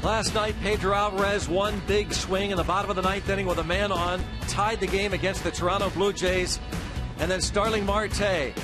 Last night, Pedro Alvarez, one big swing in the bottom of the ninth inning with a man on, tied the game against the Toronto Blue Jays. And then Starling Marte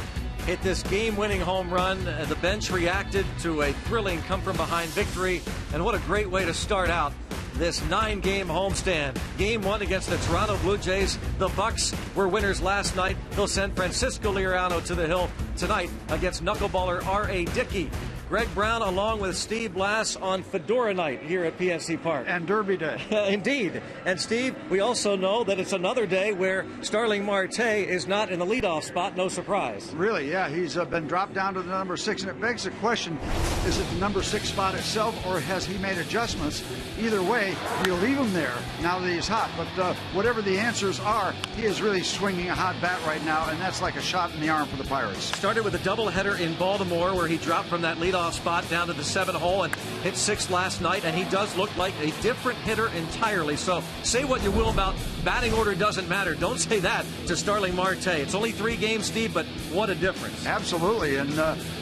hit this game-winning home run. The bench reacted to a thrilling come-from-behind victory. And what a great way to start out this 9-game homestand. Game 1 against the Toronto Blue Jays. The Bucks were winners last night. They'll send Francisco Liriano to the hill tonight against knuckleballer R.A. Dickey. Greg Brown along with Steve Blass on Fedora Night here at PNC Park. And Derby Day. Indeed. And Steve, we also know that it's another day where Starling Marte is not in the leadoff spot. No surprise. Really, yeah. He's been dropped down to the number 6, and it begs the question, is it the number 6 spot itself, or has he made adjustments? Either way, you leave him there now that he's hot. But whatever the answers are, he is really swinging a hot bat right now, and that's like a shot in the arm for the Pirates. Started with a doubleheader in Baltimore where he dropped from that leadoff spot down to the 7 hole and hit 6 last night, and he does look like a different hitter entirely. So say what you will about batting order doesn't matter. Don't say that to Starling Marte. It's only 3 games, Steve, but what a difference. Absolutely, and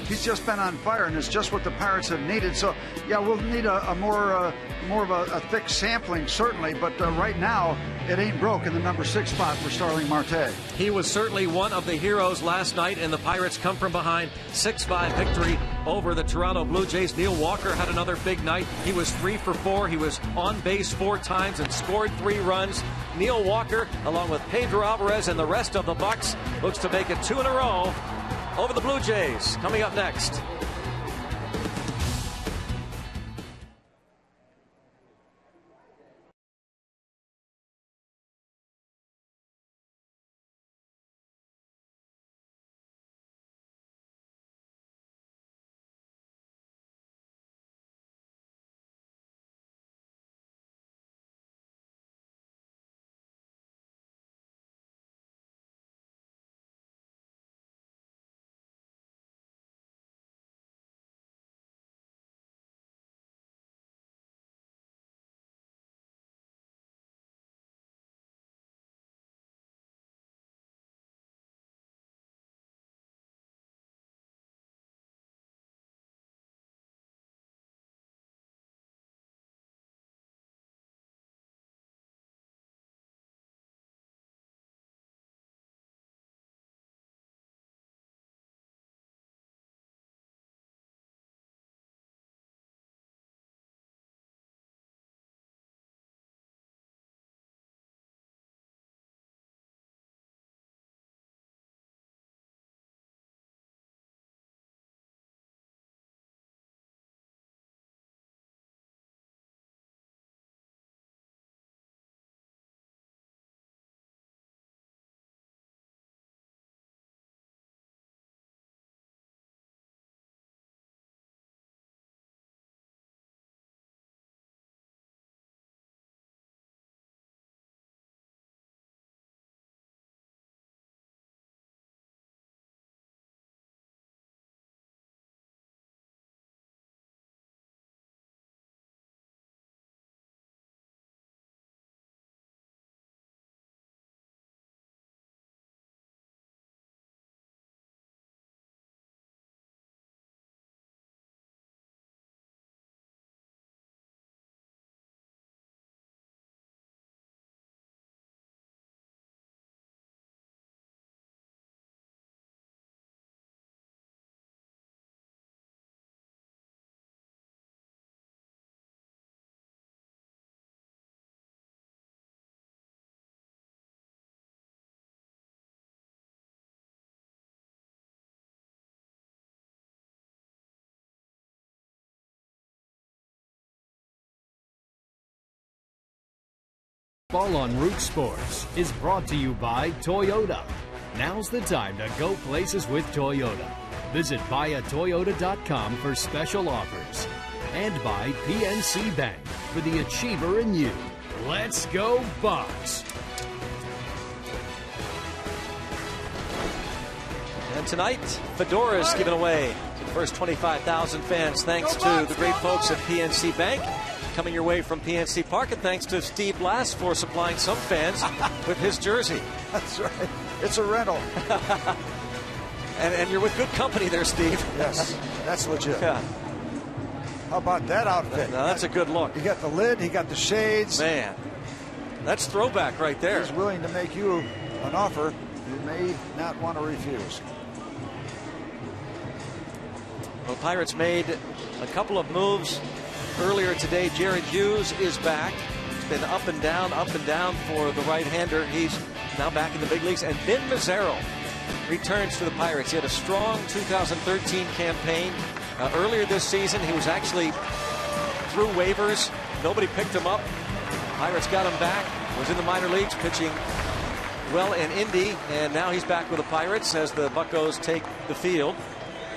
he's just been on fire, and it's just what the Pirates have needed. So yeah, we'll need a more of a thick sampling, certainly, but right now it ain't broke in the number 6 spot for Starling Marte. He was certainly one of the heroes last night, and the Pirates come from behind 6-5 victory over the Toronto Blue Jays. Neil Walker had another big night. He was 3 for 4. He was on base 4 times and scored 3 runs. Neil Walker, along with Pedro Alvarez and the rest of the Bucks, looks to make it 2 in a row over the Blue Jays. Coming up next. Ball on Root Sports is brought to you by Toyota. Now's the time to go places with Toyota. Visit buyatoyota.com for special offers. And by PNC Bank for the achiever in you. Let's go Bucks! And tonight, Fedora is given away to the first 25,000 fans thanks to the great folks at PNC Bank. Coming your way from PNC Park, and thanks to Steve Blass for supplying some fans with his jersey. That's right. It's a rental. and you're with good company there, Steve. Yes, that's legit. Yeah. How about that outfit? Now that's a good look. He got the lid, he got the shades. Man, that's throwback right there. He's willing to make you an offer you may not want to refuse. The Pirates made a couple of moves earlier today. Jared Hughes is back. It's been up and down for the right-hander. He's now back in the big leagues. And Vin Mazzaro returns to the Pirates. He had a strong 2013 campaign. Earlier this season, he was actually through waivers. Nobody picked him up. Pirates got him back. Was in the minor leagues pitching well in Indy. And now he's back with the Pirates as the Buccos take the field.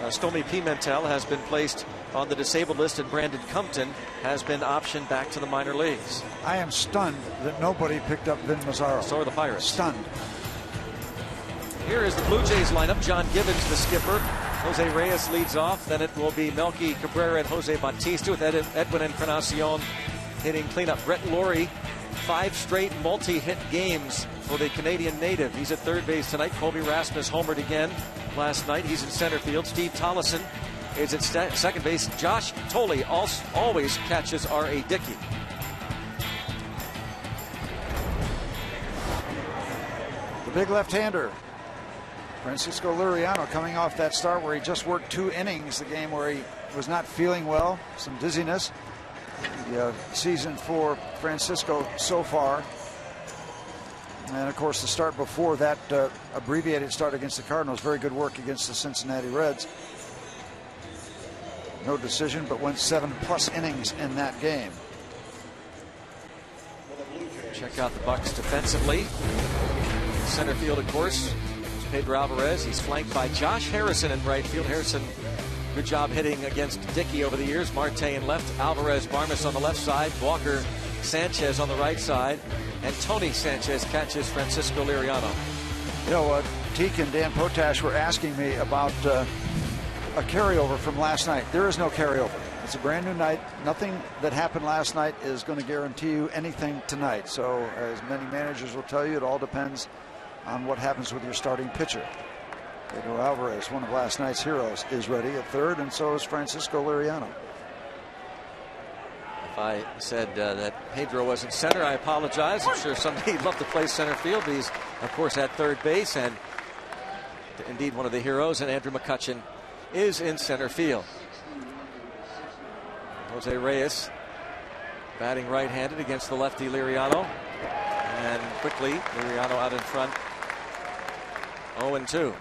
Stormy Pimentel has been placed on the disabled list, and Brandon Compton has been optioned back to the minor leagues. I am stunned that nobody picked up Vin Mazzaro. So are the Pirates. Stunned. Here is the Blue Jays lineup. John Gibbons, the skipper. Jose Reyes leads off. Then it will be Melky Cabrera and Jose Bautista with Edwin Encarnacion hitting cleanup. Brett Laurie, 5 straight multi-hit games for the Canadian native. He's at third base tonight. Colby Rasmus homered again last night. He's in center field. Steve Tollison is at second base. Josh Tolley always catches R.A. Dickey. The big left-hander, Francisco Liriano, coming off that start where he just worked 2 innings, the game where he was not feeling well, some dizziness. The season for Francisco so far. And of course the start before that, abbreviated start against the Cardinals, very good work against the Cincinnati Reds. No decision, but went 7+ innings in that game. Check out the Bucs defensively. Center field, of course, is Pedro Alvarez. He's flanked by Josh Harrison in right field. Harrison, good job hitting against Dickey over the years. Marte in left, Alvarez, Barmes on the left side, Walker Sanchez on the right side, and Tony Sanchez catches Francisco Liriano. You know, Teak and Dan Potash were asking me about a carryover from last night. There is no carryover. It's a brand new night. Nothing that happened last night is going to guarantee you anything tonight. So, as many managers will tell you, it all depends on what happens with your starting pitcher. Pedro Alvarez, one of last night's heroes, is ready at third, and so is Francisco Liriano. If I said that Pedro was in center, I apologize. I'm sure somebody'd love to play center field. He's, of course, at third base and indeed one of the heroes, and Andrew McCutchen is in center field. Jose Reyes batting right-handed against the lefty Liriano. And quickly, Liriano out in front, 0-2.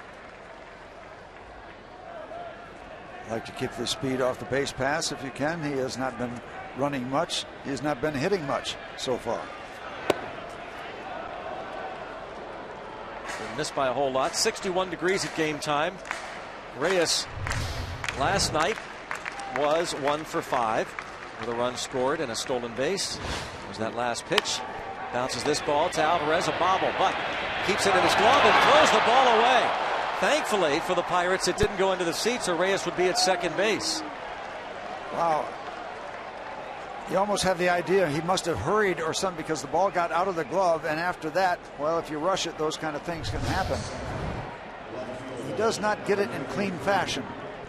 Like to keep the speed off the base pass if you can. He has not been running much. He has not been hitting much so far. Been missed by a whole lot. 61 degrees at game time. Reyes last night was 1 for 5 with a run scored and a stolen base. There's that last pitch. Bounces this ball to Alvarez, a bobble, but keeps it in his glove and throws the ball away. Thankfully for the Pirates, it didn't go into the seats, or Reyes would be at second base. Wow. You almost have the idea he must have hurried or something, because the ball got out of the glove, and after that, well, if you rush it, those kind of things can happen. He does not get it in clean fashion.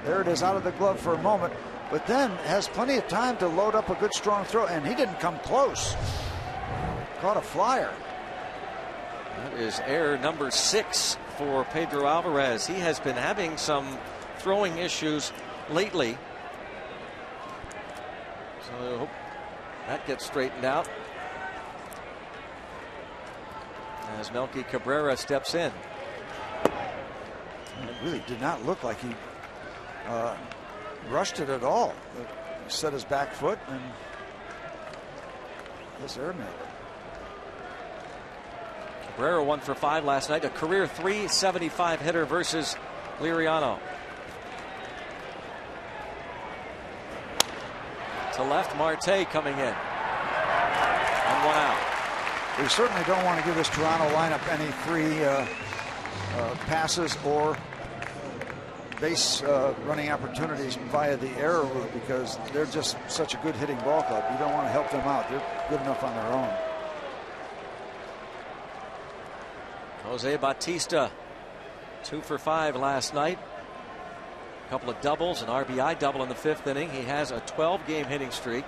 There it is out of the glove for a moment, but then has plenty of time to load up a good strong throw, and he didn't come close. Caught a flyer. That is error number 6 for Pedro Alvarez. He has been having some throwing issues lately. So I hope that gets straightened out as Melky Cabrera steps in. It really did not look like he rushed it at all. He set his back foot and this airman. Cabrera 1 for 5 last night, a career .375 hitter versus Liriano. To left, Marte coming in. And 1 out. We certainly don't want to give this Toronto lineup any free passes or base running opportunities via the error route, because they're just such a good hitting ball club. You don't want to help them out. They're good enough on their own. Jose Bautista 2 for 5 last night. A couple of doubles, an RBI double in the 5th inning. He has a 12-game hitting streak.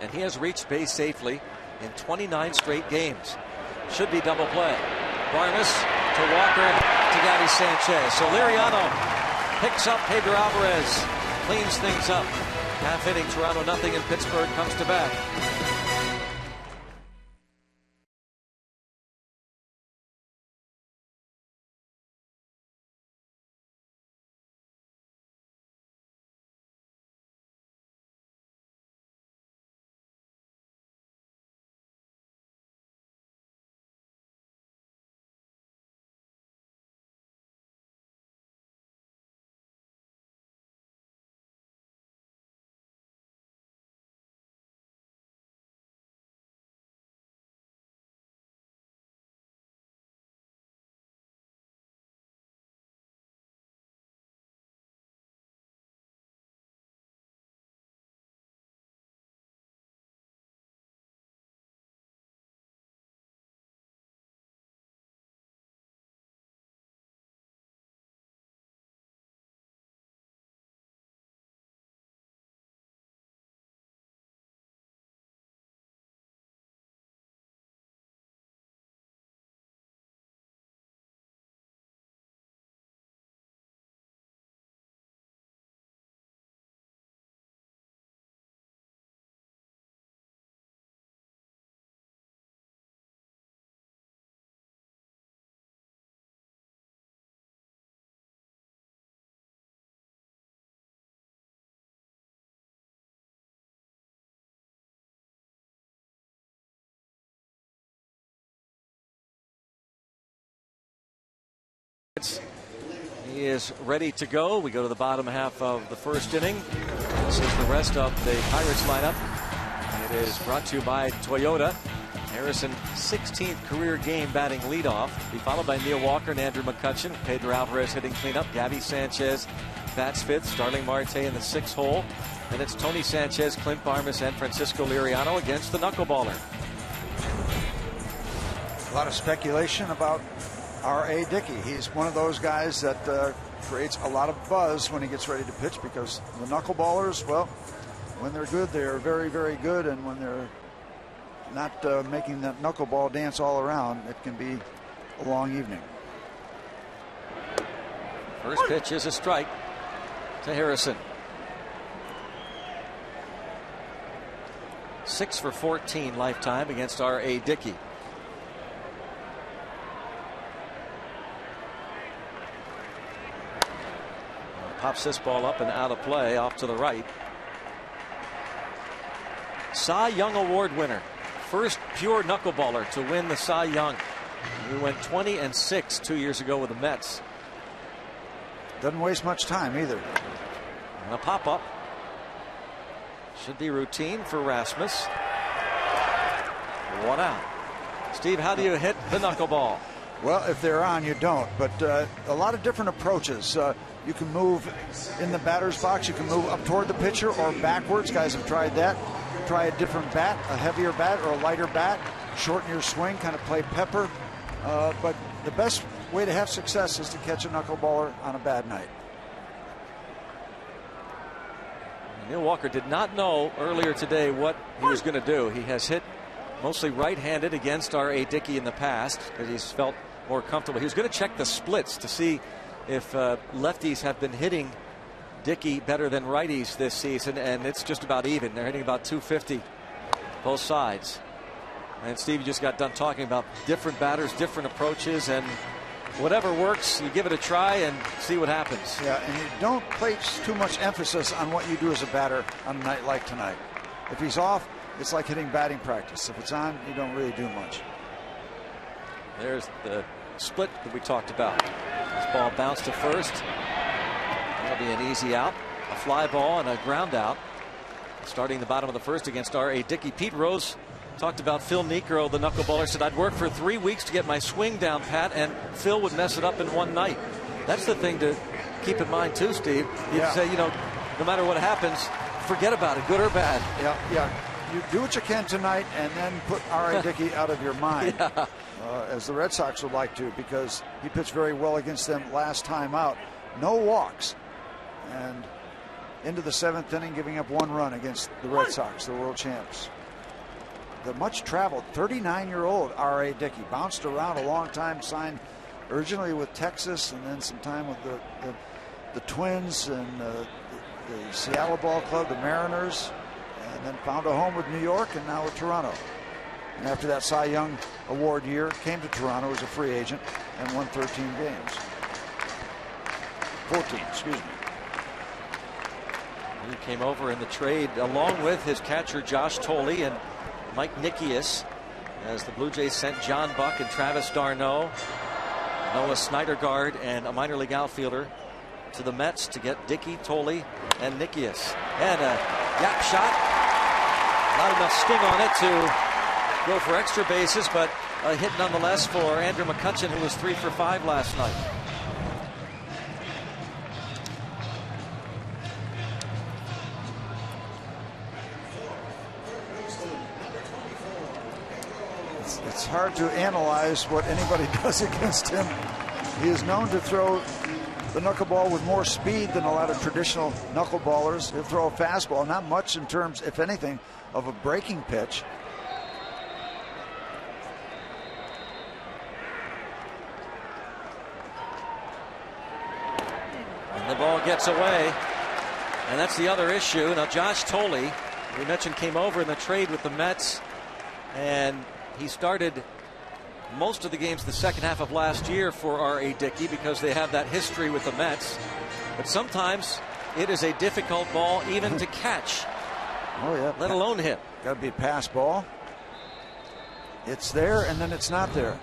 And he has reached base safely in 29 straight games. Should be double play. Barnes to Walker to Gabby Sanchez. So Liriano picks up Pedro Alvarez, cleans things up. Half inning, Toronto nothing, and Pittsburgh comes to bat. He is ready to go. We go to the bottom half of the 1st inning. This is the rest of the Pirates lineup. It is brought to you by Toyota. Harrison, 16th career game batting leadoff. Be followed by Neil Walker and Andrew McCutchen. Pedro Alvarez hitting cleanup. Gabby Sanchez bats 5th. Starling Marte in the 6th hole. Then it's Tony Sanchez, Clint Barmes, and Francisco Liriano against the knuckleballer. A lot of speculation about R.A. Dickey. He's one of those guys that creates a lot of buzz when he gets ready to pitch, because the knuckleballers, well, when they're good, they're very, very good, and when they're not making that knuckleball dance all around, it can be a long evening. First pitch is a strike to Harrison. 6 for 14 lifetime against R.A. Dickey. Pops this ball up and out of play, off to the right. Cy Young Award winner. First pure knuckleballer to win the Cy Young. He went 20-6 2 years ago with the Mets. Doesn't waste much time either. And a pop up. Should be routine for Rasmus. 1 out. Steve, how do you hit the knuckleball? Well, if they're on, you don't. But a lot of different approaches. You can move in the batter's box. You can move up toward the pitcher or backwards. Guys have tried that. Try a different bat, a heavier bat or a lighter bat. Shorten your swing, kind of play pepper. But the best way to have success is to catch a knuckleballer on a bad night. Neil Walker did not know earlier today what he was going to do. He has hit mostly right-handed against R.A. Dickey in the past because he's felt more comfortable. He was going to check the splits to see if lefties have been hitting Dickey better than righties this season, and it's just about even. They're hitting about 250 both sides. And Steve, you just got done talking about different batters, different approaches, and whatever works, you give it a try and see what happens. Yeah, and you don't place too much emphasis on what you do as a batter on a night like tonight. If he's off, it's like hitting batting practice. If it's on, you don't really do much. There's the split that we talked about. This ball bounced to first. That'll be an easy out. A fly ball and a ground out. Starting the bottom of the 1st against R.A. Dickey. Pete Rose talked about Phil Niekro, the knuckleballer, said, I'd work for 3 weeks to get my swing down, Pat, and Phil would mess it up in one night. That's the thing to keep in mind, too, Steve. You say, no matter what happens, forget about it, good or bad. Yeah. You do what you can tonight and then put R.A. Dickey out of your mind. As the Red Sox would like to, because he pitched very well against them last time out. no walks, and into the 7th inning, giving up 1 run against the Red Sox, the world champs. The much-traveled 39-year-old R.A. Dickey bounced around a long time, signed originally with Texas and then some time with the Twins and the Seattle Ball Club, the Mariners, and then found a home with New York and now with Toronto. And after that Cy Young Award year, came to Toronto as a free agent and won 13 games. 14, excuse me. He came over in the trade along with his catcher Josh Thole and Mike Nickias, as the Blue Jays sent John Buck and Travis d'Arnaud, Noah Syndergaard, and a minor league outfielder to the Mets to get Dickey, Thole, and Nickias. And a yap shot. Not enough sting on it to go for extra bases, but a hit nonetheless for Andrew McCutchen, who was 3 for 5 last night. It's hard to analyze what anybody does against him. He is known to throw the knuckleball with more speed than a lot of traditional knuckleballers. He'll throw a fastball, not much in terms, if anything, of a breaking pitch. And the ball gets away. And that's the other issue. Now, Josh Thole, we mentioned, came over in the trade with the Mets, and he started most of the games the second half of last year for R.A. Dickey because they have that history with the Mets. But sometimes it is a difficult ball even to catch. Oh, yeah. Let alone hit. Got to be a pass ball. It's there and then it's not there.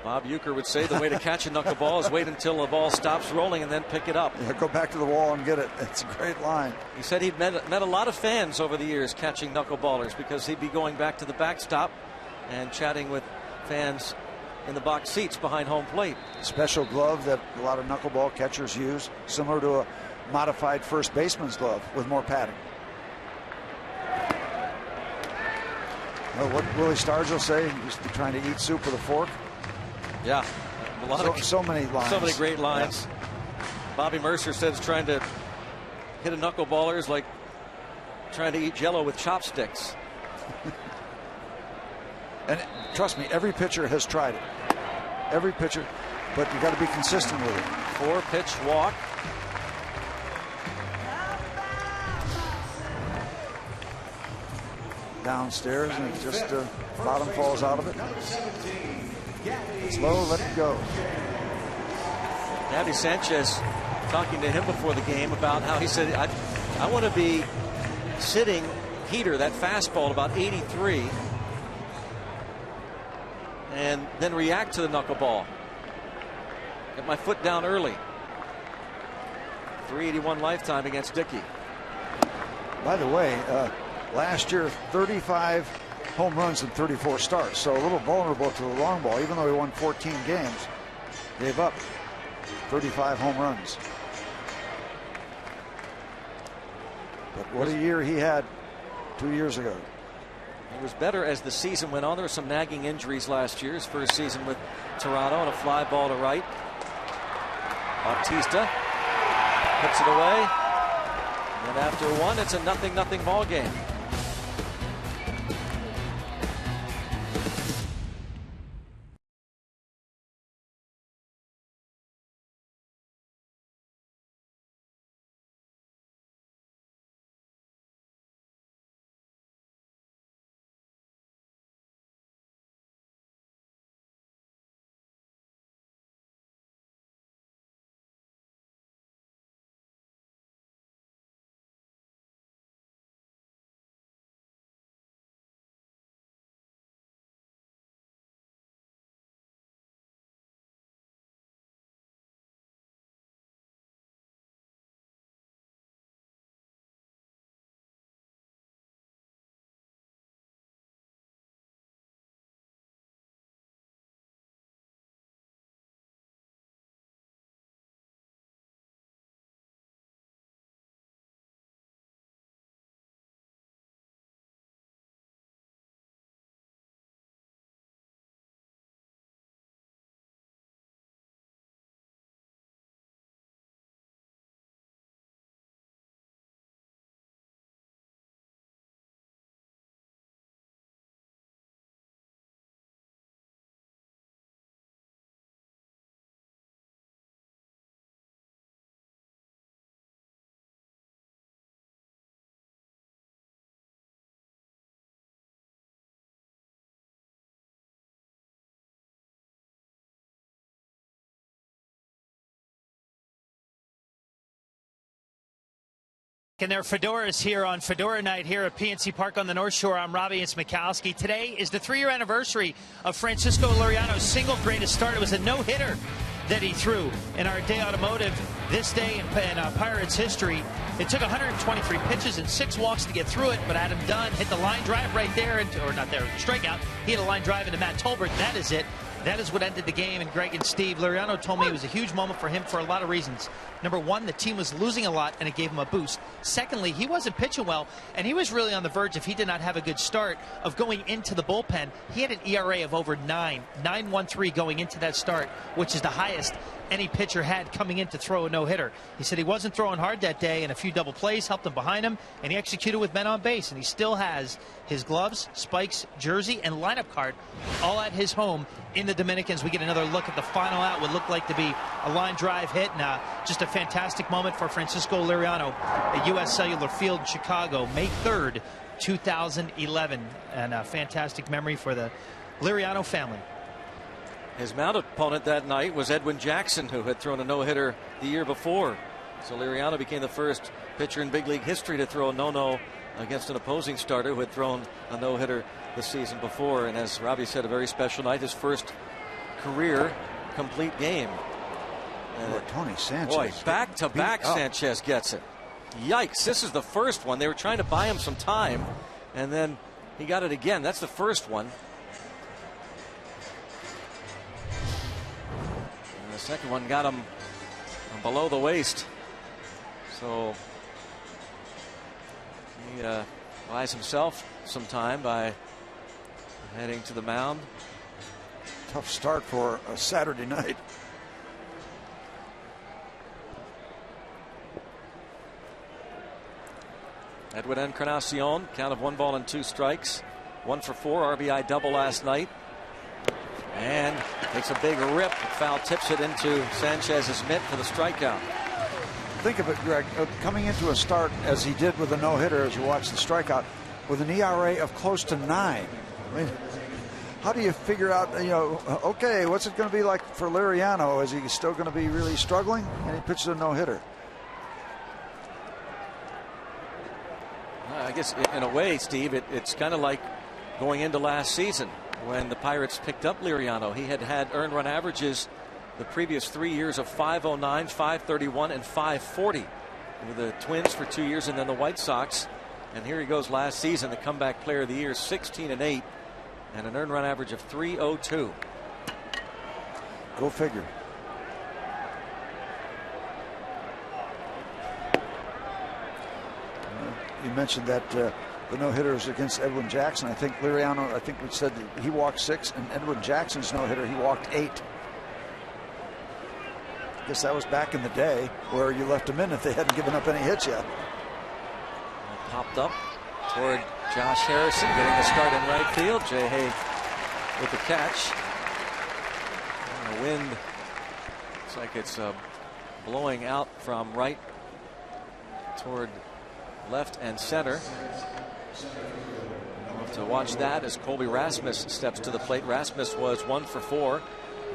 Bob Uecker would say the way to catch a knuckleball is wait until the ball stops rolling and then pick it up. Yeah, go back to the wall and get it. It's a great line. He said he'd met a lot of fans over the years catching knuckleballers because he'd be going back to the backstop and chatting with fans in the box seats behind home plate. Special glove that a lot of knuckleball catchers use, similar to a modified first baseman's glove with more padding. Well, what Willie Stargell say? He used to be trying to eat soup with a fork. Yeah, a lot so many lines. So many great lines. Yeah. Bobby Mercer says trying to hit a knuckleballer is like trying to eat Jell-O with chopsticks. And trust me, every pitcher has tried it. Every pitcher, but you got to be consistent with it. 4-pitch walk. Downstairs, and it just bottom falls out of it. It's low, let it go. Gabby Sanchez talking to him before the game about how he said, I want to be sitting heater, that fastball, at about 83. And then react to the knuckleball. Get my foot down early. 381 lifetime against Dickey. By the way, last year 35 home runs in 34 starts, so a little vulnerable to the long ball. Even though he won 14 games, gave up 35 home runs. But what a year he had 2 years ago. He was better as the season went on. There were some nagging injuries last year. His first season with Toronto, and a fly ball to right. Bautista puts it away. And after one, it's a 0-0 ball game. And their fedoras here on Fedora Night here at PNC Park on the North Shore. I'm Robbie Smikowski. Today is the 3-year anniversary of Francisco Liriano's single greatest start. It was a no-hitter that he threw in our Day Automotive this day in Pirates history. It took 123 pitches and 6 walks to get through it, but Adam Dunn hit the line drive right there, or not there, strikeout. He hit a line drive into Matt Tolbert. That is it. That is what ended the game. And Greg and Steve, Liriano told me it was a huge moment for him for a lot of reasons. Number one, the team was losing a lot, and it gave him a boost. Secondly, he wasn't pitching well, and he was really on the verge, if he did not have a good start, of going into the bullpen. He had an ERA of over 9.13 going into that start, which is the highest any pitcher had coming in to throw a no-hitter. He said he wasn't throwing hard that day, and a few double plays helped him behind him, and he executed with men on base, and he still has his gloves, spikes, jersey, and lineup card all at his home in the Dominicans. We get another look at the final out, what looked like to be a line drive hit, and just a fantastic moment for Francisco Liriano at U.S. Cellular Field in Chicago, May 3rd, 2011, and a fantastic memory for the Liriano family. His mound opponent that night was Edwin Jackson, who had thrown a no-hitter the year before. So Liriano became the first pitcher in big league history to throw a no-no against an opposing starter who had thrown a no-hitter the season before. And as Robbie said, a very special night, his first career complete game. And Tony Sanchez. Boy, back-to-back Sanchez gets it. Yikes, this is the first one. They were trying to buy him some time, and then he got it again. That's the first one. The second one got him below the waist. So he buys himself some time by heading to the mound. Tough start for a Saturday night. Edwin Encarnacion, count of 1 ball and 2 strikes. 1 for 4, RBI double last night. And takes a big rip. Foul tips it into Sanchez's mitt for the strikeout. Think of it, Greg, coming into a start as he did with a no-hitter, as you watch the strikeout, with an ERA of close to 9. I mean, how do you figure out, okay, what's it going to be like for Liriano? Is he still going to be really struggling? And he pitches a no-hitter. I guess in a way, Steve, it's kind of like going into last season when the Pirates picked up Liriano. He had earned run averages the previous 3 years of 509, 531, and 540 with the Twins for 2 years and then the White Sox. And here he goes last season, the comeback player of the year, 16-8, and an earned run average of 302. Go figure. You mentioned that the no-hitters against Edwin Jackson. I think Liriano, I think we said that he walked 6, and Edwin Jackson's no-hitter, he walked 8. I guess that was back in the day where you left them in if they hadn't given up any hits yet. Popped up toward Josh Harrison, getting the start in right field. Jay Hay with the catch. And the wind looks like it's blowing out from right toward left and center. We'll have to watch that as Colby Rasmus steps to the plate. Rasmus was 1 for 4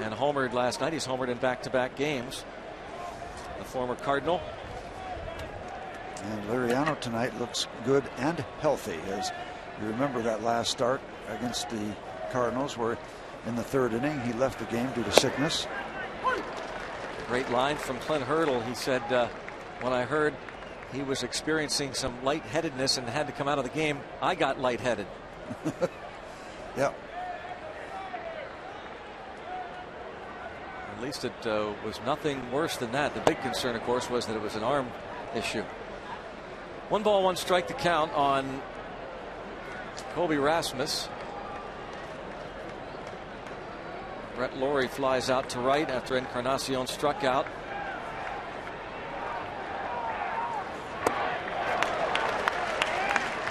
and homered last night. He's homered in back-to-back games. The former Cardinal. And Liriano tonight looks good and healthy. As you remember that last start against the Cardinals, where in the 3rd inning he left the game due to sickness. Great line from Clint Hurdle. He said, when I heard he was experiencing some lightheadedness and had to come out of the game, I got lightheaded. Yep. At least it was nothing worse than that. The big concern, of course, was that it was an arm issue. 1 ball, 1 strike to count on Colby Rasmus. Brett Lawrie flies out to right after Encarnacion struck out.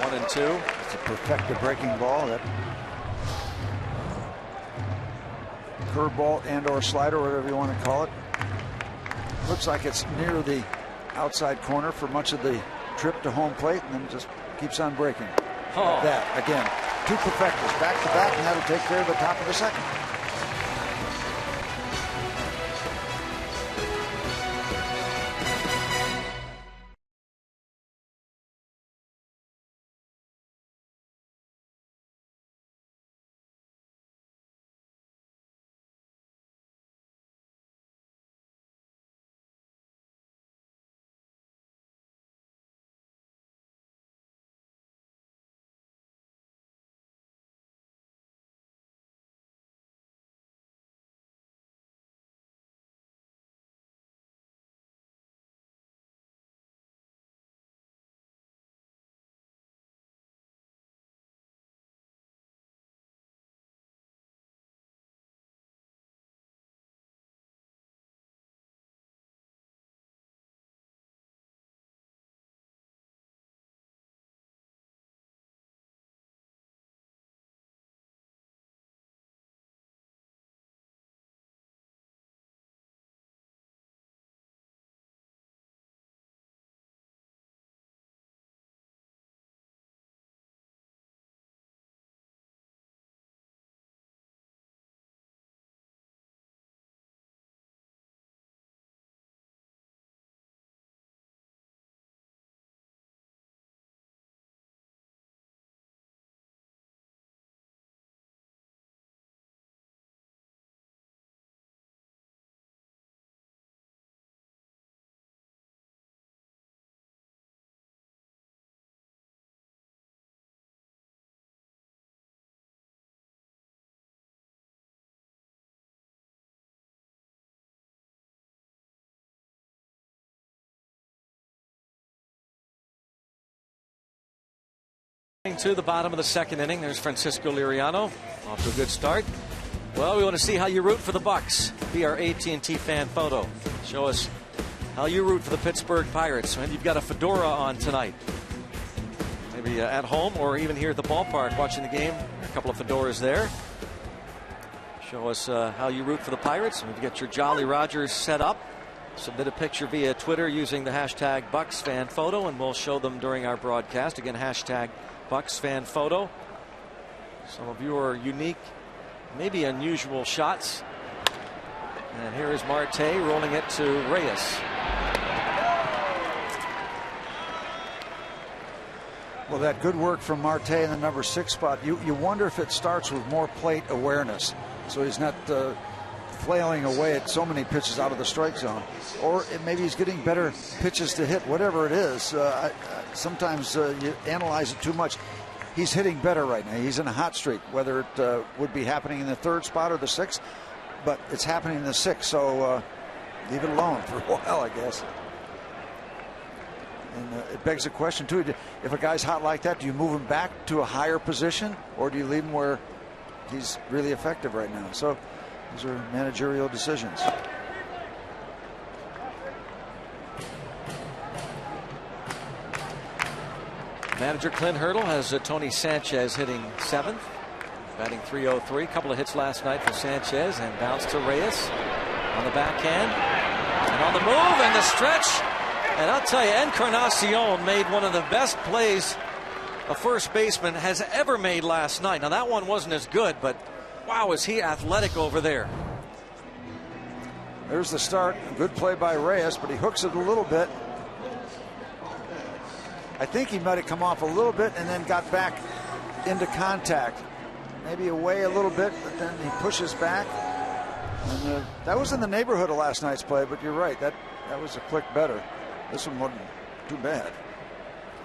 One and 2. It's a perfected breaking ball. That curveball and/or slider, whatever you want to call it. Looks like it's near the outside corner for much of the trip to home plate, and then just keeps on breaking. Oh. That again, 2 perfectors back to back, and that'll take care of the top of the 2nd. To the bottom of the second inning. There's Francisco Liriano off to a good start. Well, we want to see how you root for the Bucks. Be our AT&T fan photo. Show us how you root for the Pittsburgh Pirates. Maybe you've got a fedora on tonight. Maybe at home or even here at the ballpark watching the game. A couple of fedoras there. Show us how you root for the Pirates. Maybe get your Jolly Rogers set up. Submit a picture via Twitter using the hashtag BucksFanPhoto, and we'll show them during our broadcast. Again, hashtag BucksFanPhoto. Some of your unique, maybe unusual shots. And here is Marte rolling it to Reyes. Well, that good work from Marte in the number 6 spot. You wonder if it starts with more plate awareness, so he's not flailing away at so many pitches out of the strike zone, or maybe he's getting better pitches to hit. Whatever it is, sometimes you analyze it too much. He's hitting better right now. He's in a hot streak. Whether it would be happening in the 3rd spot or the 6th, but it's happening in the 6th. So leave it alone for a while, I guess. And it begs the question too: if a guy's hot like that, do you move him back to a higher position, or do you leave him where he's really effective right now? So these are managerial decisions. Manager Clint Hurdle has Tony Sanchez hitting 7th, batting .303. A couple of hits last night for Sanchez, and bounce to Reyes on the backhand and on the move and the stretch. And I'll tell you, Encarnacion made one of the best plays a first baseman has ever made last night. Now that one wasn't as good, but wow, is he athletic over there. There's the start. Good play by Reyes, but he hooks it a little bit. I think he might have come off a little bit and then got back into contact. Maybe away a little bit, but then he pushes back. And that was in the neighborhood of last night's play, but you're right. That was a click better. This one wasn't too bad.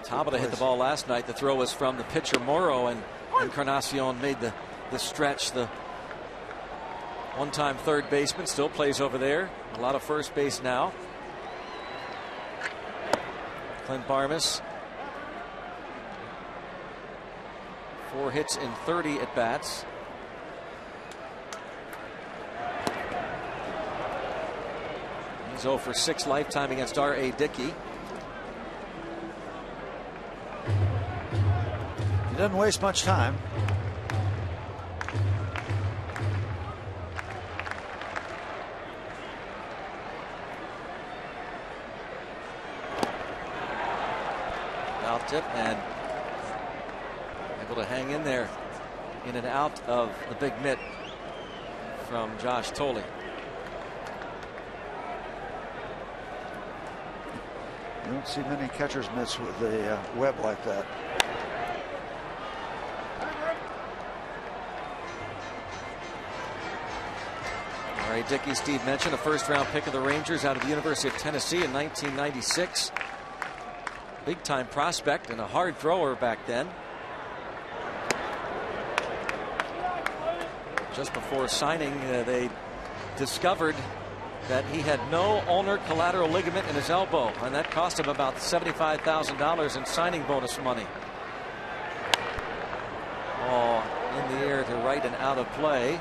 Tabata hit the ball last night. The throw was from the pitcher Morrow, and Encarnacion made the stretch. The one-time third baseman still plays over there. A lot of first base now. Clint Barmes, 4 hits in 30 at bats. He's 0 for 6 lifetime against R.A. Dickey. He doesn't waste much time. Foul tip and able to hang in there in and out of the big mitt from Josh Tolley. You don't see many catcher's mitts with a web like that. R.A. Dickey, Steve mentioned, a first-round pick of the Rangers out of the University of Tennessee in 1996. Big-time prospect and a hard thrower back then. Just before signing, they discovered that he had no ulnar collateral ligament in his elbow, and that cost him about $75,000 in signing bonus money. Ball in the air to right and out of play.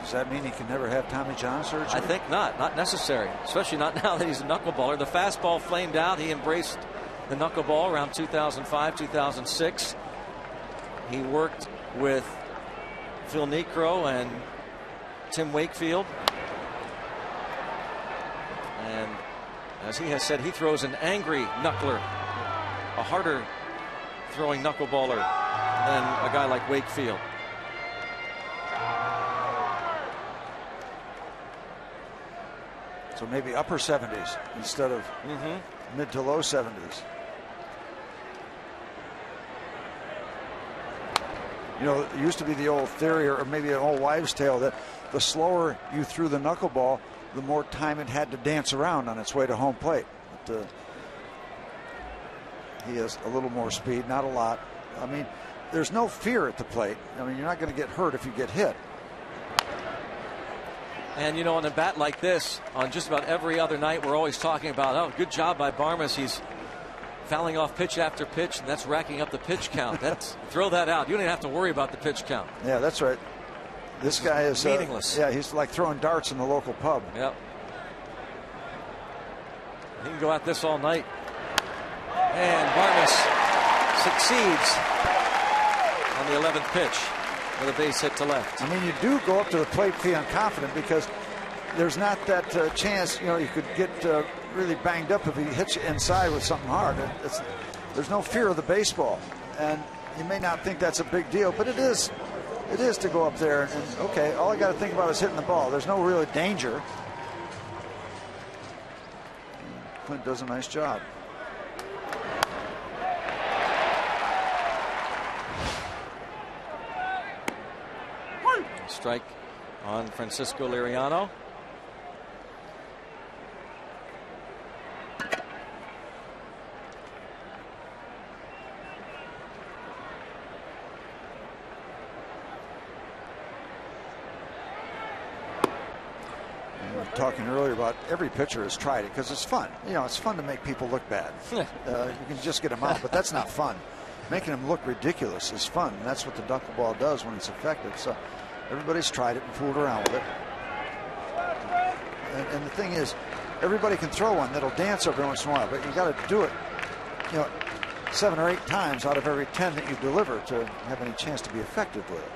Does that mean he can never have Tommy John surgery? I think not. Not necessary, especially not now that he's a knuckleballer. The fastball flamed out. He embraced the knuckleball around 2005, 2006. He worked with Phil Niekro and Tim Wakefield. And as he has said, he throws an angry knuckler, a harder throwing knuckleballer than a guy like Wakefield. So maybe upper 70s instead of mid to low 70s. You know, it used to be the old theory, or maybe an old wives' tale, that the slower you threw the knuckleball, the more time it had to dance around on its way to home plate. But, he has a little more speed, not a lot. I mean, there's no fear at the plate. I mean, you're not going to get hurt if you get hit. And, you know, on a bat like this, on just about every other night, we're always talking about, oh, good job by Barmes. He's fouling off pitch after pitch, and that's racking up the pitch count. Throw that out. You don't even have to worry about the pitch count. Yeah, that's right. This guy is meaningless. Yeah, he's like throwing darts in the local pub. Yep. He can go at this all night. And Vargas succeeds on the 11th pitch with a base hit to left. I mean, you do go up to the plate feeling confident because there's not that chance, you could get really banged up if he hits you inside with something hard. There's no fear of the baseball. And you may not think that's a big deal, but it is. It is to go up there and okay, all I got to think about is hitting the ball. There's no real danger. Clint does a nice job. Strike on Francisco Liriano. Talking earlier about every pitcher has tried it because it's fun. It's fun to make people look bad. You can just get them out, but that's not fun. Making them look ridiculous is fun, and that's what the knuckleball does when it's effective. So everybody's tried it and fooled around with it. And the thing is, everybody can throw one that'll dance every once in a while, but you got to do it, 7 or 8 times out of every 10 that you deliver to have any chance to be effective with it.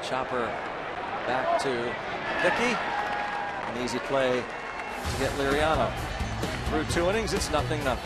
Chopper back to Hickey. An easy play to get Liriano. Through 2 innings, it's 0-0.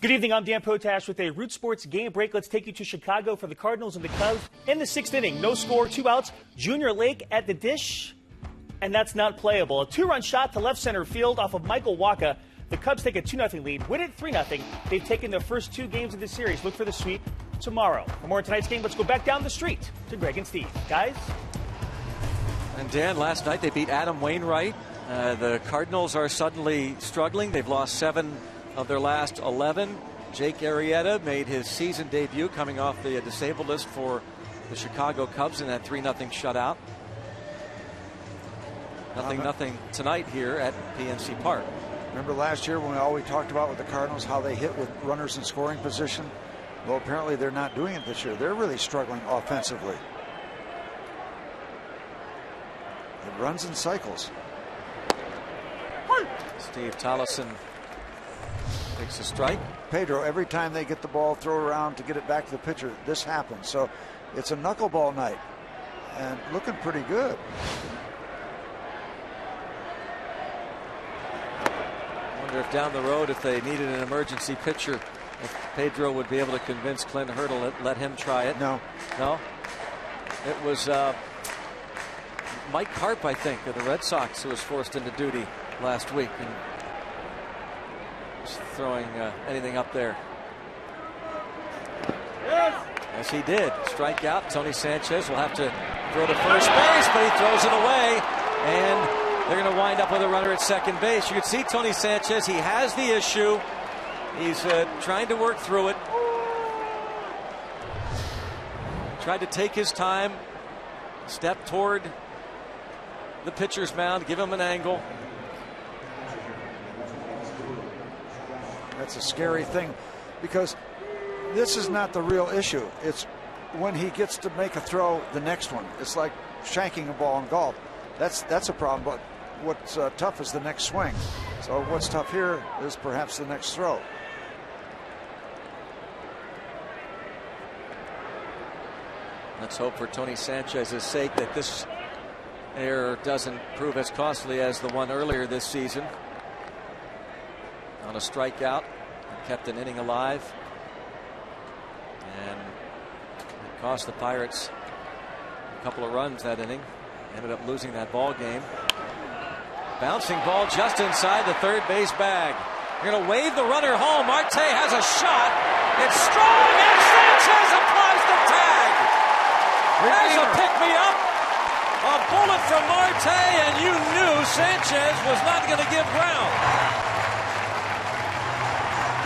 Good evening, I'm Dan Potash with a Root Sports game break. Let's take you to Chicago for the Cardinals and the Cubs. In the 6th inning, no score, 2 outs. Junior Lake at the dish, and that's not playable. A 2-run shot to left center field off of Michael Wacha. The Cubs take a 2-0 lead, win it 3-0. They've taken their first 2 games of the series. Look for the sweep tomorrow. For more of tonight's game, let's go back down the street to Greg and Steve. Guys? And Dan, last night they beat Adam Wainwright. The Cardinals are suddenly struggling. They've lost 7 of their last 11. Jake Arrieta made his season debut coming off the disabled list for the Chicago Cubs in that 3-0 shutout. 0-0 tonight here at PNC Park. Remember last year when all we talked about with the Cardinals, how they hit with runners in scoring position? Well, apparently they're not doing it this year. They're really struggling offensively. It runs in cycles. Steve Tollefson takes a strike. Pedro, every time they get the ball thrown around to get it back to the pitcher, this happens. So it's a knuckleball night and looking pretty good. I wonder if down the road, if they needed an emergency pitcher, if Pedro would be able to convince Clint Hurdle to let him try it. No. No? It was Mike Karp, I think, of the Red Sox, who was forced into duty last week and was throwing anything up there. Yes, he did. Strikeout. Tony Sanchez will have to throw to first base, but he throws it away. And they're going to wind up with a runner at second base. You can see Tony Sanchez. He has the issue. He's trying to work through it. Tried to take his time. Step toward the pitcher's mound. Give him an angle. That's a scary thing, because this is not the real issue. It's when he gets to make a throw, the next one. It's like shanking a ball in golf. That's a problem. But what's tough is the next swing. So what's tough here is perhaps the next throw. Let's hope for Tony Sanchez's sake that this error doesn't prove as costly as the one earlier this season. On a strikeout, kept an inning alive, and it cost the Pirates a couple of runs that inning. Ended up losing that ball game. Bouncing ball just inside the third base bag. You're going to wave the runner home. Marte has a shot. It's strong, and Sanchez applies the tag. There's a pick-me-up. A bullet from Marte, and you knew Sanchez was not going to give ground.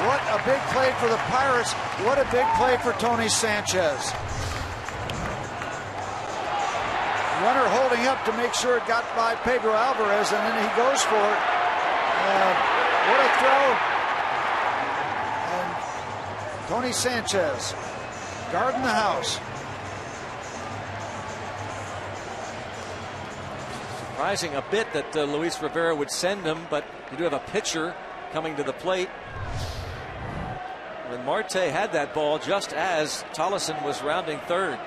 What a big play for the Pirates. What a big play for Tony Sanchez. Runner holding up to make sure it got by Pedro Alvarez, and then he goes for it. What a throw. And Tony Sanchez guarding the house. Surprising a bit that Luis Rivera would send him, but you do have a pitcher coming to the plate. When Marte had that ball just as Tolleson was rounding third.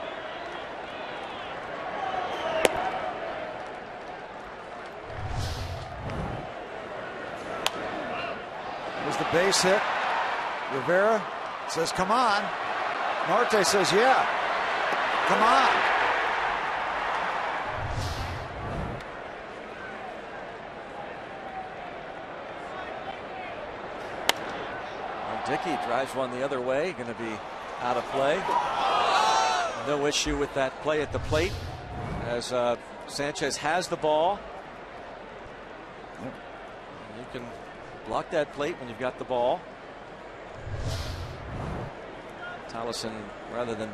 There's the base hit. Rivera says, come on. Marte says, yeah, come on. Dickey drives one the other way, going to be out of play. No issue with that play at the plate, as Sanchez has the ball. You can block that plate when you've got the ball. Tolleson, rather than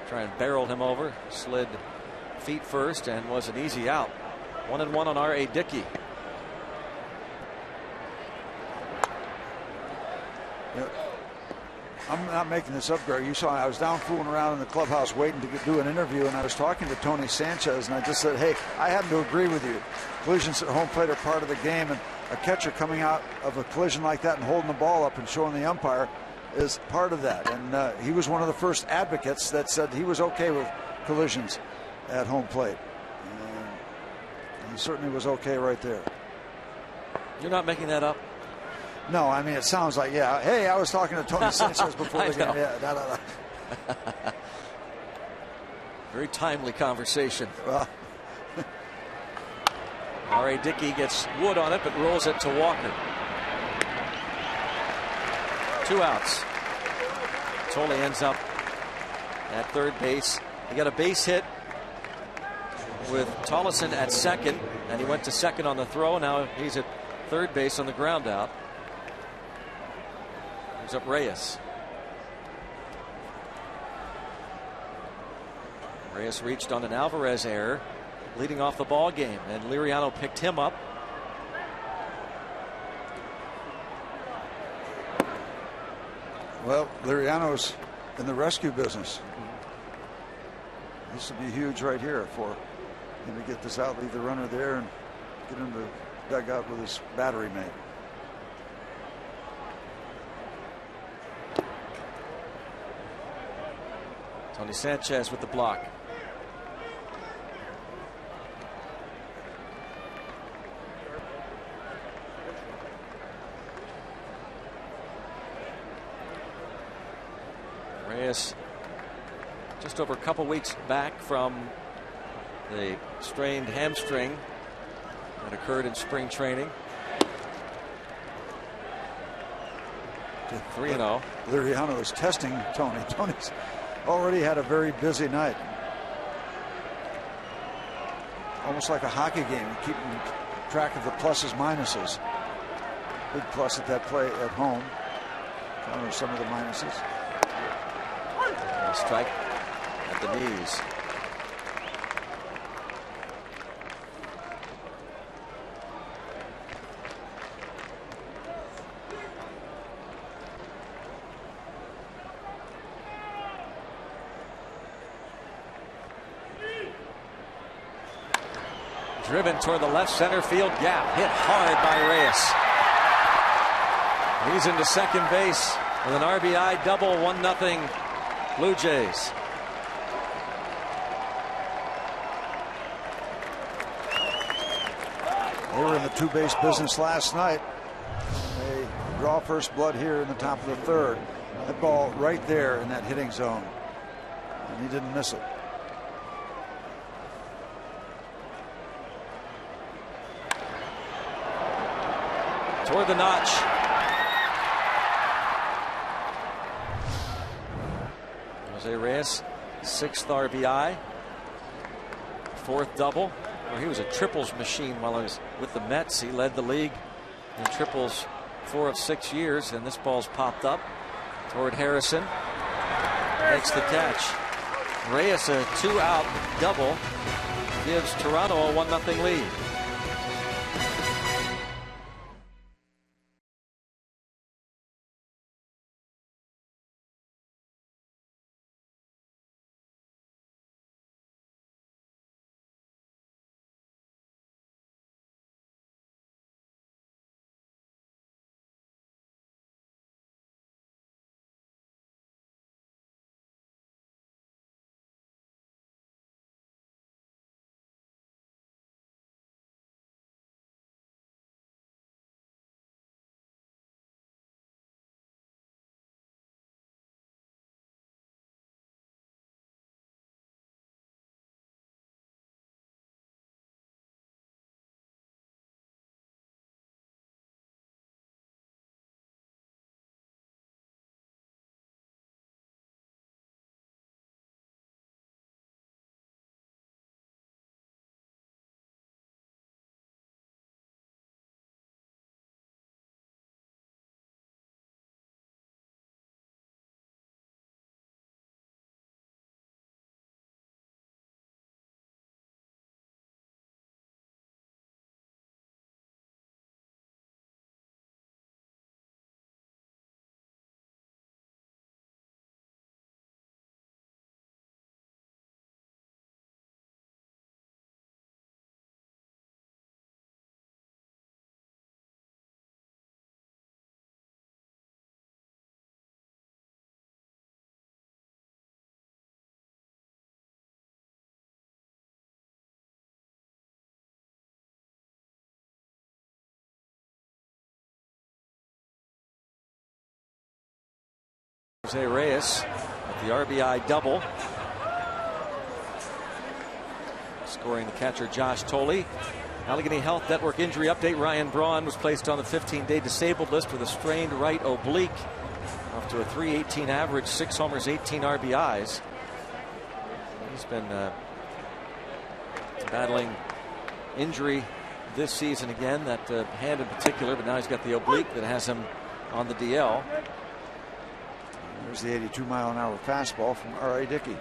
try and barrel him over, slid feet first and was an easy out. 1-1 on R.A. Dickey. I'm not making this up, Greg. You saw I was down fooling around in the clubhouse waiting to do an interview, and I was talking to Tony Sanchez, and I just said, hey, I happen to agree with you. Collisions at home plate are part of the game, and a catcher coming out of a collision like that and holding the ball up and showing the umpire is part of that. And he was one of the first advocates that said he was okay with collisions at home plate. And he certainly was okay right there. You're not making that up? No, I mean, it sounds like, yeah. Hey, I was talking to Tony Sanchez before the game. Yeah, Very timely conversation. Well. R.A. Dickey gets wood on it, but rolls it to Walker. 2 outs. Tolle ends up at third base. He got a base hit with Tolleson at second, and he went to second on the throw. Now he's at third base on the ground out. Brings up Reyes. Reyes reached on an Alvarez error, leading off the ball game, and Liriano picked him up. Well, Liriano's in the rescue business. This would be huge right here for him to get this out, leave the runner there, and get him to dugout with his battery mate. Tony Sanchez with the block. Reyes just over a couple weeks back from the strained hamstring that occurred in spring training. 3-0. Liriano is testing Tony. Tony's already had a very busy night. Almost like a hockey game, keeping track of the pluses, minuses. Big plus at that play at home. Counter some of the minuses. A strike at the knees. Driven toward the left center field gap. Hit hard by Reyes. He's into second base with an RBI double. 1-0 Blue Jays. They were in the two-base business last night. They draw first blood here in the top of the third. That ball right there in that hitting zone. And he didn't miss it. Toward the notch. Jose Reyes, 6th RBI, 4th double. Well, he was a triples machine while he was with the Mets. He led the league in triples 4 of 6 years, and this ball's popped up toward Harrison. Makes the catch. Reyes, a 2-out double, gives Toronto a 1-0 lead. Jose Reyes with the RBI double. Scoring the catcher Josh Tolley. Allegheny Health Network injury update. Ryan Braun was placed on the 15-day disabled list with a strained right oblique. Off to a .318 average, 6 homers, 18 RBIs. He's been battling injury this season again, that hand in particular, but now he's got the oblique that has him on the DL. There's the 82-mile-an-hour fastball from R.A. Dickey.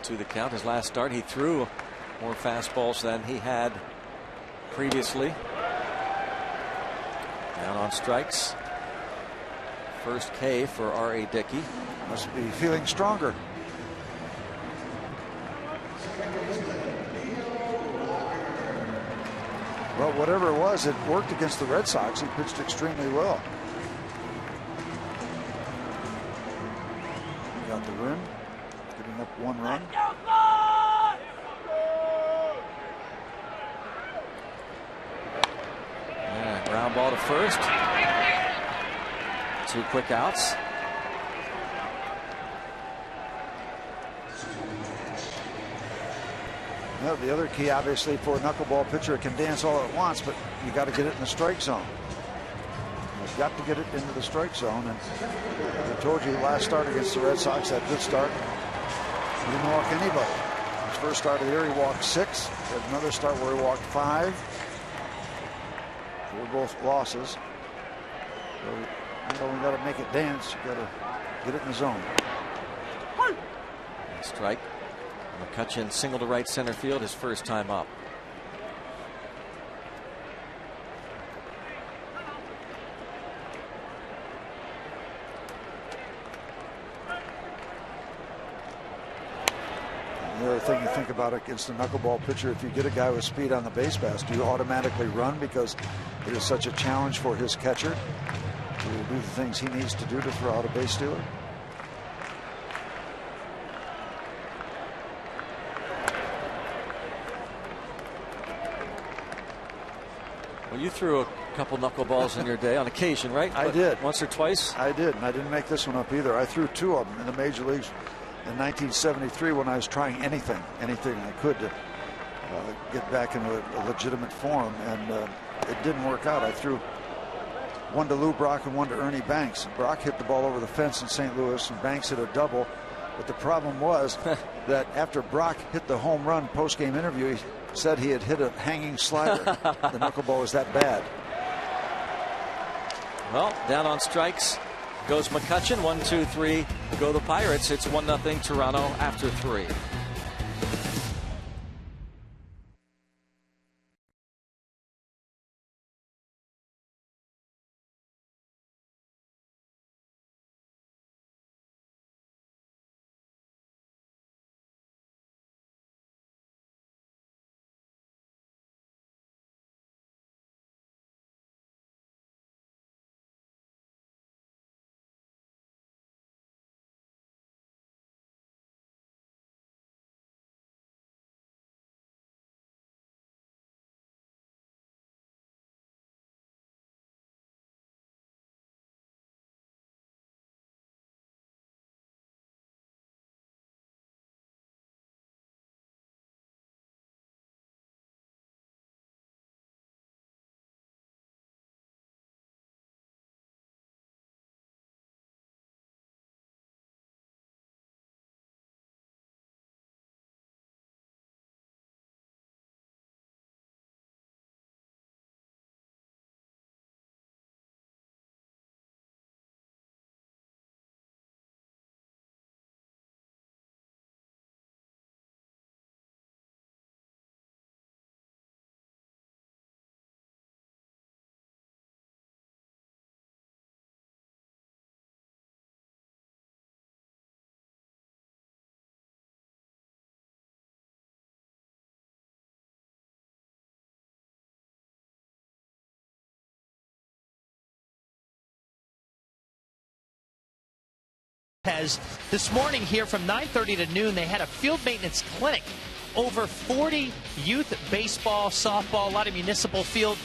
To the count. His last start, he threw more fastballs than he had previously. Down on strikes. First K for R.A. Dickey. Must be feeling stronger. Well, whatever it was, it worked against the Red Sox. He pitched extremely well. Got the rim. Giving up 1 run. Yeah, ground ball to first. 2 quick outs. Well, the other key, obviously, for a knuckleball pitcher, it can dance all it wants, but you got to get it in the strike zone. You've got to get it into the strike zone. And I told you last start against the Red Sox, that good start, he didn't walk anybody. His first start of the year, he walked 6. He had another start where he walked 5. They were both losses. So, you know, we got to make it dance. You got to get it in the zone. Strike. McCutchen single to right center field, his first time up. The other thing you think about against a knuckleball pitcher, if you get a guy with speed on the base pass, do you automatically run because it is such a challenge for his catcher to do the things he needs to do to throw out a base stealer? Well, you threw a couple knuckleballs in your day on occasion, right? I did. Once or twice? I did, and I didn't make this one up either. I threw 2 of them in the major leagues in 1973 when I was trying anything I could to get back into a legitimate form, and it didn't work out. I threw one to Lou Brock and one to Ernie Banks. Brock hit the ball over the fence in St. Louis, and Banks hit a double. But the problem was that after Brock hit the home run post-game interview, he said he had hit a hanging slider. The knuckleball was that bad. Well, down on strikes goes McCutchen. 1, 2, 3 go the Pirates. It's 1-0 Toronto after 3. Has this morning here from 9:30 to noon, they had a field maintenance clinic. Over 40 youth baseball, softball, a lot of municipal field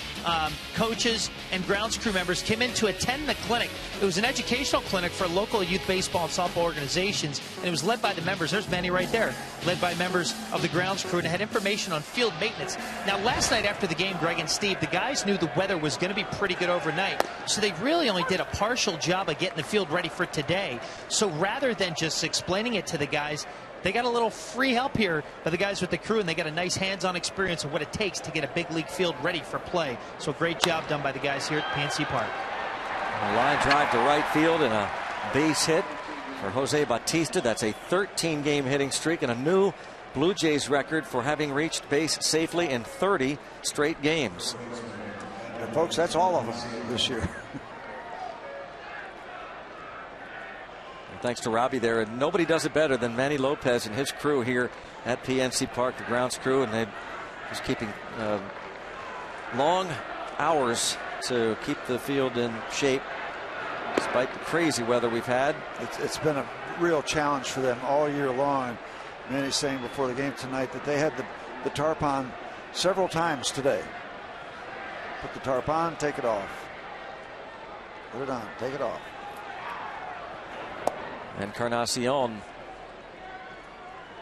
coaches and grounds crew members came in to attend the clinic. It was an educational clinic for local youth baseball and softball organizations, and it was led by the members. There's Manny right there, led by members of the grounds crew, and it had information on field maintenance. Now, last night after the game, Greg and Steve, the guys knew the weather was going to be pretty good overnight, so they really only did a partial job of getting the field ready for today. So rather than just explaining it to the guys, they got a little free help here by the guys with the crew, and they got a nice hands-on experience of what it takes to get a big league field ready for play. So great job done by the guys here at PNC Park. A line drive to right field and a base hit for Jose Bautista. That's a 13-game hitting streak and a new Blue Jays record for having reached base safely in 30 straight games. And folks, that's all of them this year. Thanks to Robbie there, and nobody does it better than Manny Lopez and his crew here at PNC Park, the grounds crew, and they're just keeping long hours to keep the field in shape despite the crazy weather we've had. It's been a real challenge for them all year long. And Manny's saying before the game tonight that they had the tarp on several times today. Put the tarp on, take it off. Put it on, take it off. Encarnacion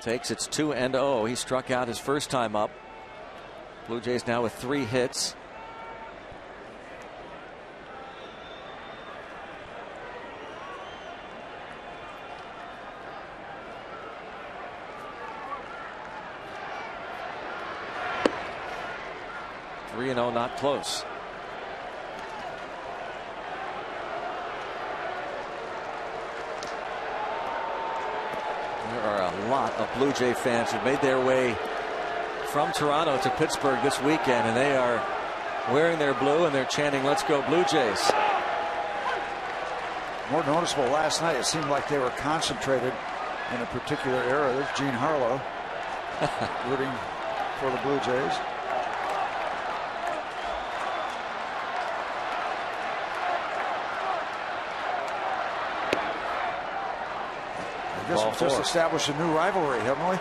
takes its 2-0. He struck out his first time up. Blue Jays now with 3 hits. Three and 0, not close. There are a lot of Blue Jay fans who made their way from Toronto to Pittsburgh this weekend, and they are wearing their blue and they're chanting, "Let's go Blue Jays." More noticeable last night, it seemed like they were concentrated in a particular area. There's Gene Harlow rooting for the Blue Jays. I guess we've just established a new rivalry, haven't we?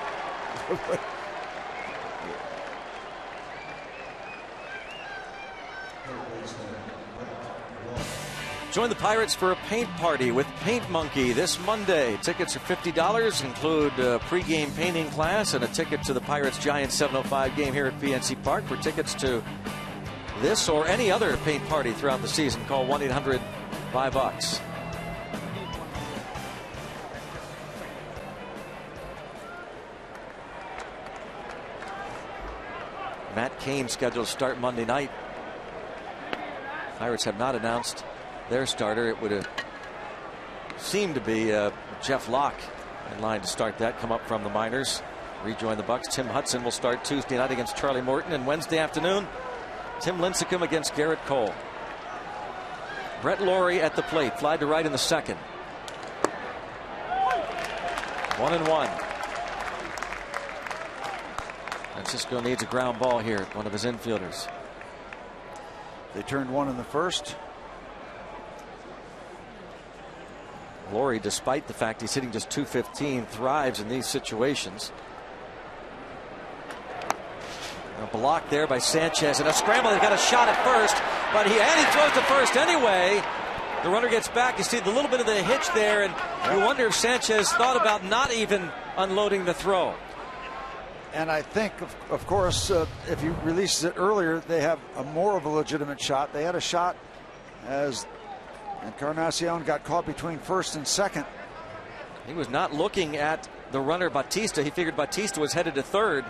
Join the Pirates for a paint party with Paint Monkey this Monday. Tickets are $50, include a pregame painting class and a ticket to the Pirates Giants 7:05 game here at PNC Park. For tickets to this or any other paint party throughout the season, call 1-800-5BUCKS. Matt Cain scheduled to start Monday night. Pirates have not announced their starter. It would have seemed to be Jeff Locke in line to start that, come up from the minors, rejoin the Bucks. Tim Hudson will start Tuesday night against Charlie Morton, and Wednesday afternoon Tim Lincecum against Garrett Cole. Brett Lawrie at the plate, fly to right in the second. 1-1. Francisco needs a ground ball here, one of his infielders. They turned one in the first. Lawrie, despite the fact he's hitting just .215, thrives in these situations. A block there by Sanchez, and a scramble. They got a shot at first, but he throws to first anyway. The runner gets back. You see the little bit of the hitch there, and you wonder if Sanchez thought about not even unloading the throw. And I think, of course, if he releases it earlier, they have more of a legitimate shot. They had a shot as Encarnacion got caught between first and second. He was not looking at the runner Bautista. He figured Bautista was headed to third.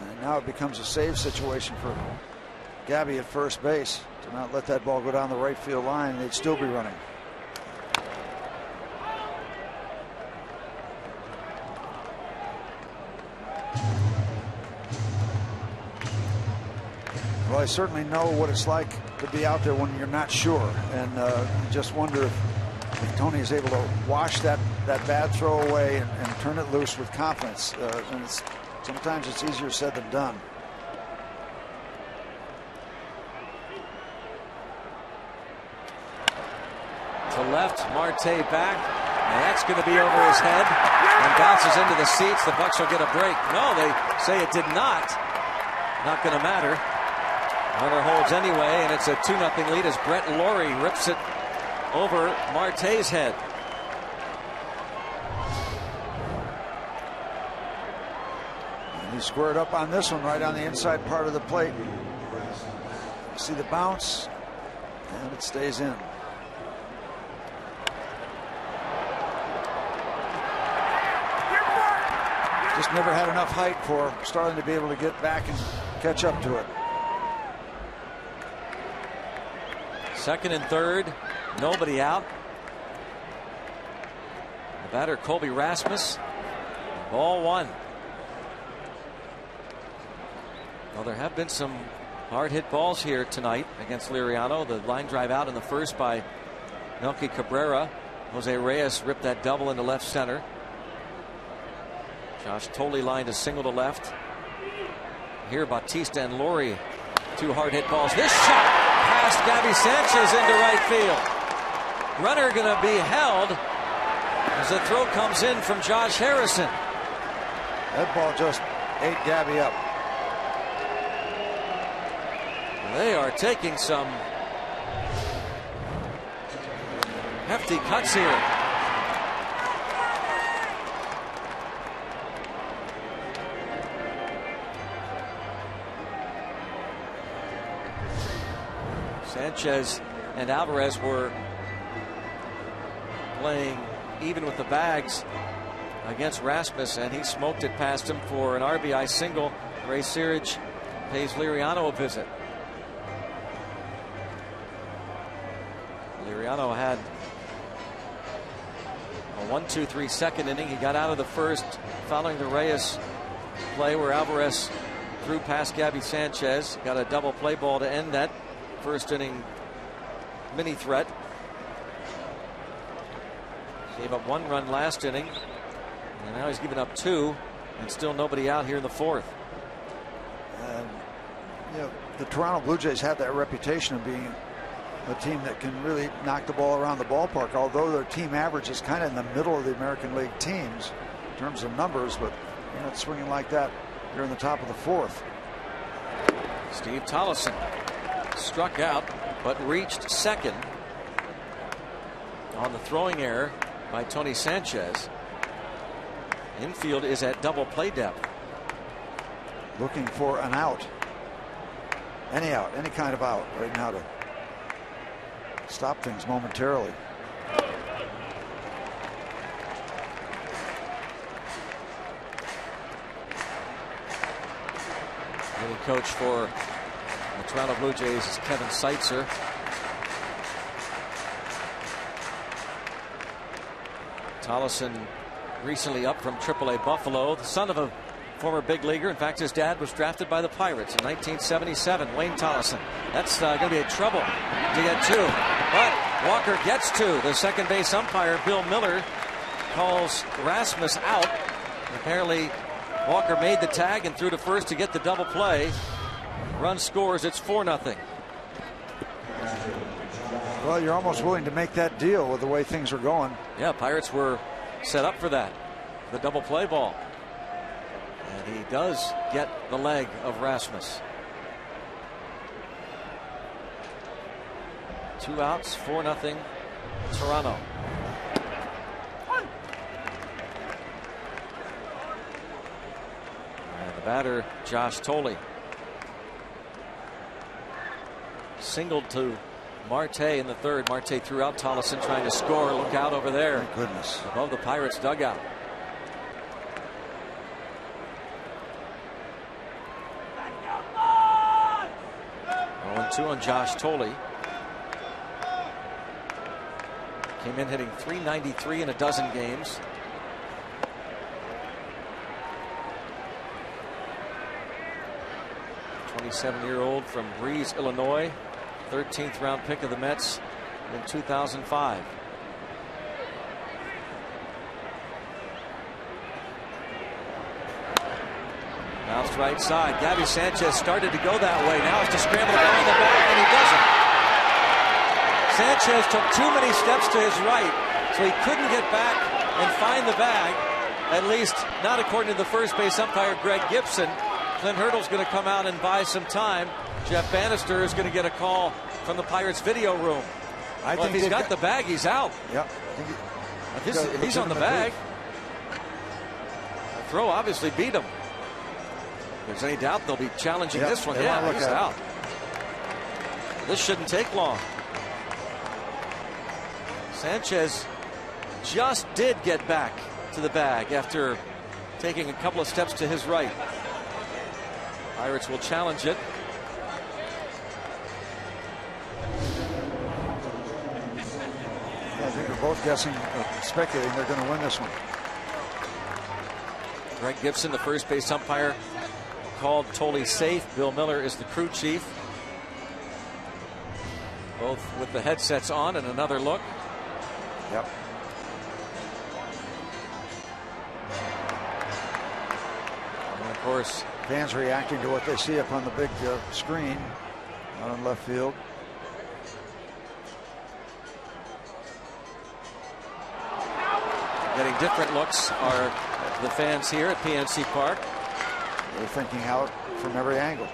And now it becomes a save situation for Gabby at first base to not let that ball go down the right field line. They'd still be running. Well, I certainly know what it's like to be out there when you're not sure, and you just wonder if Tony is able to wash that bad throw away and turn it loose with confidence. And sometimes it's easier said than done. To left, Marte back, and that's going to be over his head and bounces into the seats. The Bucks will get a break. No, they say it did not. Not going to matter. Runner holds anyway, and it's a 2-0 lead as Brett Lawrie rips it over Marte's head. And he squared up on this one right on the inside part of the plate. See the bounce, and it stays in. Just never had enough height for Starling to be able to get back and catch up to it. Second and third, nobody out. The batter, Colby Rasmus. Ball one. Well, there have been some hard hit balls here tonight against Liriano. The line drive out in the first by Melky Cabrera. Jose Reyes ripped that double into left center. Josh Tolley lined a single to left. Here, Bautista and Lawrie, 2 hard hit balls. This shot past Gabby Sanchez into right field. Runner going to be held as the throw comes in from Josh Harrison. That ball just ate Gabby up. They are taking some Hefty cuts here. Sanchez and Alvarez were playing even with the bags against Rasmus, and he smoked it past him for an RBI single. Ray Searage pays Liriano a visit. Liriano had a 1-2-3 second inning. He got out of the first following the Reyes play where Alvarez threw past Gabby Sanchez. Got a double play ball to end that first inning mini threat. Gave up 1 run last inning, and now he's given up 2, and still nobody out here in the 4th. You know, the Toronto Blue Jays have that reputation of being a team that can really knock the ball around the ballpark, although their team average is kind of in the middle of the American League teams in terms of numbers, but you're not swinging like that here in the top of the 4th. Steve Tollefson struck out but reached second on the throwing error by Tony Sanchez. Infield is at double play depth. Looking for an out. Any out, any kind of out right now to stop things momentarily. Hitting coach for the Toronto Blue Jays is Kevin Seitzer. Tollefson recently up from AAA Buffalo, the son of a former big leaguer. In fact, his dad was drafted by the Pirates in 1977. Wayne Tollefson. That's going to be a trouble to get to. But Walker gets to. The second base umpire, Bill Miller, calls Rasmus out. Apparently, Walker made the tag and threw to first to get the double play. Run scores. It's 4-0. Well, you're almost willing to make that deal with the way things are going. Yeah, Pirates were set up for that. The double play ball. And he does get the leg of Rasmus. 2 outs, 4-0 Toronto. And the batter, Josh Tolley. Singled to Marte in the 3rd. Marte threw out Tollefson trying to score. Look out over there. Thank goodness. Above the Pirates dugout. 0-2 on Josh Tolley. Came in hitting .393 in a dozen games. A 27-year-old from Breeze, Illinois. 13th round pick of the Mets in 2005. Bounced right side. Gabby Sanchez started to go that way. Now it's to scramble down the bag, and he doesn't. Sanchez took too many steps to his right, so he couldn't get back and find the bag. At least not according to the first base umpire, Greg Gibson. Clint Hurdle's going to come out and buy some time. Jeff Bannister is going to get a call from the Pirates video room. I think if he's got the bag, he's out. Yep. He's on the bag. The throw obviously beat him. If there's any doubt they'll be challenging this one. Yeah, he's out. This shouldn't take long. Sanchez just did get back to the bag after taking a couple of steps to his right. Pirates will challenge it. I think we're both guessing, speculating they're going to win this one. Greg Gibson, the first base umpire, called Tolley safe. Bill Miller is the crew chief. Both with the headsets on, and another look. Yep. And of course, fans reacting to what they see up on the big screen out in left field. Getting different looks are the fans here at PNC Park. They're thinking out from every angle.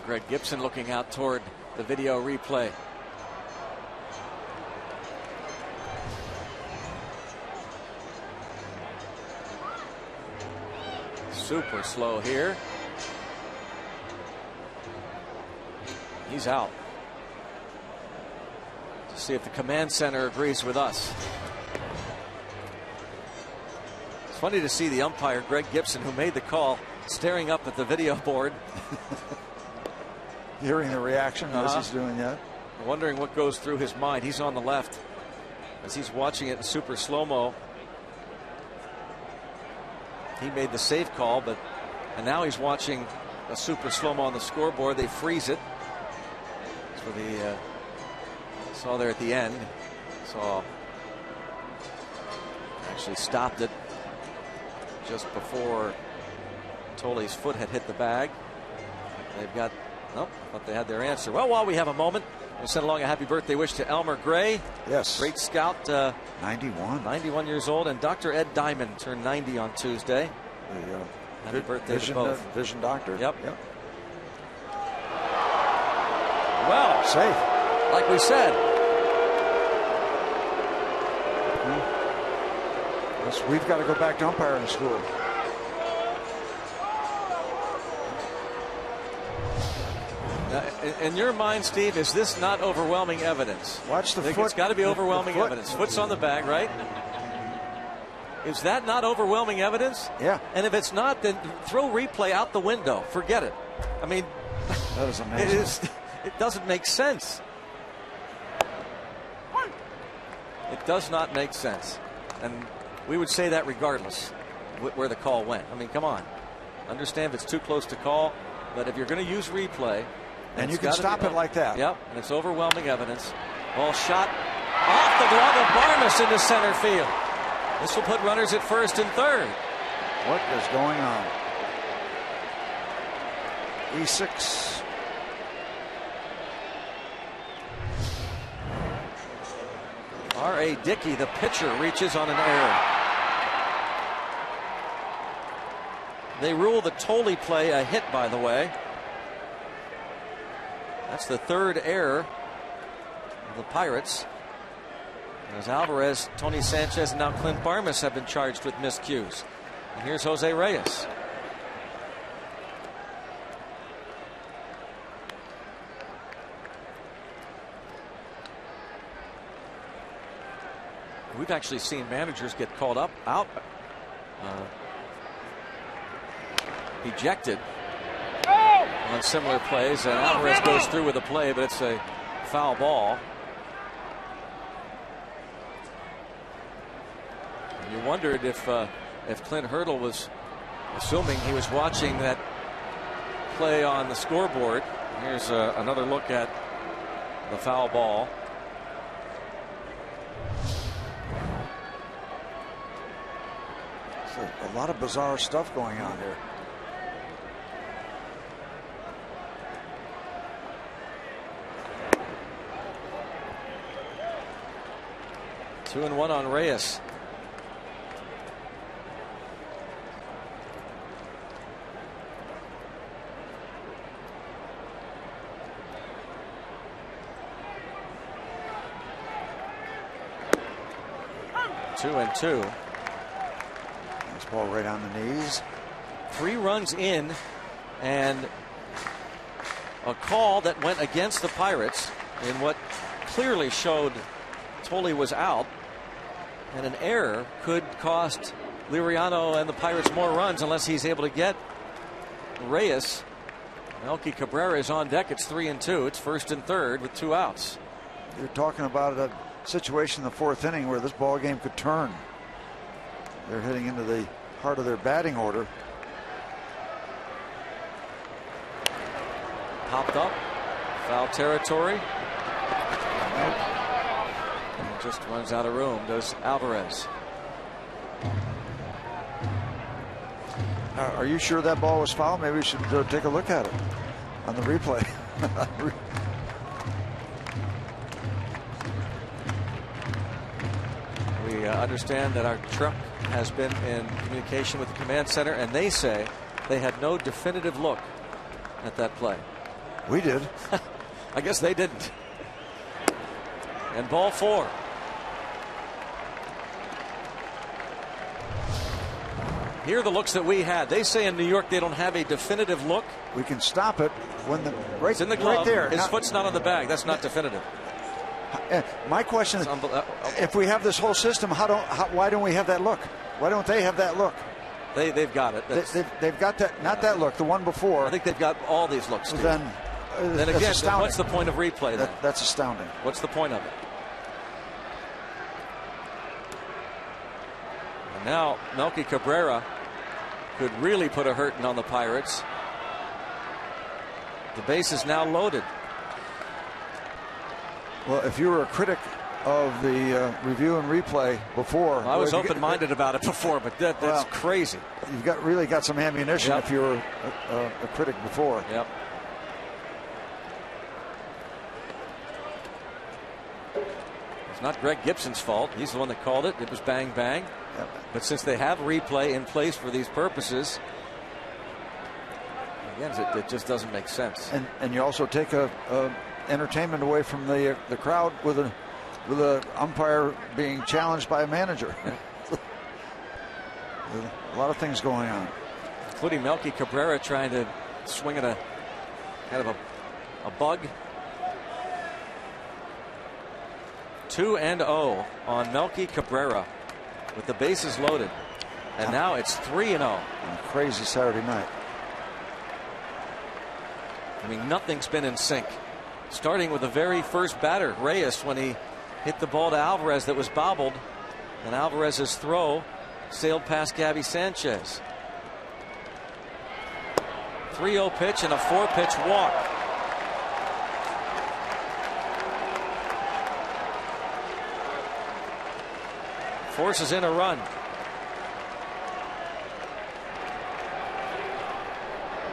Greg Gibson looking out toward the video replay. Super slow here. He's out. To see if the command center agrees with us. It's funny to see the umpire, Greg Gibson, who made the call, staring up at the video board. Hearing the reaction as he's doing that. Wondering what goes through his mind. He's on the left as he's watching it in super slow-mo. He made the safe call, and now he's watching a super slow-mo on the scoreboard. They freeze it. So the saw there at the end. Actually stopped it just before Tolley's foot had hit the bag. They've got, nope, but they had their answer. Well, while we have a moment, we'll send along a happy birthday wish to Elmer Gray. Yes. Great scout. 91. 91 years old. And Dr. Ed Diamond turned 90 on Tuesday. Happy birthday to both. Vision doctor. Yep. Well, safe. Like we said. Yes, we've got to go back to umpiring school. In your mind, Steve, is this not overwhelming evidence? Watch the foot. It's got to be overwhelming evidence. Foot's on the bag, right? Is that not overwhelming evidence? Yeah. And if it's not, then throw replay out the window. Forget it. I mean, that is amazing. It doesn't make sense. It does not make sense. And we would say that regardless where the call went. I mean, come on. Understand if it's too close to call, but if you're going to use replay, and you can stop it like that. Yep, and it's overwhelming evidence. Ball shot off the glove of Barmes into center field. This will put runners at first and third. What is going on? E6. R.A. Dickey, the pitcher, reaches on an error. They rule the Tolley play a hit, by the way. That's the third error of the Pirates. As Alvarez, Tony Sanchez, and now Clint Barmes have been charged with miscues. And here's Jose Reyes. We've actually seen managers get called out, ejected on similar plays, and Alvarez goes through with the play, but it's a foul ball. And you wondered if Clint Hurdle was assuming he was watching that play on the scoreboard. Here's another look at the foul ball. A lot of bizarre stuff going on here. Two and one on Reyes. Two and two. Ball right on the knees. 3 runs in, and a call that went against the Pirates in what clearly showed Tolley was out, and an error could cost Liriano and the Pirates more runs unless he's able to get Reyes. Melky Cabrera is on deck. It's 3 and 2. It's first and third with 2 outs. You're talking about a situation in the 4th inning where this ball game could turn. They're heading into the heart of their batting order. Popped up. Foul territory. And just runs out of room, does Alvarez. Are you sure that ball was foul? Maybe we should take a look at it on the replay. We understand that our truck has been in communication with the command center, and they say they had no definitive look at that play. We did. I guess they didn't. And ball 4. Here are the looks that we had. They say in New York they don't have a definitive look. We can stop it when the it's in the glove. Right there. His foot's not on the bag. That's not definitive. My question is, if we have this whole system, why don't we have that look? Why don't they have that look? They've got it. They've got that. Not that look. The one before. I think they've got all these looks. Then again, what's the point of replay? Then? That's astounding. What's the point of it? And now Melky Cabrera could really put a hurting on the Pirates. The base is now loaded. Well, if you were a critic of the review and replay before, I was open-minded about it before, but that's crazy. You've really got some ammunition if you were a critic before. Yep. It's not Greg Gibson's fault. He's the one that called it. It was bang bang. Yep. But since they have replay in place for these purposes, again, it just doesn't make sense. And you also take entertainment away from the crowd with a umpire being challenged by a manager. A lot of things going on, including Melky Cabrera trying to swing at a kind of a bug. 2-0 on Melky Cabrera with the bases loaded, and now it's 3-0. Crazy Saturday night. I mean, nothing's been in sync. Starting with the very first batter, Reyes, when he hit the ball to Alvarez that was bobbled, and Alvarez's throw sailed past Gabby Sanchez. 3-0 pitch and a 4-pitch walk. Forces in a run.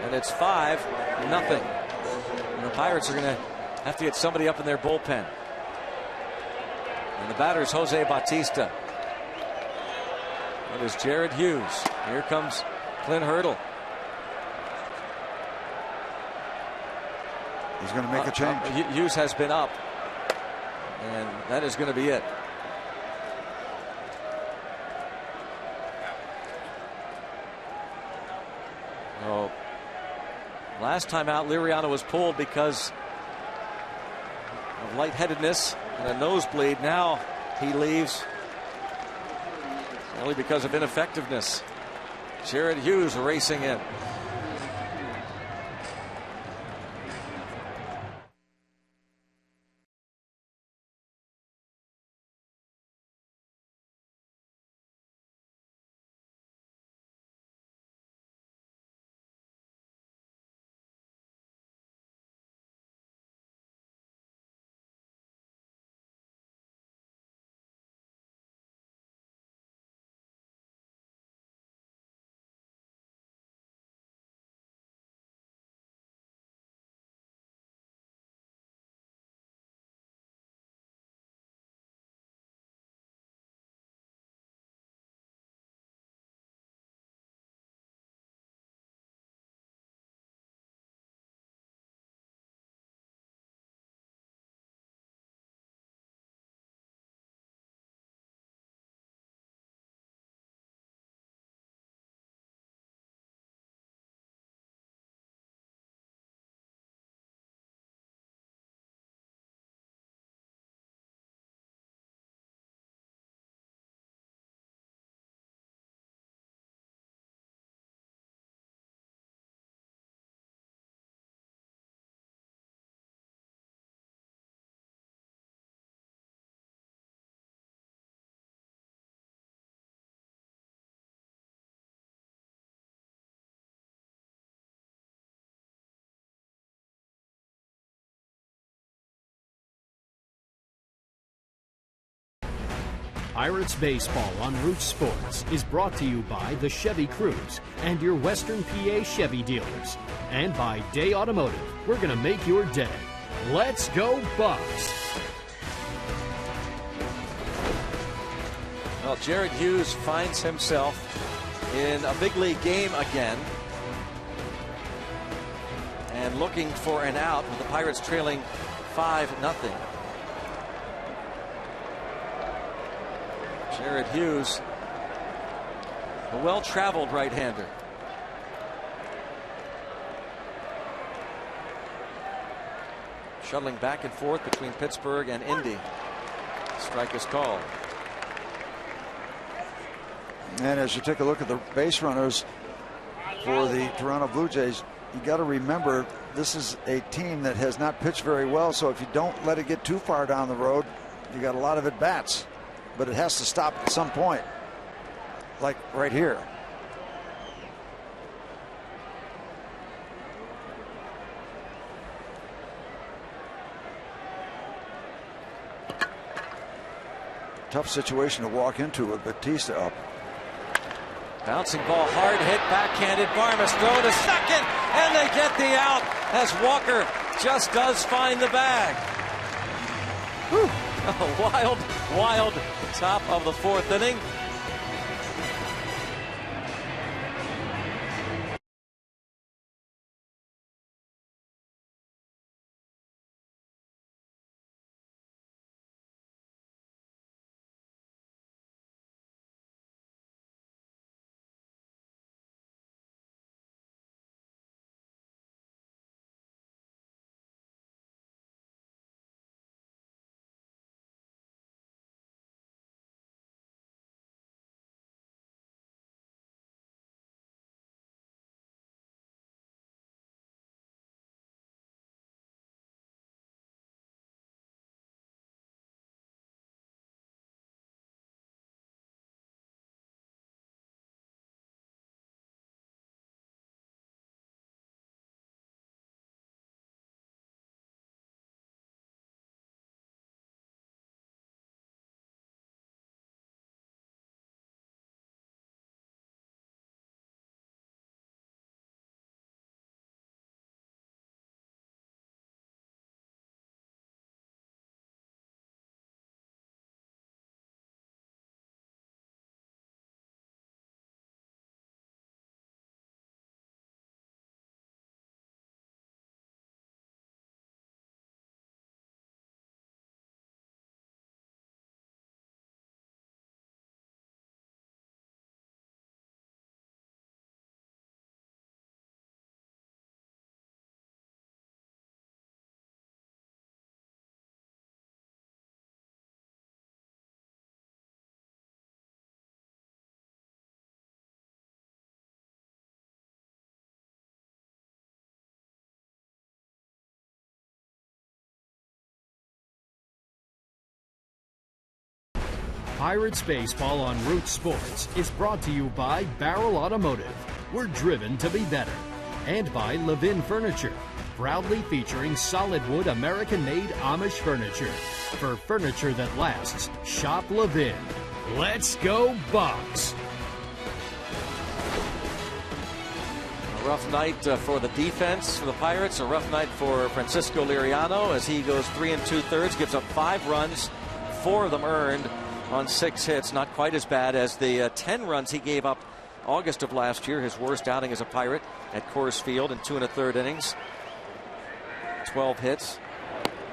And it's 5-0. And the Pirates are going to have to get somebody up in their bullpen. And the batter is Jose Bautista. It is Jared Hughes. Here comes Clint Hurdle. He's going to make a change. Hughes has been up, and that is going to be it. Oh, last time out, Liriano was pulled because of lightheadedness and a nosebleed. Now he leaves only because of ineffectiveness. Jared Hughes racing in. Pirates Baseball on Root Sports is brought to you by the Chevy Cruze and your Western PA Chevy dealers. And by Day Automotive. We're going to make your day. Let's go Bucks! Well, Jared Hughes finds himself in a big league game again. and looking for an out with the Pirates trailing 5-0. Jared Hughes, a well-traveled right-hander. Shuttling back and forth between Pittsburgh and Indy. Strike is called. And as you take a look at the base runners for the Toronto Blue Jays, you got to remember this is a team that has not pitched very well. So if you don't let it get too far down the road, you got a lot of at bats. But it has to stop at some point, like right here. Tough situation to walk into with Batista up. Bouncing ball, hard hit, backhanded. Barmes throw to second, and they get the out as Walker just does find the bag. Whew. A wild top of the 4th inning. Pirates Baseball on Root Sports is brought to you by Barrel Automotive. We're driven to be better. And by Levin Furniture, proudly featuring solid wood American-made Amish furniture. For furniture that lasts, shop Levin. Let's go Bucks! A rough night for the defense for the Pirates. A rough night for Francisco Liriano as he goes 3 2/3, gives up 5 runs, 4 of them earned on 6 hits. Not quite as bad as the 10 runs he gave up August of last year, his worst outing as a Pirate at Coors Field in 2 1/3 innings. 12 hits.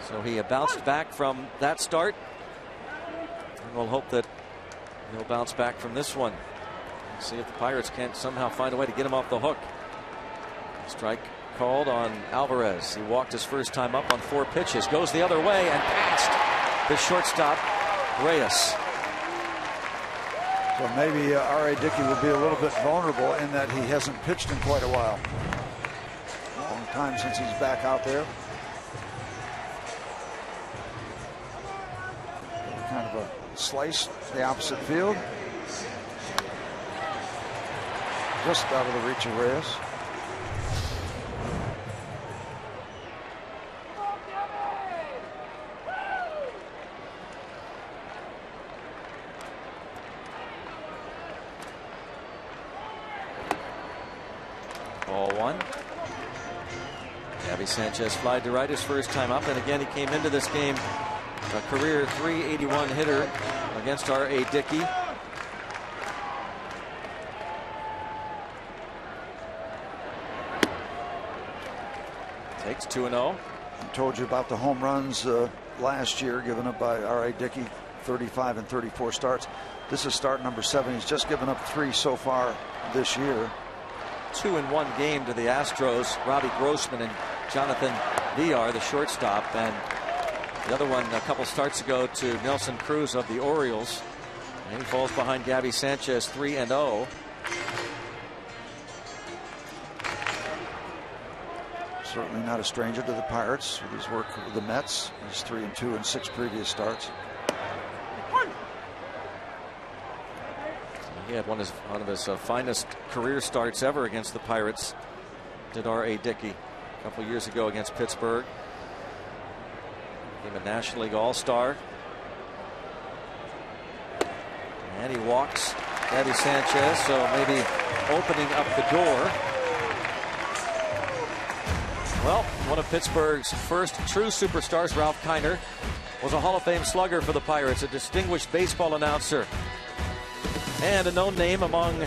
So he bounced back from that start. And we'll hope that he'll bounce back from this one. See if the Pirates can't somehow find a way to get him off the hook. Strike called on Alvarez. He walked his first time up on 4 pitches. Goes the other way and passed the shortstop, Reyes. So maybe R.A. Dickey will be a little bit vulnerable in that he hasn't pitched in quite a while. Long time since he's back out there. Kind of a slice to the opposite field. Just out of the reach of Reyes. Ball 1. Gabby Sanchez flied to right his first time up, and again he came into this game a career .381 hitter against R.A. Dickey. Takes 2-0. I told you about the home runs last year given up by R.A. Dickey, 35 and 34 starts. This is start number 7. He's just given up 3 so far this year. 2-in-1 game to the Astros. Robbie Grossman and Jonathan Villar, the shortstop, and the other one a couple starts ago to Nelson Cruz of the Orioles. And he falls behind Gabby Sanchez 3-0. Certainly not a stranger to the Pirates with his work with the Mets. He's 3-2 in 6 previous starts. He had one of his finest career starts ever against the Pirates. Did R.A. Dickey a couple years ago against Pittsburgh. Became a National League All-Star. And he walks Gabby Sanchez, so maybe opening up the door. Well, one of Pittsburgh's first true superstars, Ralph Kiner, was a Hall of Fame slugger for the Pirates, a distinguished baseball announcer, and a known name among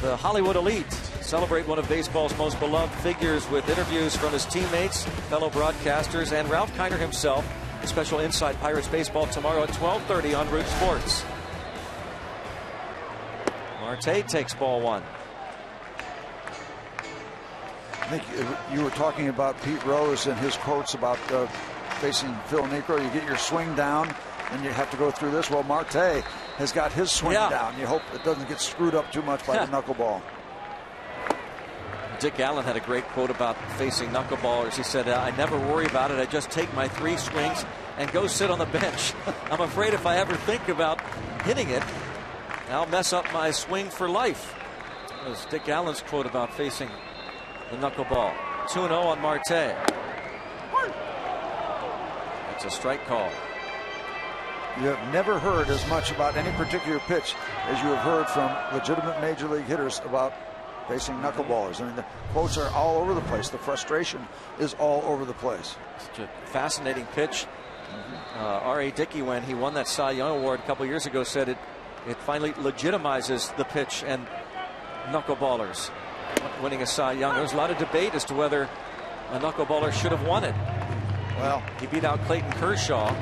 the Hollywood elite. Celebrate one of baseball's most beloved figures with interviews from his teammates, fellow broadcasters, and Ralph Kiner himself. A special Inside Pirates Baseball tomorrow at 12:30 on Root Sports. Marte takes ball 1. I think you were talking about Pete Rose and his quotes about facing Phil Niekro. You get your swing down and you have to go through this. Well, Marte has got his swing down. You hope it doesn't get screwed up too much by the knuckleball. Dick Allen had a great quote about facing knuckleballers. He said, I never worry about it. I just take my 3 swings and go sit on the bench. I'm afraid if I ever think about hitting it, I'll mess up my swing for life. That was Dick Allen's quote about facing the knuckleball. 2-0 on Marte. That's a strike call. You have never heard as much about any particular pitch as you have heard from legitimate major league hitters about facing knuckleballers. I mean, the quotes are all over the place. The frustration is all over the place. Such a fascinating pitch. R.A. Dickey, when he won that Cy Young Award a couple years ago, said it finally legitimizes the pitch and knuckleballers winning a Cy Young. There was a lot of debate as to whether a knuckleballer should have won it. Well, he beat out Clayton Kershaw.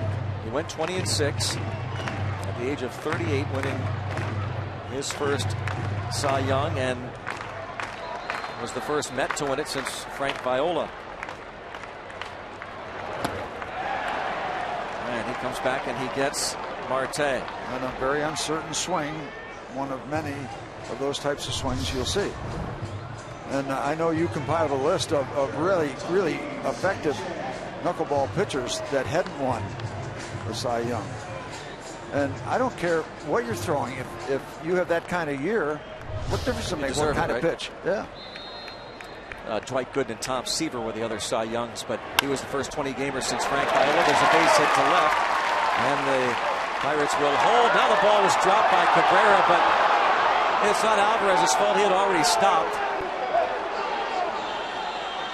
He went 20-6 at the age of 38, winning his first Cy Young, and was the first Met to win it since Frank Viola. And he comes back and he gets Marte. And a very uncertain swing, one of many of those types of swings you'll see. And I know you compiled a list of really, really effective knuckleball pitchers that hadn't won the Cy Young. And I don't care what you're throwing. If you have that kind of year, what difference does it make what kind of pitch? Yeah. Dwight Gooden and Tom Seaver were the other Cy Youngs, but he was the first 20 gamers since Frank Viola. There's a base hit to left, and the Pirates will hold. Now the ball was dropped by Cabrera, but it's not Alvarez's fault. He had already stopped.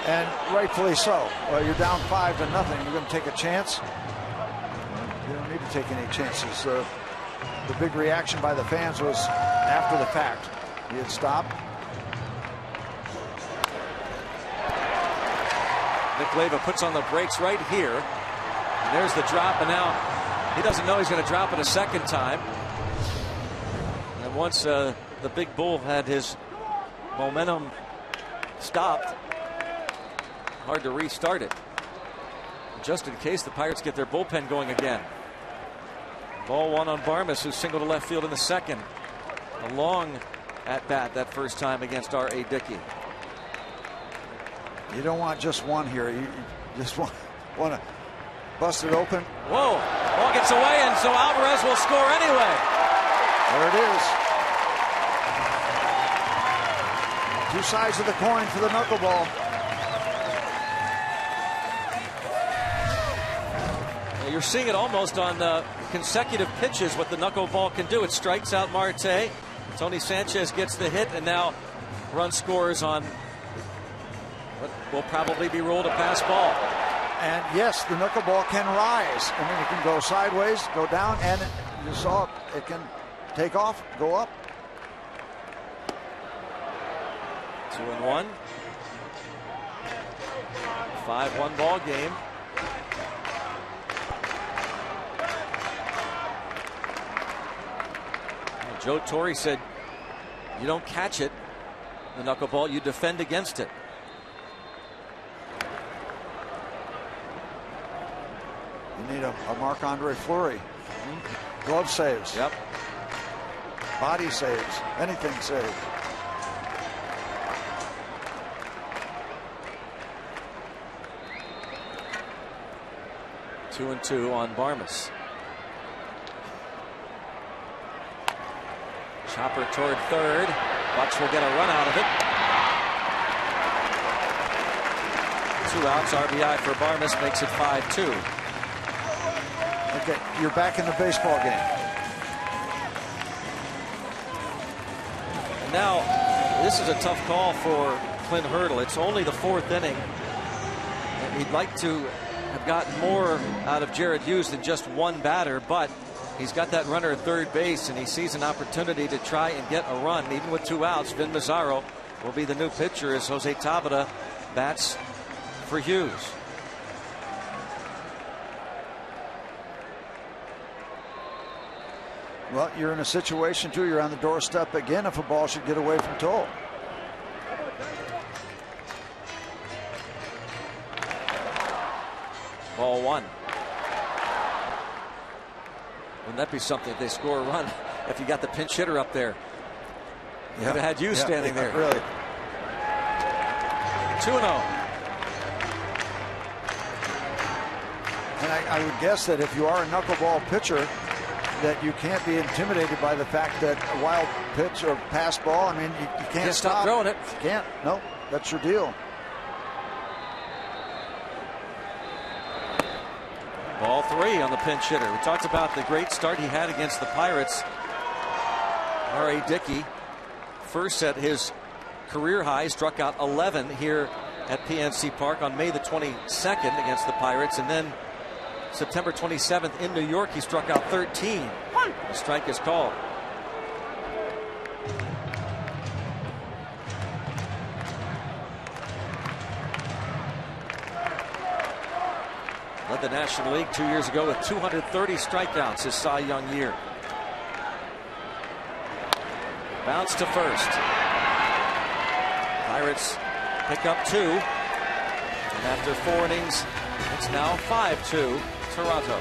And rightfully so. Well, you're down 5-0. You're going to take a chance. You don't need to take any chances. The big reaction by the fans was after the fact. He had stopped. Nick Leyva puts on the brakes right here. And there's the drop, and now he doesn't know he's going to drop it a second time. And once the big bull had his momentum stopped, hard to restart it. Just in case the Pirates get their bullpen going again. Ball 1 on Barmes, who singled to left field in the second. A long at bat that first time against R.A. Dickey. You don't want just one here. You just want to bust it open. Whoa! Ball gets away, and so Alvarez will score anyway. There it is. 2 sides of the coin for the knuckleball. You're seeing it almost on consecutive pitches what the knuckleball can do. It strikes out Marte. Tony Sanchez gets the hit, and now run scores on what will probably be ruled a pass ball. And yes, the knuckleball can rise. I mean, it can go sideways, go down, and you saw it can take off, go up. 2-1. 5-1 ball game. Joe Torre said, you don't catch it, the knuckleball, you defend against it. You need a Marc-Andre Fleury. Glove saves. Yep. Body saves. Anything saves. Two and two on Barmes. Chopper toward third. Bucks will get a run out of it. 2 outs. RBI for Barmes makes it 5-2. Okay, you're back in the baseball game. And now, this is a tough call for Clint Hurdle. It's only the 4th inning. And he'd like to have gotten more out of Jared Hughes than just one batter, but he's got that runner at third base, and he sees an opportunity to try and get a run. Even with 2 outs, Vin Mazzaro will be the new pitcher as Jose Tabata bats for Hughes. Well, you're in a situation, too. You're on the doorstep again if a ball should get away from Toll. Ball 1. Wouldn't that be something if they score a run? If you got the pinch hitter up there. You could have had you standing there. Really. 2-0. And I would guess that if you are a knuckleball pitcher, that you can't be intimidated by the fact that a wild pitch or pass ball, I mean, you can't stop throwing it. You can't. No, that's your deal. Ball 3 on the pinch hitter. We talked about the great start he had against the Pirates. R.A. Dickey, first at his career high, struck out 11 here at PNC Park on May the 22nd against the Pirates, and then September 27th in New York, he struck out 13. The strike is called. Led the National League 2 years ago with 230 strikeouts his Cy Young year. Bounce to first. Pirates pick up 2. And after 4 innings, it's now 5-2 Toronto.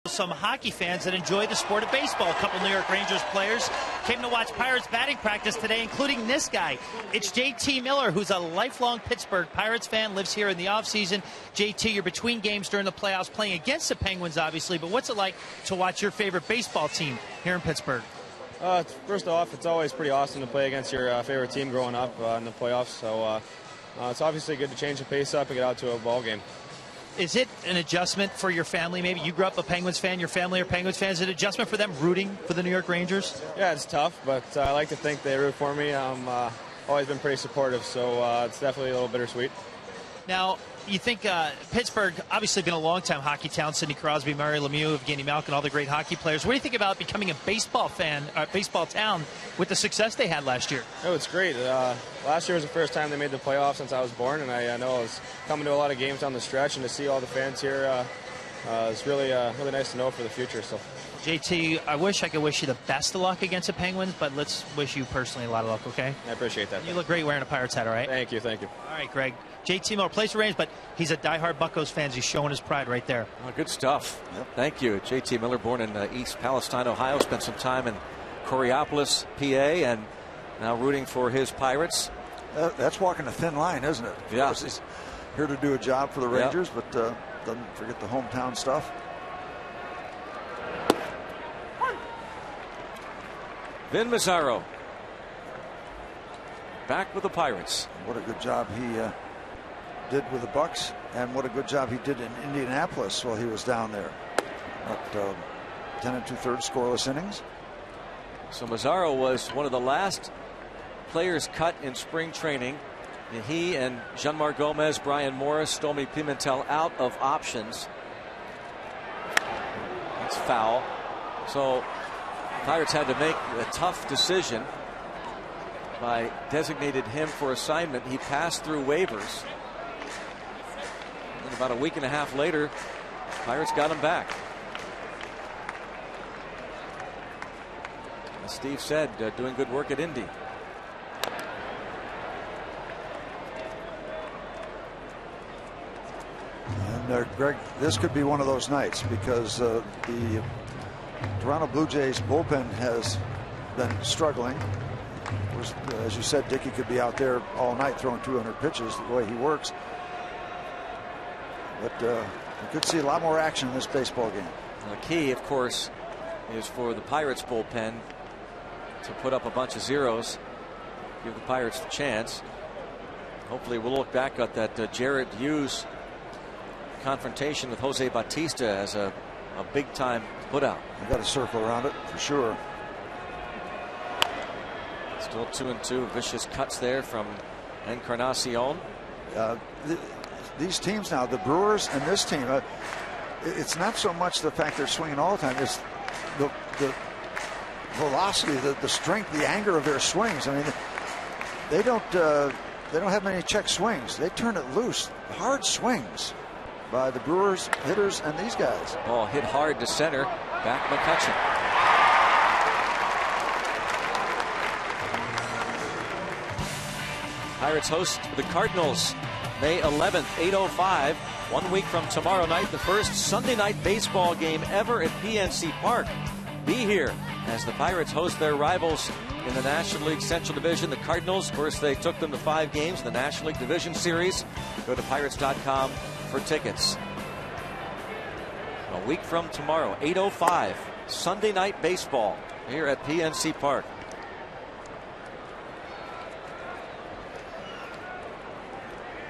Some hockey fans that enjoy the sport of baseball. A couple New York Rangers players came to watch Pirates batting practice today, including this guy. It's JT Miller, who's a lifelong Pittsburgh Pirates fan, lives here in the offseason. JT, you're between games during the playoffs playing against the Penguins, obviously, but what's it like to watch your favorite baseball team here in Pittsburgh? First off, it's always pretty awesome to play against your favorite team growing up in the playoffs, so it's obviously good to change the pace up and get out to a ball game. Is it an adjustment for your family? Maybe you grew up a Penguins fan, your family are Penguins fans. Is it an adjustment for them rooting for the New York Rangers? Yeah, it's tough, but I like to think they root for me. I'm always been pretty supportive, so it's definitely a little bittersweet. Now, you think Pittsburgh, obviously been a long-time hockey town, Sidney Crosby, Mario Lemieux, Evgeny Malkin, all the great hockey players. What do you think about becoming a baseball town with the success they had last year? Oh, it's great. Last year was the first time they made the playoffs since I was born, and I know I was coming to a lot of games down the stretch, and to see all the fans here is really nice to know for the future. So, JT, I wish I could wish you the best of luck against the Penguins, but let's wish you personally a lot of luck, okay? I appreciate that. You look great wearing a Pirates hat, all right? Thank you. All right, Greg. JT Miller plays for Rangers, but he's a diehard Buccos fan. He's showing his pride right there. Oh, good stuff. Yep. Thank you. JT Miller, born in East Palestine, Ohio, spent some time in Coriopolis, PA, and now rooting for his Pirates. That's walking a thin line, isn't it? Yeah. He's here to do a job for the Rangers, but doesn't forget the hometown stuff. Vin Mazzaro back with the Pirates. What a good job he did with the Bucks, and what a good job he did in Indianapolis while he was down there. 10 2/3 scoreless innings. So Mazzaro was one of the last players cut in spring training. And he and Jeanmar Gomez, Brian Morris, Stomy Pimentel out of options. That's foul. So Pirates had to make a tough decision by designated him for assignment. He passed through waivers. And about a week and a half later, Pirates got him back. As Steve said, doing good work at Indy. And Greg, this could be one of those nights because the Toronto Blue Jays bullpen has been struggling. As you said, Dickey could be out there all night throwing 200 pitches the way he works. But we could see a lot more action in this baseball game. The key, of course, is for the Pirates bullpen to put up a bunch of zeros, give the Pirates the chance. Hopefully we'll look back at that Jared Hughes confrontation with Jose Bautista as a big time put out. You got to circle around it for sure. Still 2-2. Vicious cuts there from Encarnacion. These teams now, the Brewers and this team, it's not so much the fact they're swinging all the time. It's the velocity, the strength, the anger of their swings. I mean, they don't have many check swings. They turn it loose. Hard swings by the Brewers hitters and these guys. Ball hit hard to center. Back McCutcheon. Pirates host the Cardinals May 11th, 8:05. 1 week from tomorrow night, the first Sunday night baseball game ever at PNC Park. Be here as the Pirates host their rivals in the National League Central Division, the Cardinals. Of course, they took them to 5 games in the National League Division Series. Go to Pirates.com for tickets. A week from tomorrow, 8:05, Sunday night baseball here at PNC Park.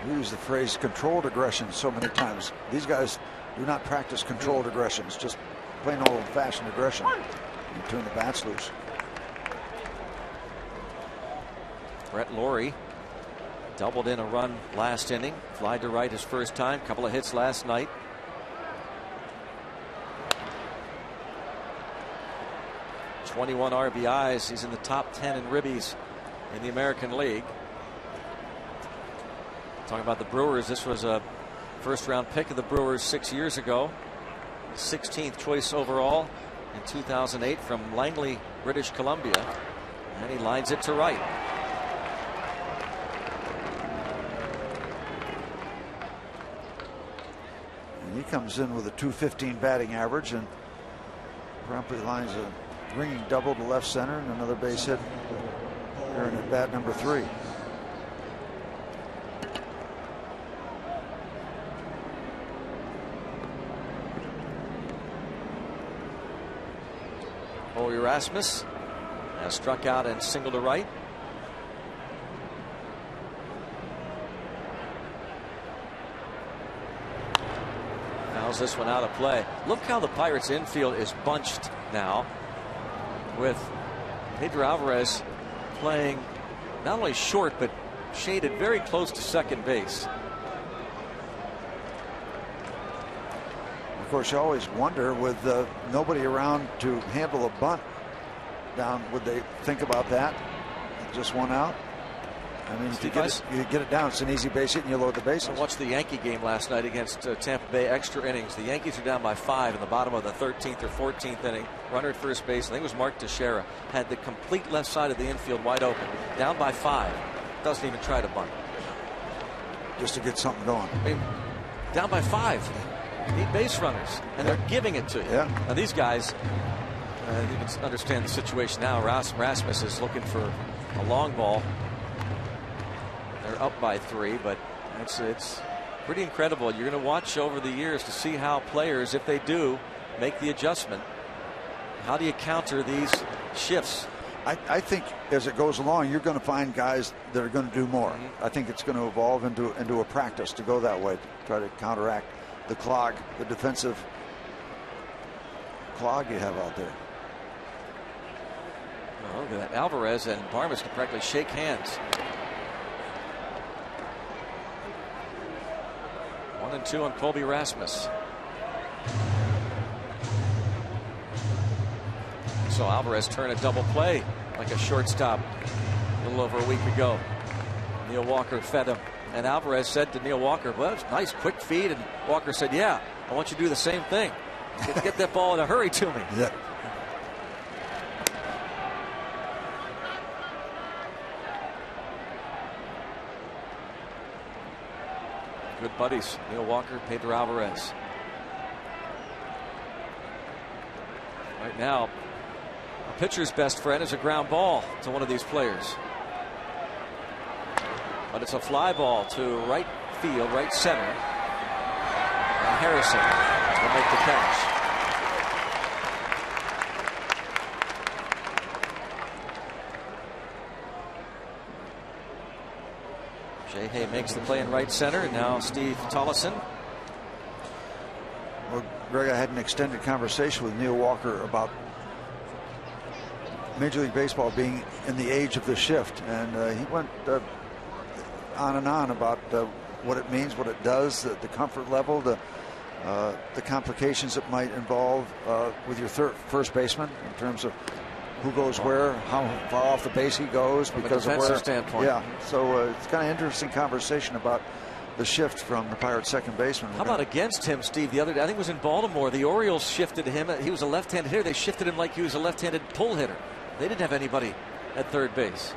We use the phrase controlled aggression so many times. These guys do not practice controlled aggressions, just plain old-fashioned aggression. You turn the bats loose. Brett Laurie doubled in a run last inning, fly to right his first time, couple of hits last night. .21 RBIs. He's in the top 10 in ribbies in the American League. Talking about the Brewers, this was a first-round pick of the Brewers 6 years ago. 16th choice overall in 2008 from Langley, British Columbia. And he lines it to right. And he comes in with a .215 batting average and promptly lines a ringing double to left center and another base hit here in at bat number 3. Erasmus has struck out and singled to right. How's this one out of play? Look how the Pirates infield is bunched now, with Pedro Alvarez playing not only short but shaded very close to second base. Of course, you always wonder, with nobody around to handle a bunt down, would they think about that? Just one out? I mean, if you get it down, it's an easy base hit and you load the bases. I watched the Yankee game last night against Tampa Bay, extra innings. The Yankees are down by 5 in the bottom of the 13th or 14th inning. Runner at first base, I think it was Mark Teixeira, had the complete left side of the infield wide open. Down by 5. Doesn't even try to bunt. Just to get something going. I mean, down by 5. Need base runners, and they're giving it to you. Yeah. Now these guys, you can understand the situation now. Rasmus is looking for a long ball. They're up by 3, but it's pretty incredible. You're going to watch over the years to see how players, if they do make the adjustment, how do you counter these shifts? I think as it goes along, you're going to find guys that are going to do more. I think it's going to evolve into a practice to go that way, to try to counteract the clog, the defensive clog you have out there. Oh, look at that. Alvarez and Barmes can practically shake hands. 1-2 on Colby Rasmus. So Alvarez turn a double play like a shortstop a little over a week ago. Neil Walker fed him, and Alvarez said to Neil Walker, well, it's nice quick feed, and Walker said, yeah, I want you to do the same thing. Get that ball in a hurry to me. Yeah. Good buddies, Neil Walker, Pedro Alvarez. Right now, a pitcher's best friend is a ground ball to one of these players. But it's a fly ball to right field, right center. And Harrison will make the catch. Jay Hay makes the play in right center, and now Steve Tollison. Well, Greg, I had an extended conversation with Neil Walker about Major League Baseball being in the age of the shift, and he went on and on about what it means, what it does, the comfort level, the complications it might involve with your first baseman in terms of who goes where, how far off the base he goes, because of where. Standpoint. Yeah, so it's kind of interesting conversation about the shift from the Pirates' second baseman. How about against him, Steve? The other day, I think it was in Baltimore. The Orioles shifted him. He was a left-handed hitter. They shifted him like he was a left-handed pull hitter. They didn't have anybody at third base.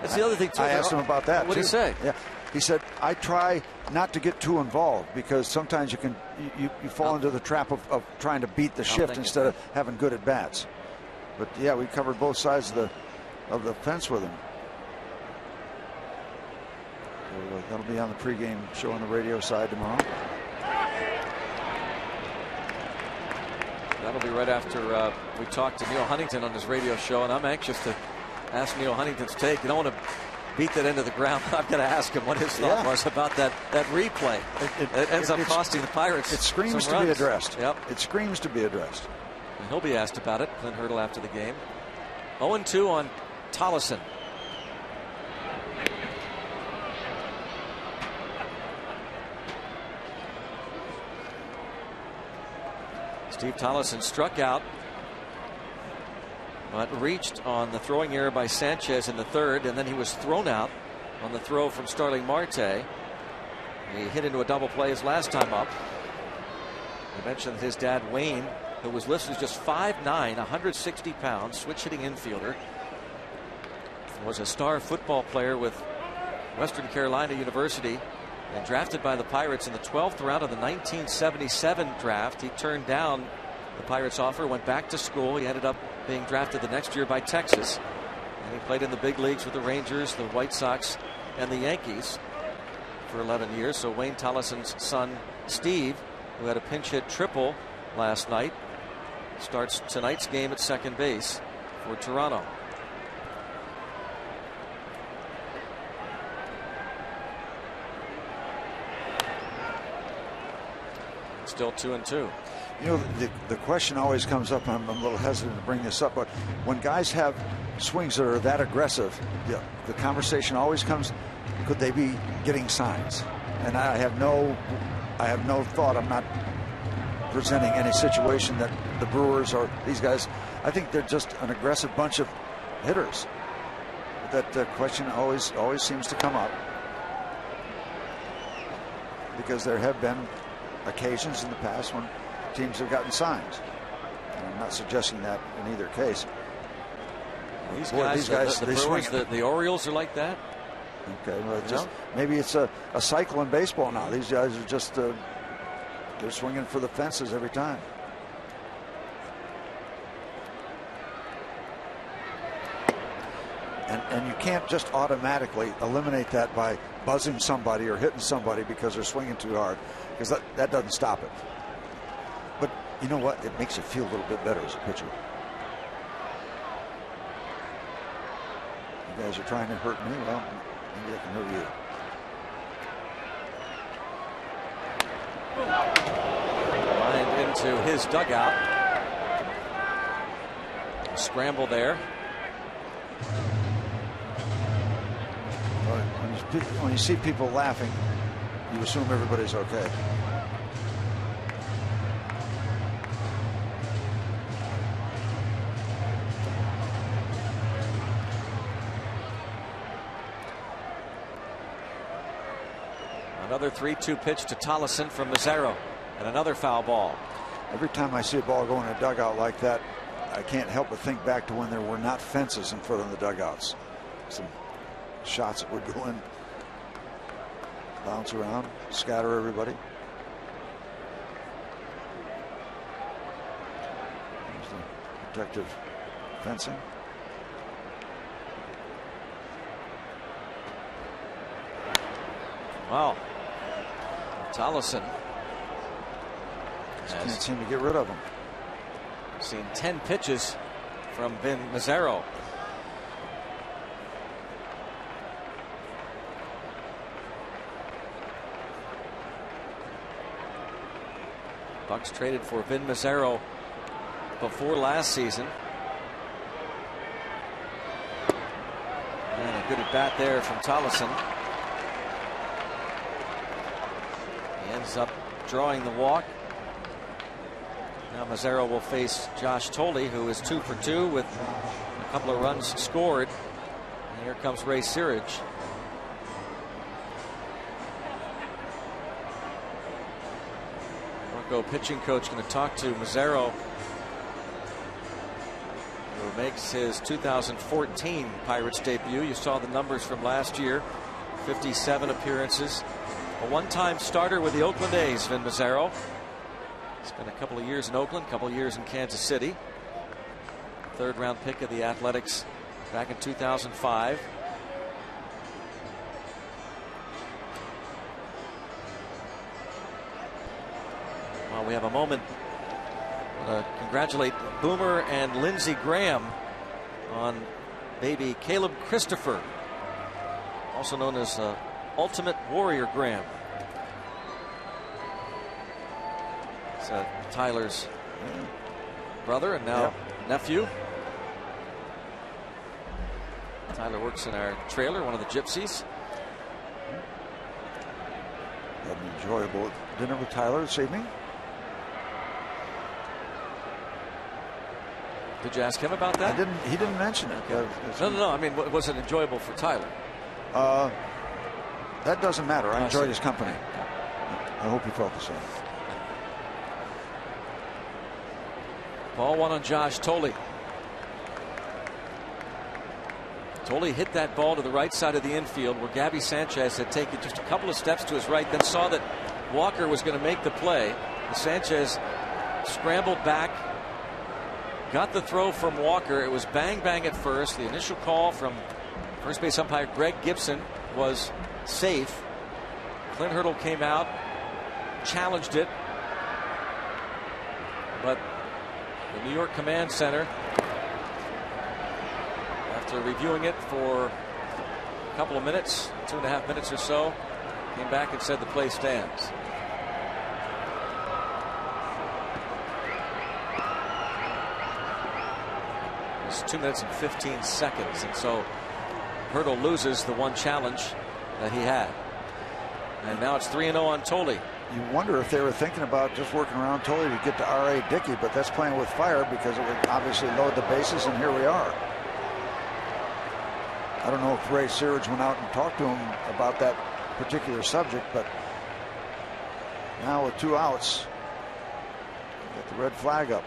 That's the other thing too. I asked him about that. What did he say? Yeah, he said, I try not to get too involved because sometimes you fall into the trap of trying to beat the shift instead of having good at bats. But yeah, we covered both sides of the fence with him. So, that'll be on the pregame show on the radio side tomorrow. That'll be right after we talk to Neil Huntington on his radio show, and I'm anxious to ask Neil Huntington's take. You don't want to beat that into the ground. I've got to ask him what his thought was about that replay. It ends up costing the Pirates. It screams some to runs. be addressed. Yep. It screams to be addressed. And he'll be asked about it. Clint Hurdle after the game. 0-2 on Tollison. Steve Tollison struck out, but reached on the throwing error by Sanchez in the third, and then he was thrown out on the throw from Starling Marte. He hit into a double play his last time up. I mentioned his dad Wayne, who was listed as just 5'9", 160 pounds, switch hitting infielder, was a star football player with Western Carolina University, and drafted by the Pirates in the 12th round of the 1977 draft. He turned down the Pirates offer, went back to school. He ended up being drafted the next year by Texas, and he played in the big leagues with the Rangers, the White Sox, and the Yankees for 11 years. So Wayne Tollison's son Steve, who had a pinch hit triple last night, starts tonight's game at second base for Toronto. still 2-2. You know, the question always comes up, and I'm a little hesitant to bring this up, but when guys have swings that are that aggressive, the conversation always comes, could they be getting signs? And I have no thought. I'm not presenting any situation that the Brewers or these guys, I think they're just an aggressive bunch of hitters. That question always seems to come up, because there have been occasions in the past when teams have gotten signs. And I'm not suggesting that in either case. These guys, the Brewers, the Orioles are like that. Okay, well, maybe it's a cycle in baseball now. These guys are just they're swinging for the fences every time. And you can't just automatically eliminate that by buzzing somebody or hitting somebody because they're swinging too hard, because that doesn't stop it. But you know what? It makes you feel a little bit better as a pitcher. You guys are trying to hurt me. Well, maybe I can hurt you. Lined into his dugout. Scramble there. When you see people laughing, you assume everybody's okay. Another 3-2 pitch to Tollison from Mazzaro, and another foul ball. Every time I see a ball go in a dugout like that, I can't help but think back to when there were not fences in front of the dugouts. Some shots that would go in, bounce around, scatter everybody. There's the protective fencing. Wow. Tollison can't seem to get rid of him. Seen 10 pitches from Vin Mazzaro. Bucks traded for Vin Mazzaro before last season. And a good at bat there from Tollison. He ends up drawing the walk. Now Mazzaro will face Josh Tolley, who is 2 for 2 with a couple of runs scored. And here comes Ray Searage. Bronco pitching coach going to talk to Mazzaro, who makes his 2014 Pirates debut. You saw the numbers from last year. 57 appearances. A one-time starter with the Oakland A's, Vin Mazzaro. Spent a couple of years in Oakland, a couple of years in Kansas City. 3rd round pick of the Athletics back in 2005. Well, we have a moment to congratulate Boomer and Lindsey Graham on baby Caleb Christopher, also known as Ultimate Warrior Graham. It's Tyler's brother and now nephew. Tyler works in our trailer, one of the gypsies. Had an enjoyable dinner with Tyler this evening. Did you ask him about that? He didn't mention it. Okay. No. I mean, was it enjoyable for Tyler? That doesn't matter. I enjoyed his company. I hope he felt the same. Ball one on Josh Tolley. Tolley hit that ball to the right side of the infield, where Gabby Sanchez had taken just a couple of steps to his right, then saw that Walker was going to make the play. And Sanchez scrambled back, got the throw from Walker. It was bang bang at first. The initial call from first base umpire Greg Gibson was safe. Clint Hurdle came out, challenged it, but the New York Command Center, after reviewing it for a couple of minutes, 2.5 minutes or so, came back and said the play stands. was 2 minutes and 15 seconds. And so Hurdle loses the one challenge that he had. And now it's 3-0 on Tolley. You wonder if they were thinking about just working around Tolley to get to R.A. Dickey, but that's playing with fire because it would obviously load the bases, and here we are. I don't know if Ray Searage went out and talked to him about that particular subject, but now with 2 outs, get the red flag up.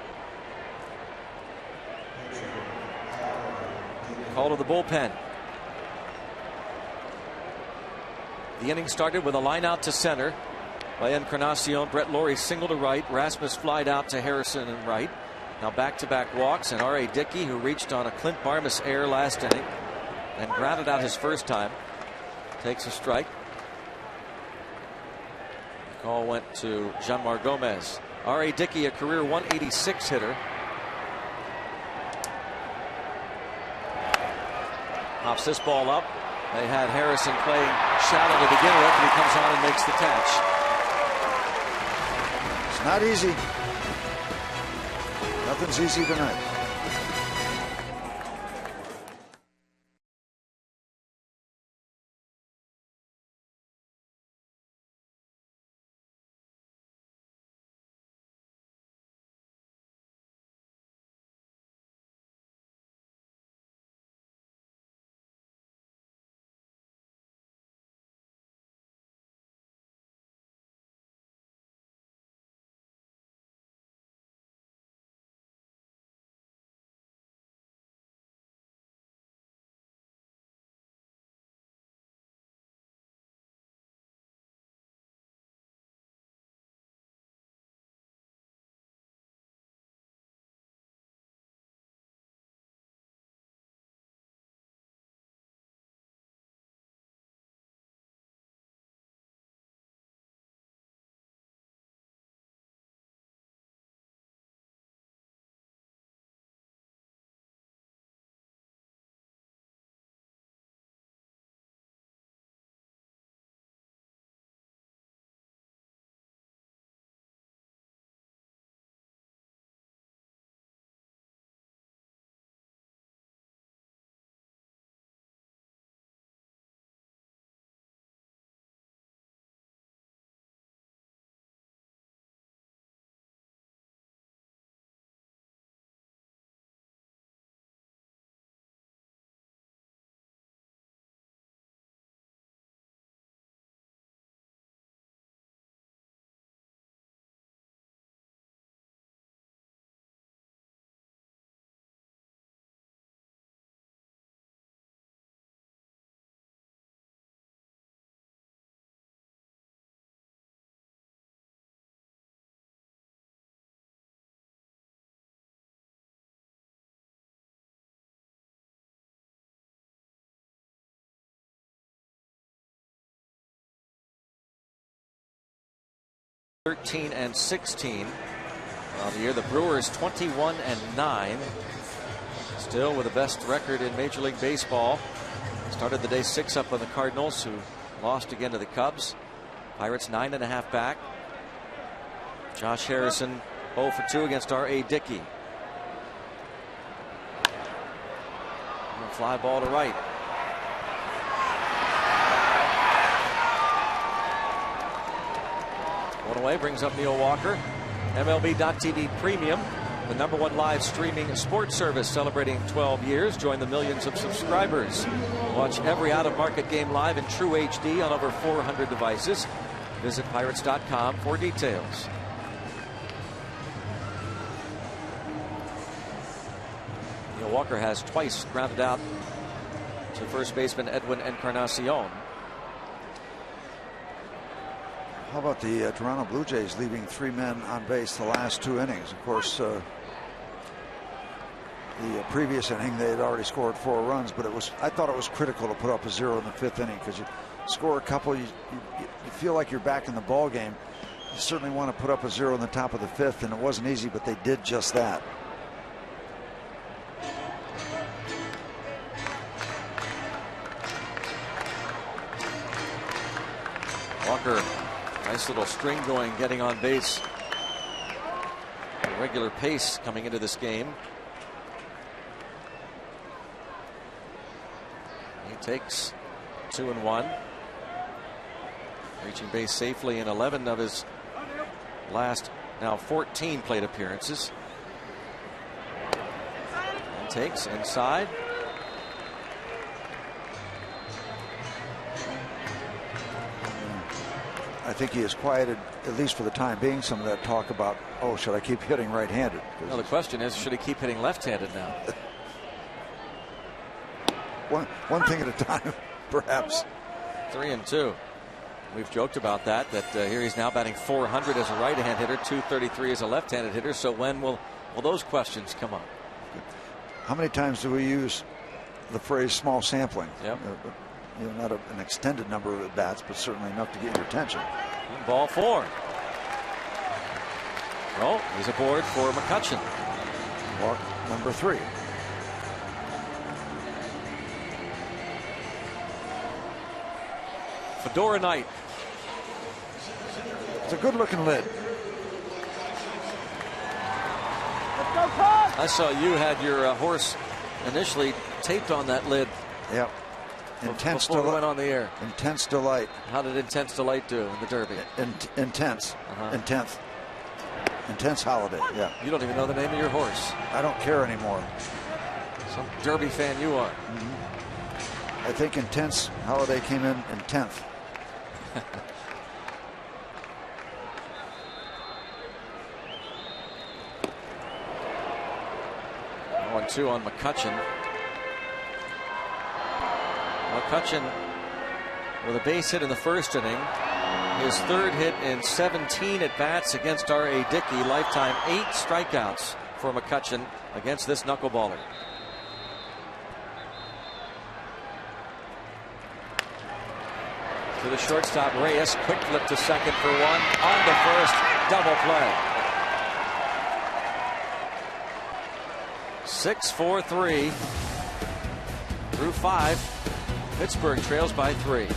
Call to the bullpen. The inning started with a line out to center by Encarnacion. Brett Lawrie single to right. Rasmus flied out to Harrison and right. Now back-to-back walks, and R.A. Dickey, who reached on a Clint Barmas error last inning and grounded out his first time, takes a strike. The call went to Jeanmar Gomez. R.A. Dickey, a career 186 hitter. Pops this ball up. They had Harrison playing shallow to begin with, and he comes on and makes the catch. It's not easy. Nothing's easy tonight. And 16 on the year. The Brewers 21-9, still with the best record in Major League Baseball. Started the day 6 up on the Cardinals, who lost again to the Cubs. Pirates 9.5 back. Josh Harrison 0 for 2 against R.A. Dickey. Fly ball to right. One away, brings up Neil Walker. MLB.TV Premium, the #1 live streaming sports service, celebrating 12 years. Join the millions of subscribers. Watch every out-of-market game live in true HD on over 400 devices. Visit Pirates.com for details. Neil Walker has twice grounded out to first baseman Edwin Encarnacion. How about the Toronto Blue Jays leaving 3 men on base the last 2 innings? Of course, the previous inning they had already scored 4 runs, but I thought it was critical to put up a 0 in the 5th inning, because you score a couple, you feel like you're back in the ball game. You certainly want to put up a 0 in the top of the 5th, and it wasn't easy, but they did just that. Walker, nice little string going, getting on base at a regular pace coming into this game. He takes 2-1. Reaching base safely in 11 of his last now 14 plate appearances. And takes inside. I think he has quieted, at least for the time being, some of that talk about, oh, should I keep hitting right-handed? Well, the question is, should he keep hitting left-handed now? One thing at a time, perhaps. 3-2. We've joked about that here he's now batting .400 as a right-hand hitter, .233 as a left-handed hitter. So when will those questions come up? How many times do we use the phrase small sampling? Yep. Not an extended number of at bats, but certainly enough to get your attention. Ball 4. Oh, he's aboard for McCutchen. Walk number 3. Fedora night. It's a good-looking lid. I saw you had your horse initially taped on that lid. Yep. Intense before we went on the air. Intense Delight. How did Intense Delight do in the Derby? Intense. Intense. Intense Holiday. Yeah. You don't even know the name of your horse. I don't care anymore. Some Derby fan you are. I think Intense Holiday came in 10th. 1-2 on McCutchen. McCutchen with a base hit in the first inning. His third hit in 17 at bats against R.A. Dickey. Lifetime 8 strikeouts for McCutchen against this knuckleballer. To the shortstop, Reyes. Quick flip to second for 1. On to first. Double play. 6-4-3 through 5. Pittsburgh trails by 3.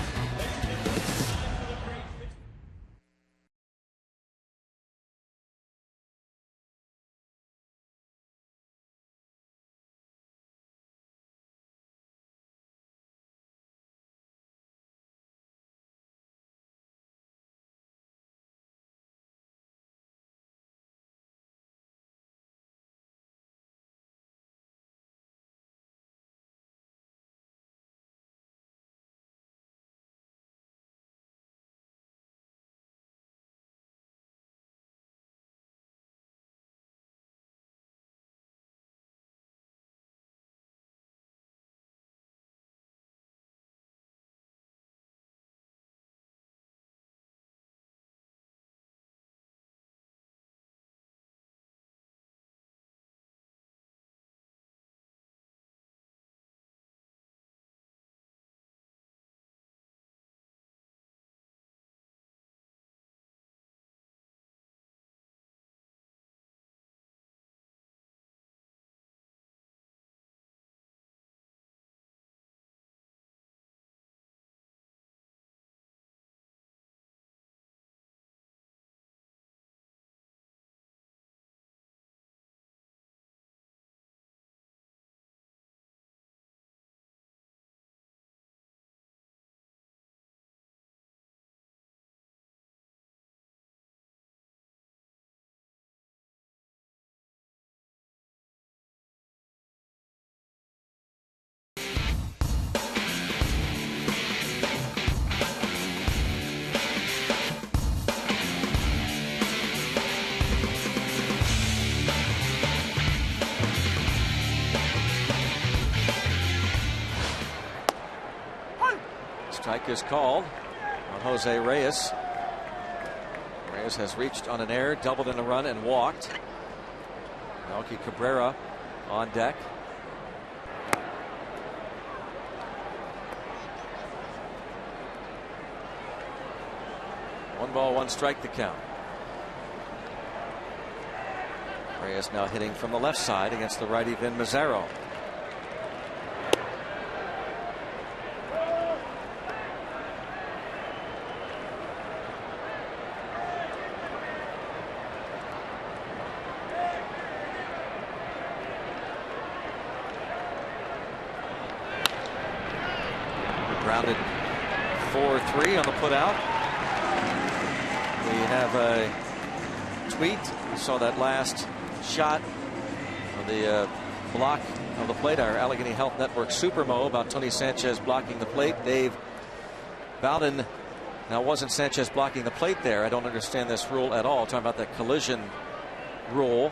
Strike is called on Jose Reyes. Reyes has reached on an error, doubled in a run, and walked. Melky Cabrera on deck. One ball, one strike to count. Reyes now hitting from the left side against the righty Vin Mazzaro. Grounded 4-3 on the put out. We have a tweet. We saw that last shot of the block of the plate. Our Allegheny Health Network Supermo about Tony Sanchez blocking the plate. Dave Bowden. Now, wasn't Sanchez blocking the plate there? I don't understand this rule at all. Talking about that collision rule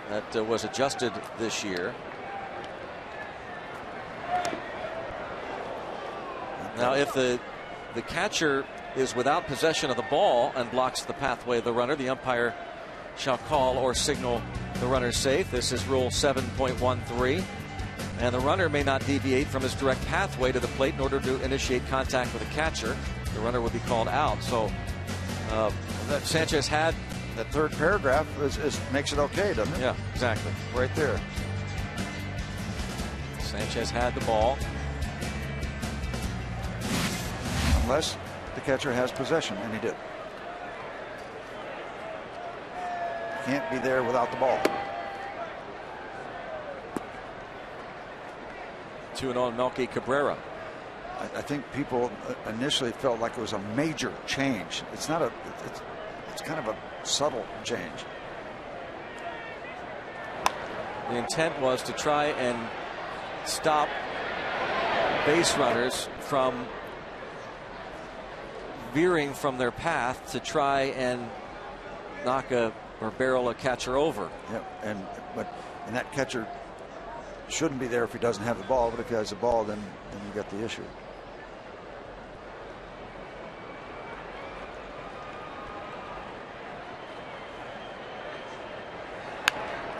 that was adjusted this year. Now, if the catcher is without possession of the ball and blocks the pathway of the runner, the umpire shall call or signal the runner safe. This is Rule 7.13. And the runner may not deviate from his direct pathway to the plate in order to initiate contact with the catcher. The runner would be called out. So that Sanchez had. That third paragraph makes it okay, doesn't it? Yeah, exactly. Right there. Sanchez had the ball. Unless the catcher has possession, and he did. Can't be there without the ball. 2-0 Melky Cabrera. I think people initially felt like it was a major change. It's not a. It's kind of a subtle change. The intent was to try and stop base runners from veering from their path to try and knock or barrel a catcher over. Yep. And that catcher shouldn't be there if he doesn't have the ball, but if he has the ball, then you got the issue.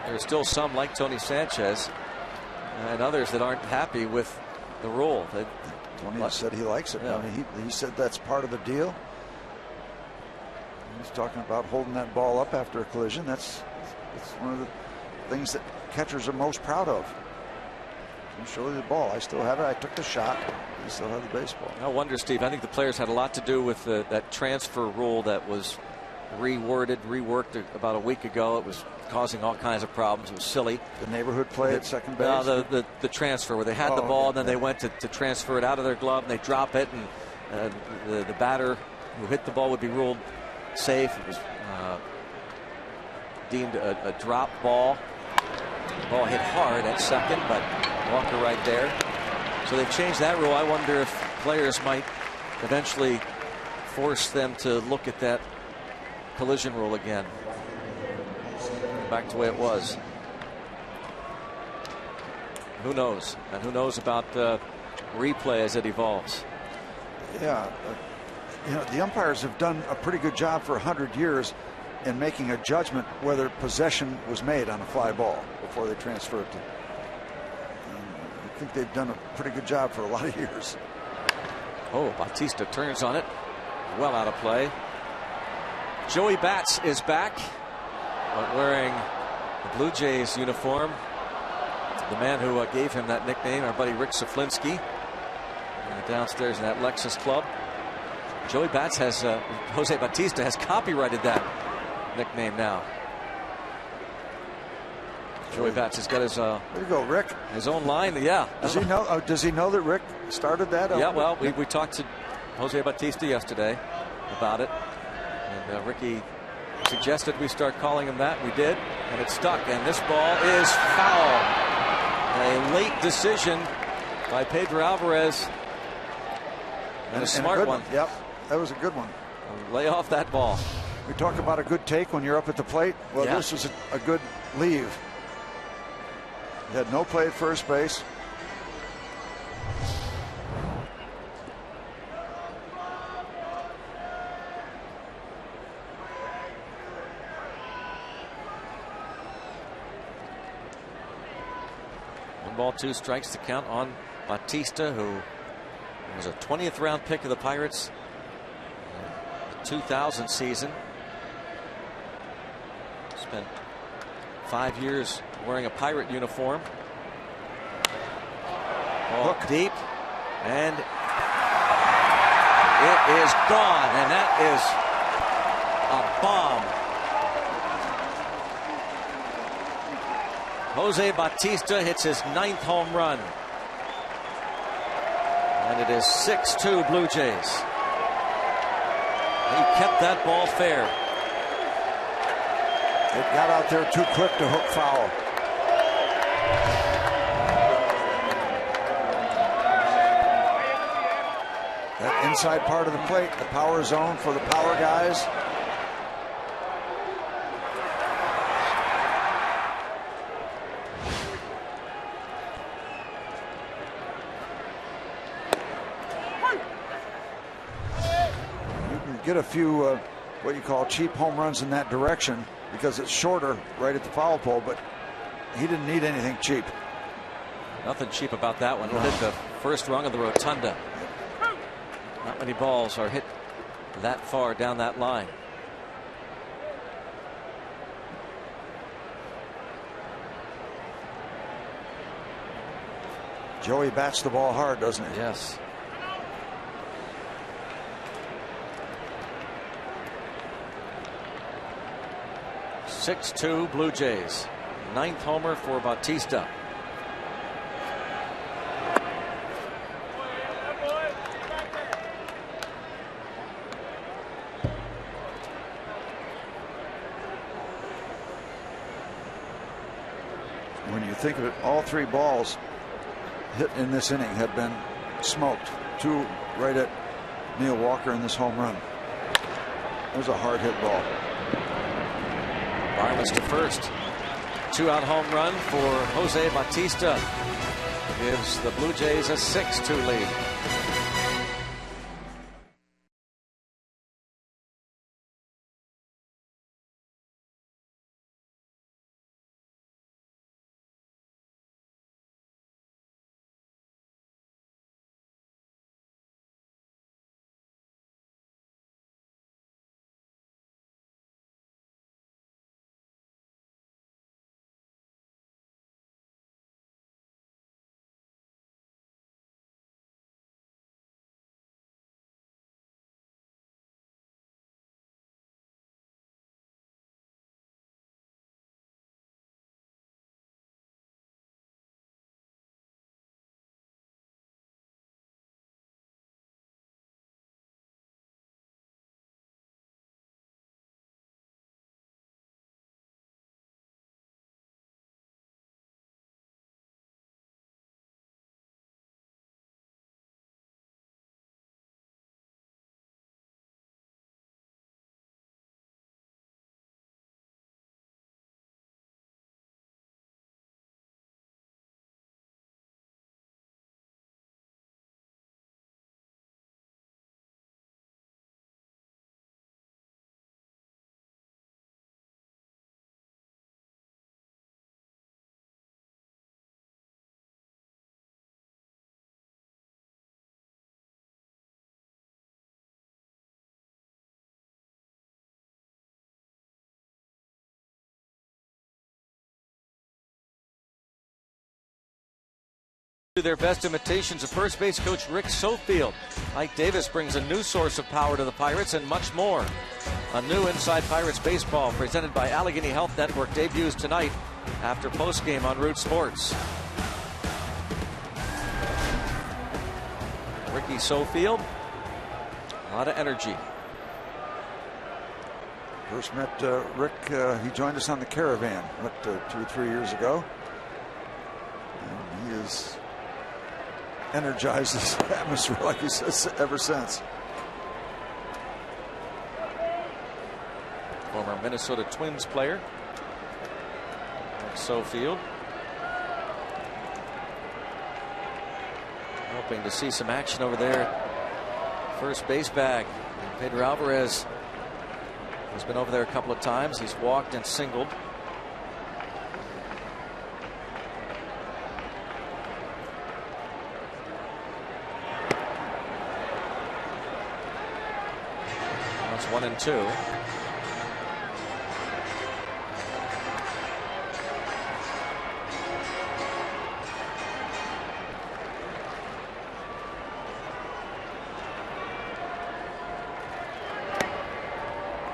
There's still some like Tony Sanchez and others that aren't happy with the rule. Tony said he likes it. Yeah. I mean, he said that's part of the deal. He's talking about holding that ball up after a collision. That's one of the things that catchers are most proud of. Can show you the ball. I still have it. I took the shot. You still have the baseball. I wonder, Steve. I think the players had a lot to do with that transfer rule that was reworked about a week ago. It was causing all kinds of problems. It was silly. The neighborhood play at second base. No, the transfer where they had the ball, and then they went to transfer it out of their glove, and they drop it, and the batter who hit the ball would be ruled safe. It was deemed a drop ball. The ball hit hard at second, but Walker right there. So they've changed that rule. I wonder if players might eventually force them to look at that collision rule again. Back to the way it was. Who knows? And who knows about replay as it evolves? Yeah. You know, the umpires have done a pretty good job for 100 years in making a judgment whether possession was made on a fly ball before they transfer it to. I think they've done a pretty good job for a lot of years. Oh, Bautista turns on it. Well out of play. Joey Bats is back, but wearing the Blue Jays uniform. The man who gave him that nickname, our buddy Rick Saflinsky, downstairs in that Lexus Club. Joey Bats has, Jose Bautista has copyrighted that nickname now. Joey Bats has got his. There you go, Rick. His own line. Yeah. Does he know? Does he know that Rick started that? Yeah. Well, we talked to Jose Bautista yesterday about it, and Ricky suggested we start calling him that. We did, and it stuck. And this ball is foul. A late decision by Pedro Alvarez, and a smart one. Yep, that was a good one. Lay off that ball. We talk about a good take when you're up at the plate. Well, yeah. This was a good leave. He had no play at first base. One ball, two strikes to count on Bautista, who was a 20th round pick of the Pirates in the 2000 season. Spent 5 years wearing a Pirate uniform. Ball deep, and it is gone, and that is a bomb. Jose Bautista hits his 9th home run, and And it is 6-2 Blue Jays. He kept that ball fair. It got out there too quick to hook foul. That inside part of the plate, the power zone for the power guys. You can get a few what you call cheap home runs in that direction because it's shorter right at the foul pole, but he didn't need anything cheap. Nothing cheap about that one. Hit the first rung of the rotunda. Not many balls are hit that far down that line. Joey bats the ball hard, doesn't he? Yes. (6-2) Blue Jays. 9th homer for Bautista. When you think of it, all 3 balls hit in this inning have been smoked. 2 right at Neil Walker in this home run. It was a hard hit ball. Barnes to first. 2-out home run for Jose Bautista. Gives the Blue Jays a 6-2 lead. Their best imitations of first base coach Rick Sofield. Mike Davis brings a new source of power to the Pirates and much more. A new Inside Pirates Baseball presented by Allegheny Health Network debuts tonight after postgame on Root Sports. Ricky Sofield, a lot of energy. First met Rick, he joined us on the Caravan, 2 or 3 years ago. And he is energized this atmosphere, like he says, ever since. Former Minnesota Twins player, Sofield. Hoping to see some action over there. First base bag. Pedro Alvarez has been over there a couple of times. He's walked and singled. That's 1-2.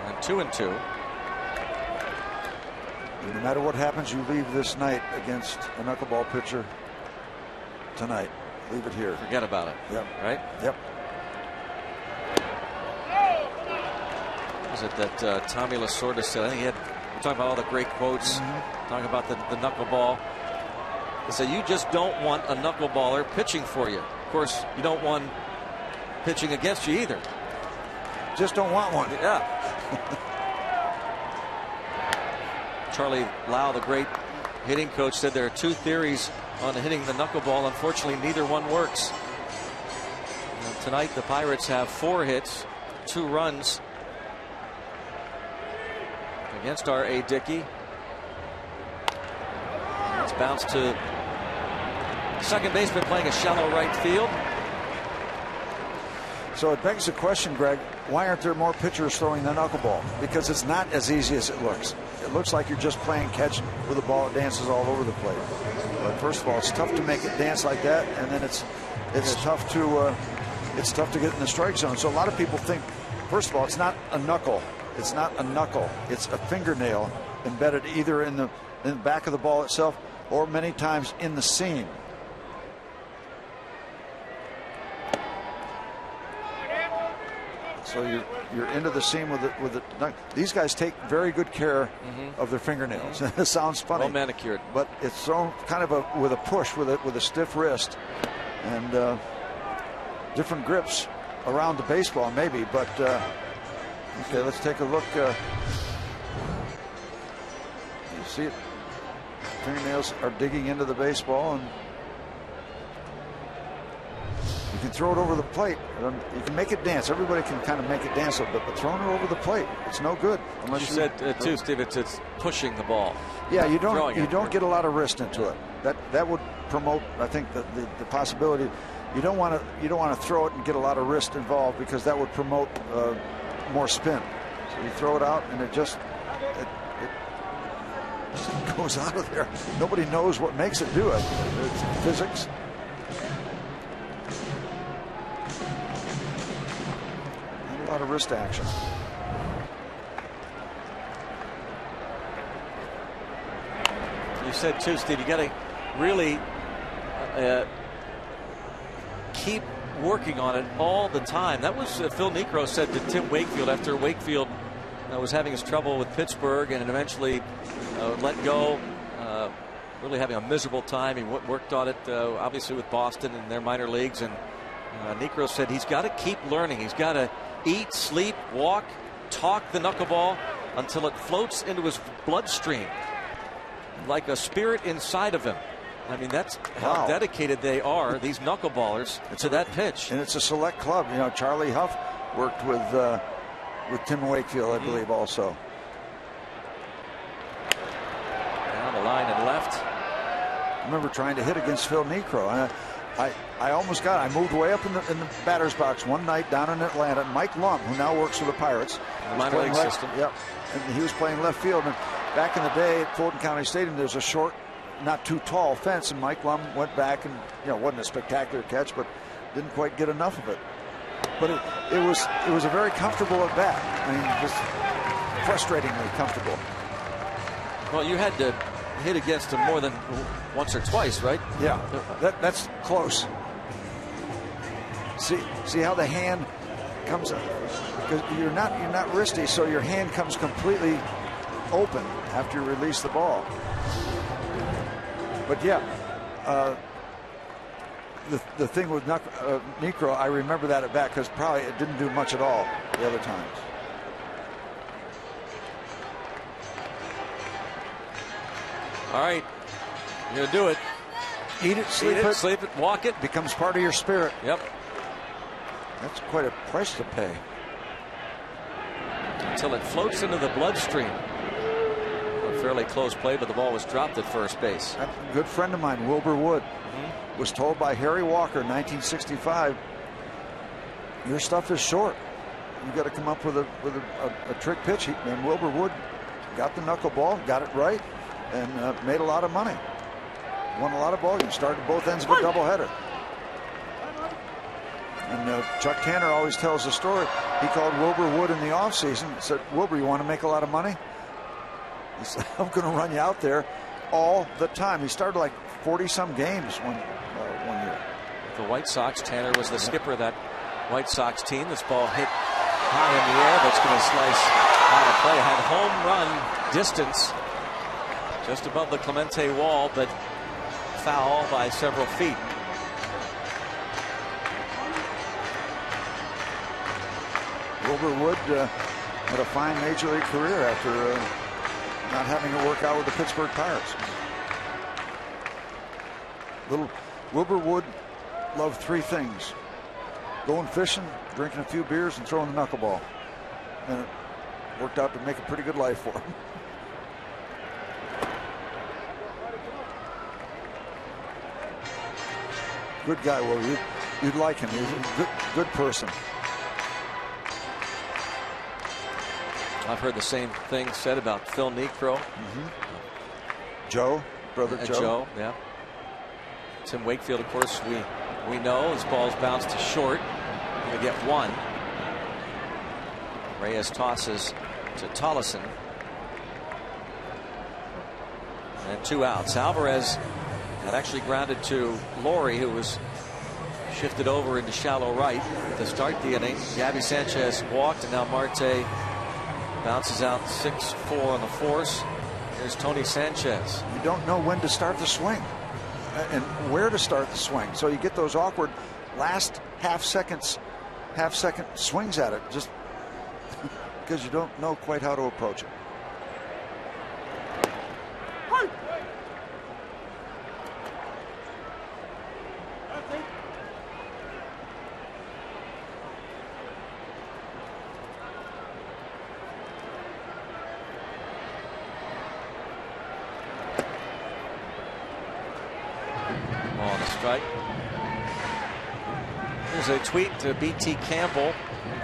And 2-2. No matter what happens, you leave this night against a knuckleball pitcher tonight. Leave it here. Forget about it. Yep. Right? Yep. Was it that Tommy Lasorda said? I think he had. We're talking about all the great quotes. Talking about the knuckleball. He said, "You just don't want a knuckleballer pitching for you. Of course, you don't want pitching against you either. Just don't want one." Yeah. Charlie Lau, the great hitting coach, said there are two theories on hitting the knuckleball. Unfortunately, neither one works. And tonight, the Pirates have 4 hits, 2 runs against R.A. Dickey. It's bounced to second baseman playing a shallow right field. So it begs the question, Greg, why aren't there more pitchers throwing the knuckleball? Because it's not as easy as it looks. It looks like you're just playing catch with a ball that dances all over the plate. But first of all, it's tough to make it dance like that, and then it's tough to get in the strike zone. So a lot of people think, first of all, it's not a knuckle. It's not a knuckle. It's a fingernail embedded either in the back of the ball itself or many times in the seam. So you're into the seam with it. These guys take very good care of their fingernails. It sounds funny. Well manicured, but it's thrown kind of with a push with a stiff wrist and different grips around the baseball maybe. But okay, let's take a look. You see it. Fingernails are digging into the baseball, and you can throw it over the plate. You can make it dance. Everybody can kind of make it dance a little bit, but throwing it over the plate, it's no good. Unless you said too, Steve, it's pushing the ball. Yeah, you don't get a lot of wrist into it. That would promote, I think, the possibility. You don't want to throw it and get a lot of wrist involved, because that would promote more spin. So you throw it out, and it just goes out of there. Nobody knows what makes it do it. It's physics. A lot of wrist action. You said too, Steve, you got to really keep working on it all the time. That was Phil Niekro said to Tim Wakefield after Wakefield was having his trouble with Pittsburgh and eventually let go. Really having a miserable time. He worked on it obviously with Boston in their minor leagues, and Niekro said he's got to keep learning. He's got to eat, sleep, walk, talk the knuckleball until it floats into his bloodstream like a spirit inside of him. I mean, that's how dedicated they are, these knuckleballers, to that pitch. And it's a select club. You know, Charlie Huff worked with Tim Wakefield, I believe, also. Down the line and left. I remember trying to hit against Phil Niekro, and I almost got it. I moved way up in the batter's box one night down in Atlanta. Mike Lum, who now works for the Pirates, minor league system. Yep, and he was playing left field. And back in the day at Fulton County Stadium, there's a short, not too tall fence, and Mike Lum went back and, you know, wasn't a spectacular catch, but didn't quite get enough of it. But it was a very comfortable at bat. I mean, just frustratingly comfortable. Well, you had to hit against him more than once or twice, right? Yeah, that's close. See how the hand comes up, because you're not wristy, so your hand comes completely open after you release the ball. But yeah, the thing with Niekro, I remember that at bat, because probably it didn't do much at all the other times. All right, you're gonna do it. Eat it, sleep it, walk it. Becomes part of your spirit. Yep. That's quite a price to pay. Until it floats into the bloodstream. A fairly close play, but the ball was dropped at first base. A good friend of mine, Wilbur Wood, was told by Harry Walker in 1965, your stuff is short. You got to come up with a trick pitch. And Wilbur Wood got the knuckleball, got it right, and made a lot of money. Won a lot of ball games. Started both ends of a doubleheader. And Chuck Tanner always tells the story. He called Wilbur Wood in the offseason and said, Wilbur, you want to make a lot of money? He said, I'm going to run you out there all the time. He started like 40-some games one year. the White Sox. Tanner was the skipper of that White Sox team. This ball hit high in the air, but it's going to slice out of play. Had home run distance just above the Clemente wall, but foul by several feet. Wilbur Wood had a fine major league career after not having it work out with the Pittsburgh Pirates. Little Wilbur Wood loved three things: going fishing, drinking a few beers, and throwing the knuckleball. And it worked out to make a pretty good life for him. Good guy, Will. You'd like him. He's a good person. I've heard the same thing said about Phil Niekro. Joe, brother Joe. Joe, yeah. Tim Wakefield, of course, we know his ball's bounced to short. Going to get one. Reyes tosses to Tollison. And 2 outs. Alvarez had actually grounded to Laurie, who was shifted over into shallow right to start the inning. Gabby Sanchez walked, and now Marte bounces out 6-4 on the force. Here's Tony Sanchez. You don't know when to start the swing and where to start the swing, so you get those awkward last half second swings at it, just because you don't know quite how to approach it. There's a tweet to BT Campbell.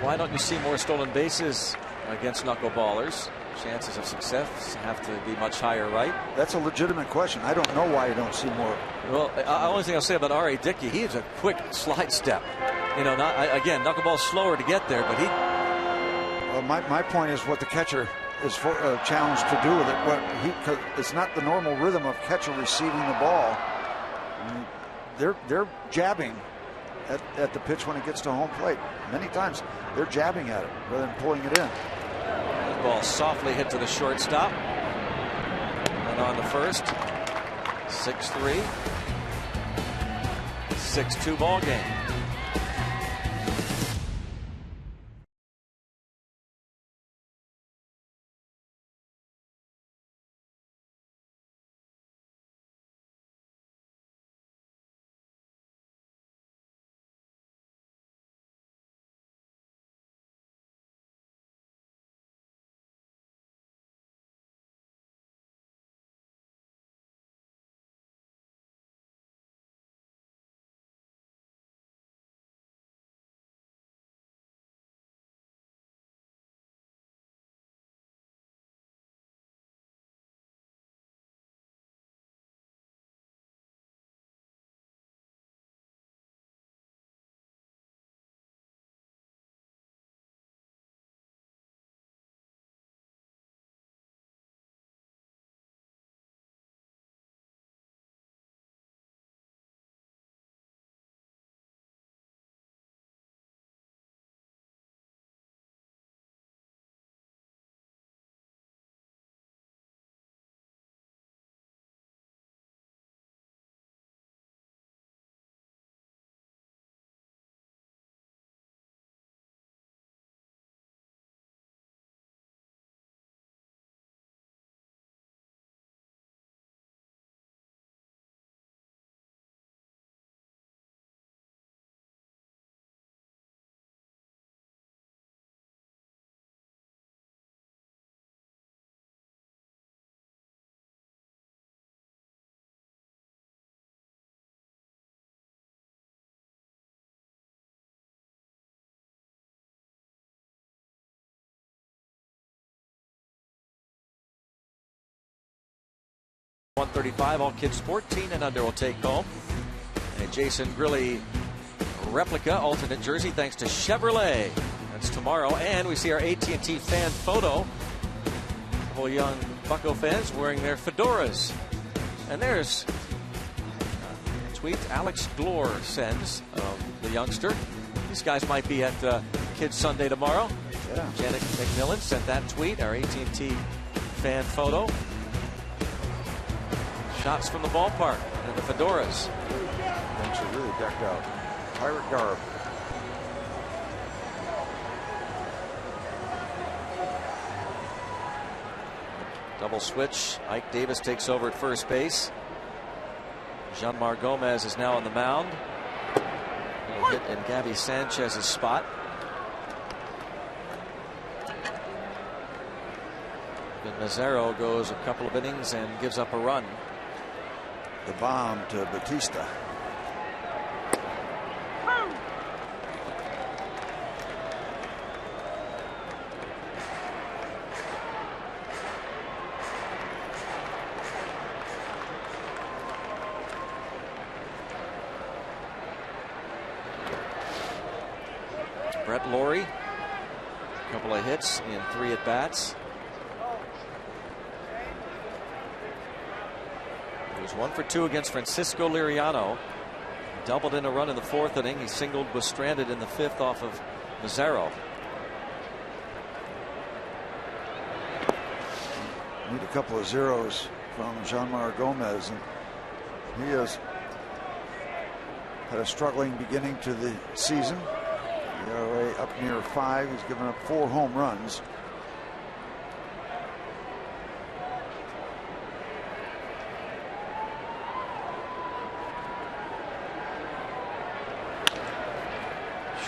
Why don't you see more stolen bases against knuckleballers? Chances of success have to be much higher, right? That's a legitimate question. I don't know why you don't see more. Well, the only thing I'll say about R.A. Dickey, he has a quick slide step. You know, again, knuckleball's slower to get there, but he. Well, my point is what the catcher is challenged to do with it. It's not the normal rhythm of catcher receiving the ball. They're jabbing at the pitch when it gets to home plate. Many times they're jabbing at it rather than pulling it in. The ball softly hit to the shortstop. And on the first. 6-3. 6-2 ball game. .135, all kids 14 and under will take home. A Jason Grilli replica alternate jersey thanks to Chevrolet. That's tomorrow, and we see our AT&T fan photo. A couple young Bucco fans wearing their fedoras. And there's tweet Alex Glore sends, the youngster. These guys might be at Kids Sunday tomorrow. Yeah. Janet McMillan sent that tweet, our AT&T fan photo. Shots from the ballpark and the fedoras. Bench are really decked out. Pirate garb. Double switch. Ike Davis takes over at first base. Jeanmar Gomez is now on the mound. Little hit in Gabby Sanchez's spot. Then Mazzaro goes a couple of innings and gives up a run. The bomb to Batista. Brett Lawrie, a couple of hits in 3 at-bats. He was 1 for 2 against Francisco Liriano. Doubled in a run in the 4th inning. He singled, was stranded in the 5th off of Mazzaro. Need a couple of zeros from Jeanmar Gomez, and he has had a struggling beginning to the season. ERA up near 5. He's given up 4 home runs.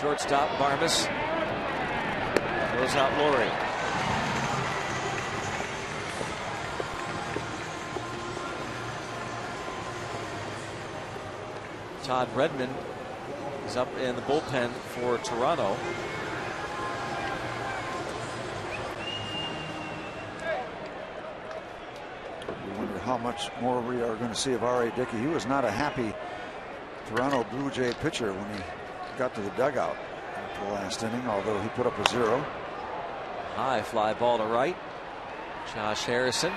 Shortstop Barmes throws out Lawrie. Todd Redmond is up in the bullpen for Toronto. We wonder how much more we are going to see of R.A. Dickey. He was not a happy Toronto Blue Jay pitcher when he got to the dugout after the last inning, although he put up a 0. High fly ball to right. Josh Harrison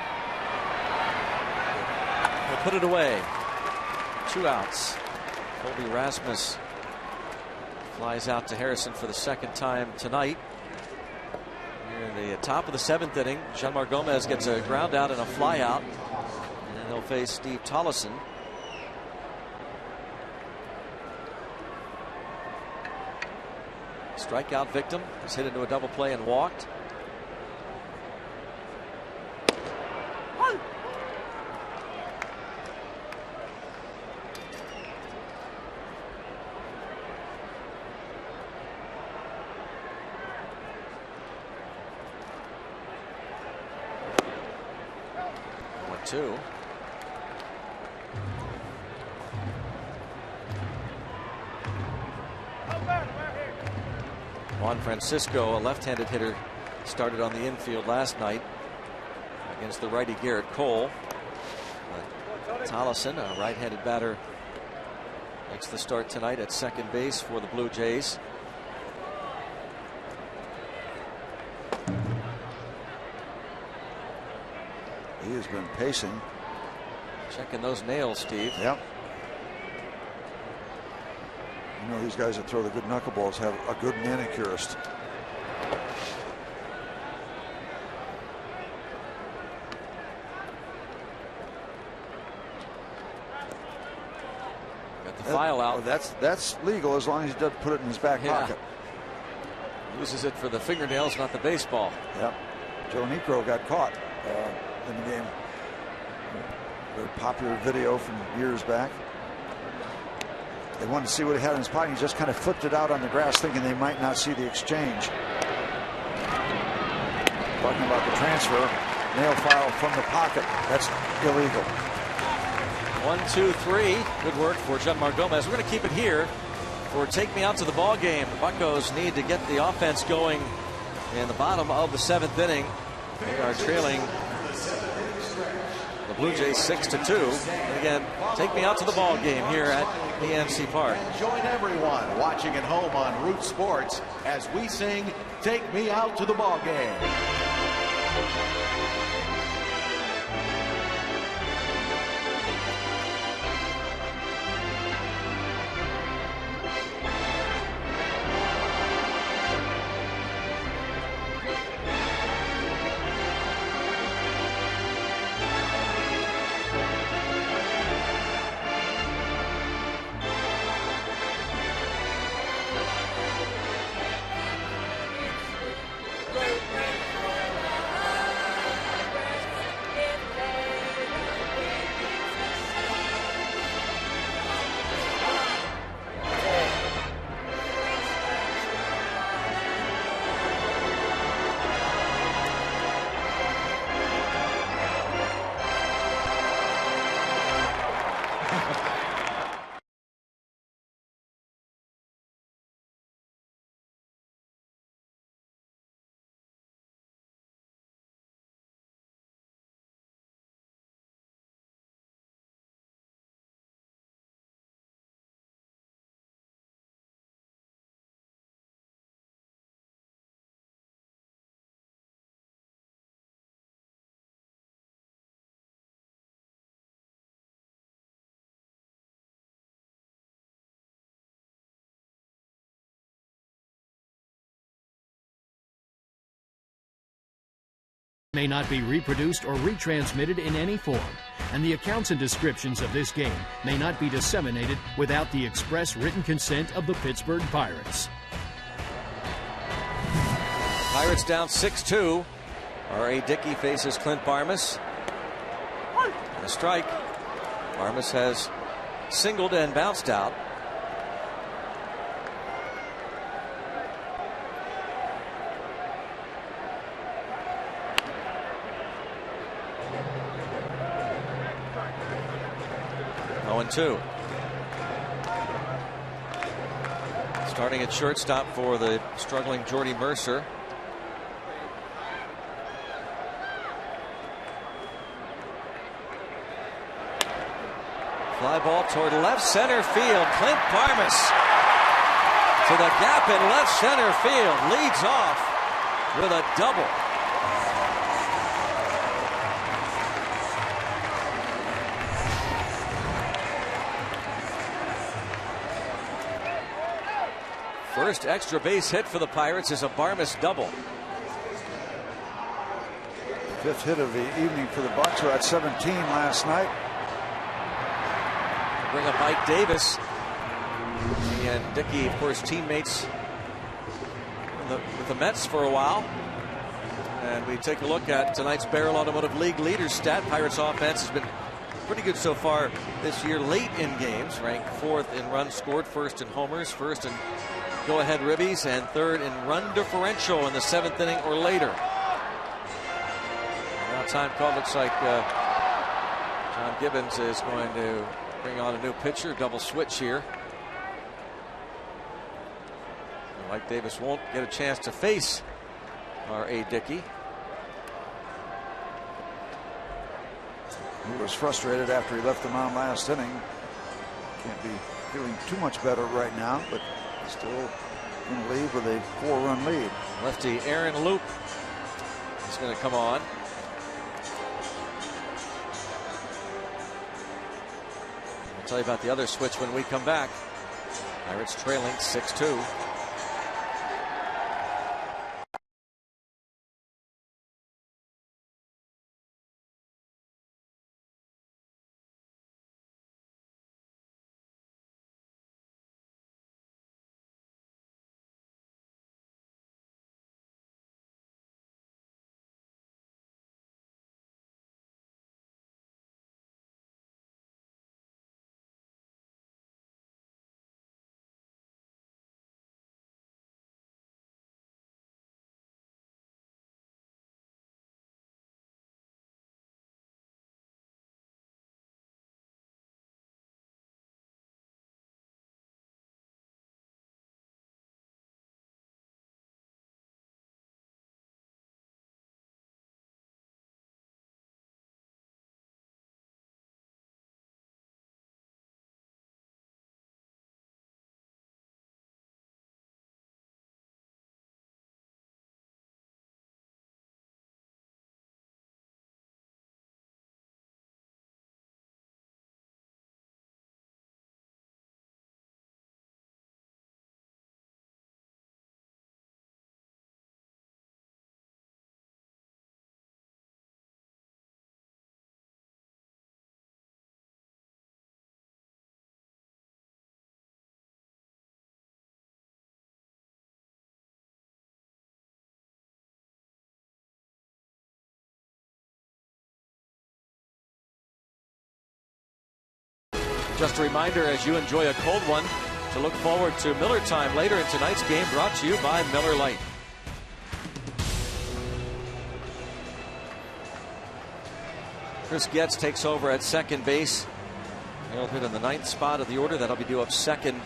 will put it away. 2 outs. Colby Rasmus flies out to Harrison for the 2nd time tonight. Here in the top of the 7th inning, Jeanmar Gomez gets a ground out and a fly out, and then they'll face Steve Tollison. Strikeout victim was hit into a double play and walked. Two. Juan Francisco, a left-handed hitter, started on the infield last night against the righty Garrett Cole. Tollison, a right-handed batter, makes the start tonight at second base for the Blue Jays. He has been pacing. Checking those nails, Steve. Yep. You know, these guys that throw the good knuckleballs have a good manicurist. Got the file out. Well, that's legal as long as he doesn't put it in his back pocket. Uses it for the fingernails, not the baseball. Yep. Joe Niekro got caught in the game. Very popular video from years back. They wanted to see what he had in his pocket. He just kind of flipped it out on the grass, thinking they might not see the exchange. Talking about the transfer, nail file from the pocket. That's illegal. 1, 2, 3. Good work for Jeanmar Gomez. We're going to keep it here for Take Me Out to the Ball Game. The Buccos need to get the offense going in the bottom of the 7th inning. They are trailing the Blue Jays 6-2. And again, take me out to the ball game here at PNC Park. Join everyone watching at home on Root Sports as we sing "Take Me Out to the Ball Game." may not be reproduced or retransmitted in any form, and the accounts and descriptions of this game may not be disseminated without the express written consent of the Pittsburgh Pirates. Pirates down 6-2. R.A. Dickey faces Clint Barmas. And a strike. Barmas has singled and bounced out. Two. Starting at shortstop for the struggling Jordy Mercer. Fly ball toward left center field. Clint Barmas to the gap in left center field. Leads off with a double. First extra base hit for the Pirates is a Barmas double. Fifth hit of the evening for the Bucs, who had 17 last night. Bring up Ike Davis. He and Dickey, of course, teammates with the Mets for a while. And we take a look at tonight's Barrel Automotive League leaders stat. Pirates offense has been pretty good so far this year, late in games, ranked 4th in runs scored, 1st in homers, 1st in go-ahead ribbies, and 3rd in run differential in the 7th inning or later. Now time called. Looks like John Gibbons is going to bring on a new pitcher. Double switch here. Mike Davis won't get a chance to face R.A. Dickey, who was frustrated after he left the mound last inning. Can't be feeling too much better right now, but still going to leave with a 4-run lead. Lefty Aaron Loop is going to come on. I'll tell you about the other switch when we come back. Pirates trailing 6-2. Just a reminder, as you enjoy a cold one, to look forward to Miller Time later in tonight's game, brought to you by Miller Lite. Chris Getz takes over at second base. He'll hit in the 9th spot of the order. That'll be due up second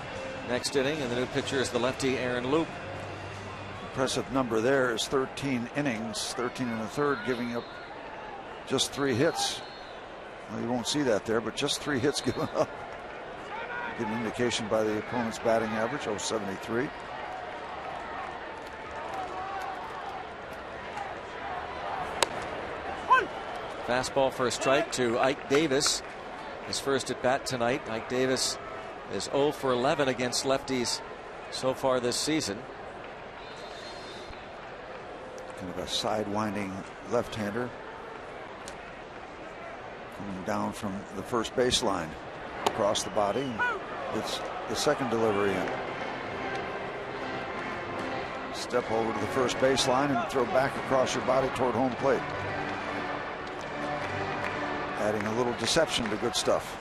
next inning. And the new pitcher is the lefty Aaron Loop. Impressive number there is 13 innings, 13 and a third, giving up just 3 hits. Well, you won't see that there, but just 3 hits given up. Get an indication by the opponent's batting average, 0.73. Fastball for a strike to Ike Davis. His first at bat tonight. Ike Davis is 0 for 11 against lefties so far this season. Kind of a sidewinding left-hander coming down from the first baseline across the body. It's the second delivery in. Step over to the first baseline and throw back across your body toward home plate. Adding a little deception to good stuff.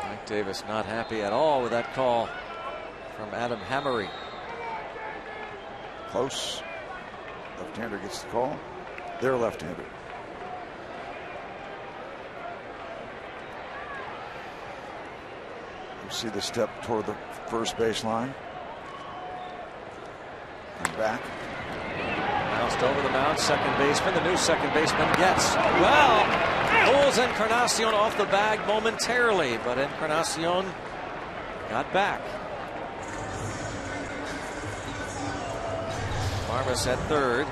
Mike Davis not happy at all with that call from Adam Hammery. Close. Left-hander gets the call. They're left-handed. You see the step toward the first baseline. And back. Bounced over the mound. Second baseman. The new second baseman gets. Well, pulls Encarnacion off the bag momentarily, but Encarnacion got back. Marvis at third.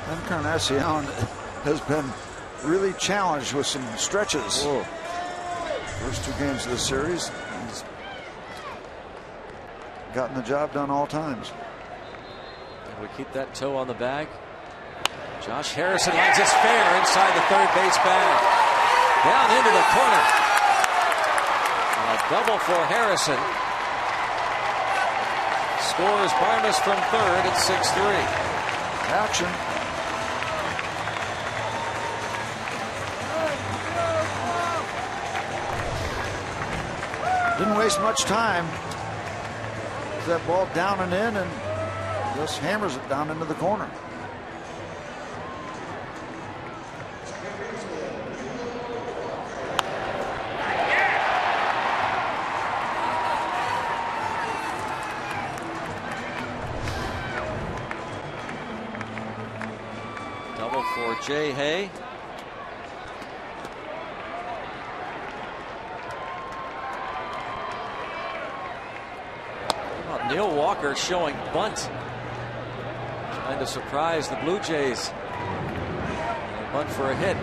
Encarnacion has been really challenged with some stretches. Whoa. First two games of the series, he's gotten the job done all times. And we keep that toe on the bag. Josh Harrison lines it fair inside the third base bag. Down into the corner. And a double for Harrison. Scores Barmes from third at 6-3. Action. Didn't waste much time. That ball down and in, and just hammers it down into the corner. Double for Jay Hay. Neil Walker showing bunt. Trying to surprise the Blue Jays. And a bunt for a hit.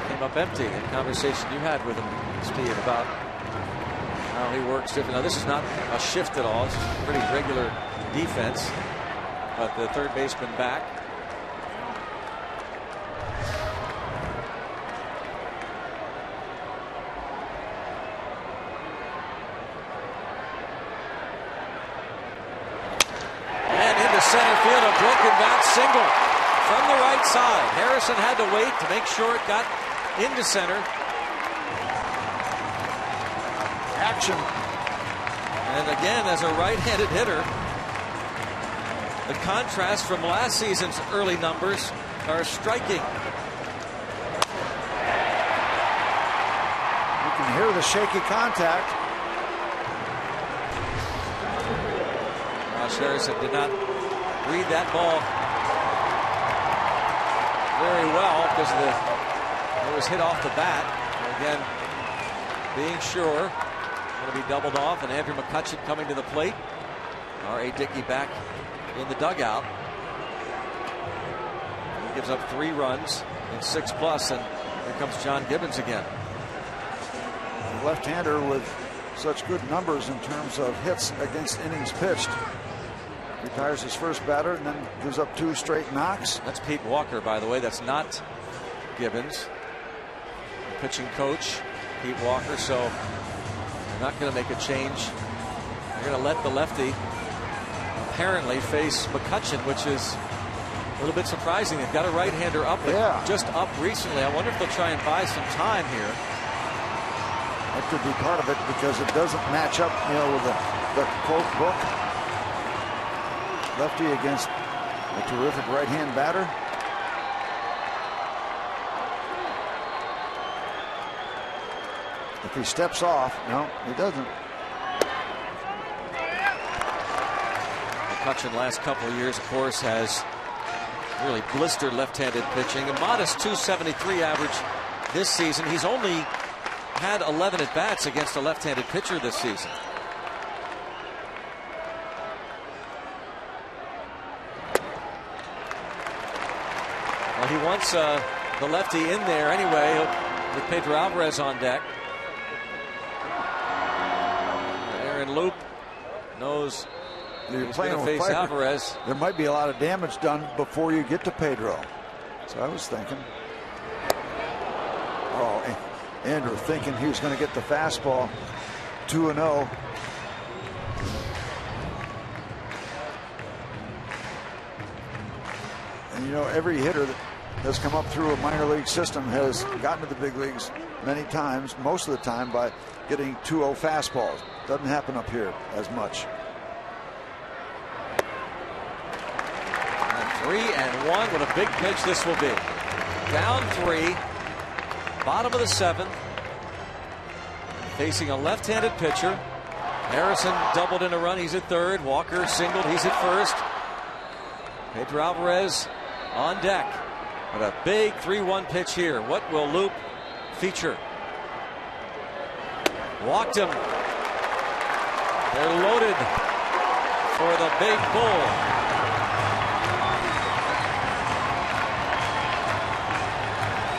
Came up empty. The conversation you had with him, Steve, about how he works different. Now, this is not a shift at all. It's just a pretty regular defense. But the third baseman back. Center field, a broken bat single from the right side. Harrison had to wait to make sure it got into center. Action. And again, as a right-handed hitter, the contrast from last season's early numbers are striking. You can hear the shaky contact. Josh Harrison did not read that ball very well because it was hit off the bat. Again, being sure, going to be doubled off, and Andrew McCutchen coming to the plate. R.A. Dickey back in the dugout. He gives up 3 runs in 6+, and here comes John Gibbons again. The left-hander with such good numbers in terms of hits against innings pitched. Retires his first batter and then gives up 2 straight knocks. That's Pete Walker, by the way. That's not Gibbons. The pitching coach, Pete Walker. So they're not going to make a change. They're going to let the lefty apparently face McCutchen, which is a little bit surprising. They've got a right-hander up, but just up recently. I wonder if they'll try and buy some time here. That could be part of it because it doesn't match up, with the quote book. Lefty against a terrific right-hand batter. If he steps off, no, he doesn't. McCutchen last couple of years, of course, has really blistered left-handed pitching. A modest .273 average this season. He's only had 11 at-bats against a left-handed pitcher this season. Well, he once the lefty in there anyway with Pedro Alvarez on deck. Aaron Loup knows he's going to face Alvarez. There might be a lot of damage done before you get to Pedro. So I was thinking. Oh, Andrew thinking he was going to get the fastball. 2-0. And you know, every hitter that has come up through a minor league system has gotten to the big leagues many times, most of the time by getting 2-0 fastballs. Doesn't happen up here as much. 3-1. What a big pitch this will be. Down 3. Bottom of the 7th. Facing a left-handed pitcher. Harrison doubled in a run. He's at third. Walker singled. He's at first. Pedro Alvarez on deck. But a big 3-1 pitch here. What will Loup feature? Walked him. They're loaded for the big bull.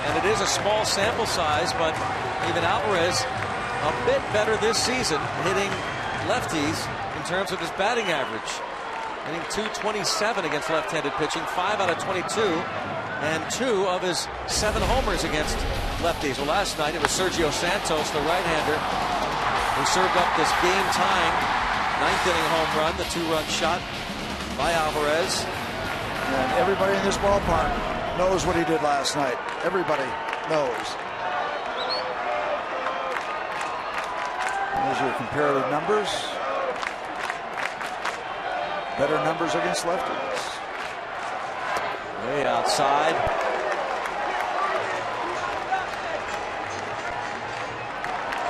And it is a small sample size, but even Alvarez a bit better this season hitting lefties in terms of his batting average. Hitting .227 against left-handed pitching, 5 out of 22, and 2 of his 7 homers against lefties. Well, last night it was Sergio Santos, the right-hander, who served up this game-tying 9th inning home run, the 2-run shot by Alvarez. And everybody in this ballpark knows what he did last night. Everybody knows. Those are comparative numbers. Better numbers against lefties. Way outside.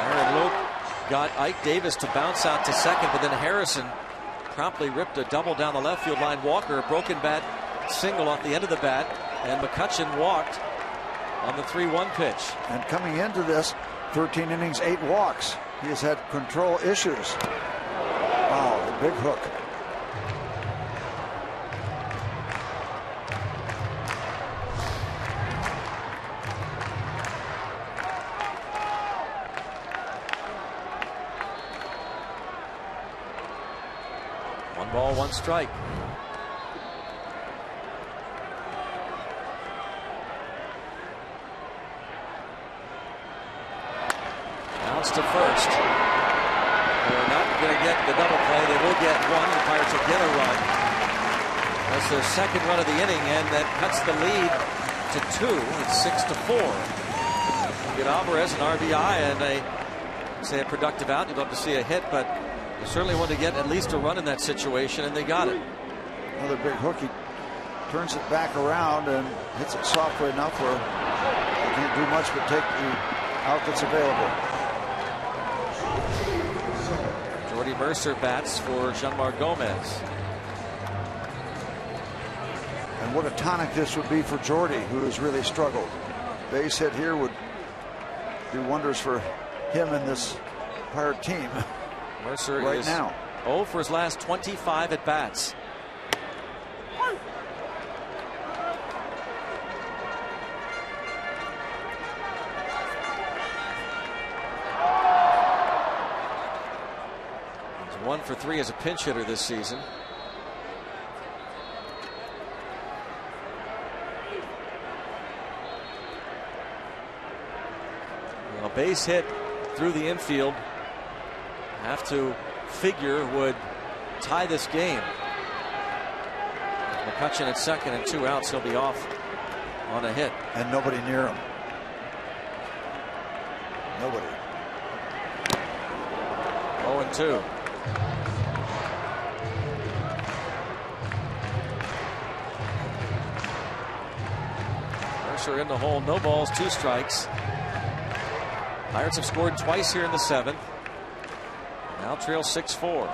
Aaron Loup got Ike Davis to bounce out to second, but then Harrison promptly ripped a double down the left field line. Walker, a broken bat single off the end of the bat, and McCutchen walked on the 3-1 pitch. And coming into this, 13 innings, 8 walks. He has had control issues. Wow, a big hook. One ball, one strike. To first. They're not going to get the double play. They will get one. The Pirates will get a run. That's their second run of the inning, and that cuts the lead to 2. It's 6-4. Get Alvarez an RBI and a productive out. You'd love to see a hit, but you certainly want to get at least a run in that situation, and they got it. Another big hook. He turns it back around and hits it softly enough where they can't do much but take the out that's available. Jordy Mercer bats for Jeanmar Gomez. And what a tonic this would be for Jordy, who has really struggled. Base hit here would do wonders for him and this Pirate team. Mercer right is now 0 for his last 25 at bats. He's 1 for 3 as a pinch hitter this season. A base hit through the infield, have to figure, would tie this game. McCutchen at second and 2 outs. He'll be off on a hit. And nobody near him. Nobody. 0-2. Mercer in the hole. No balls, 2 strikes. Pirates have scored twice here in the 7th. Now trail 6-4.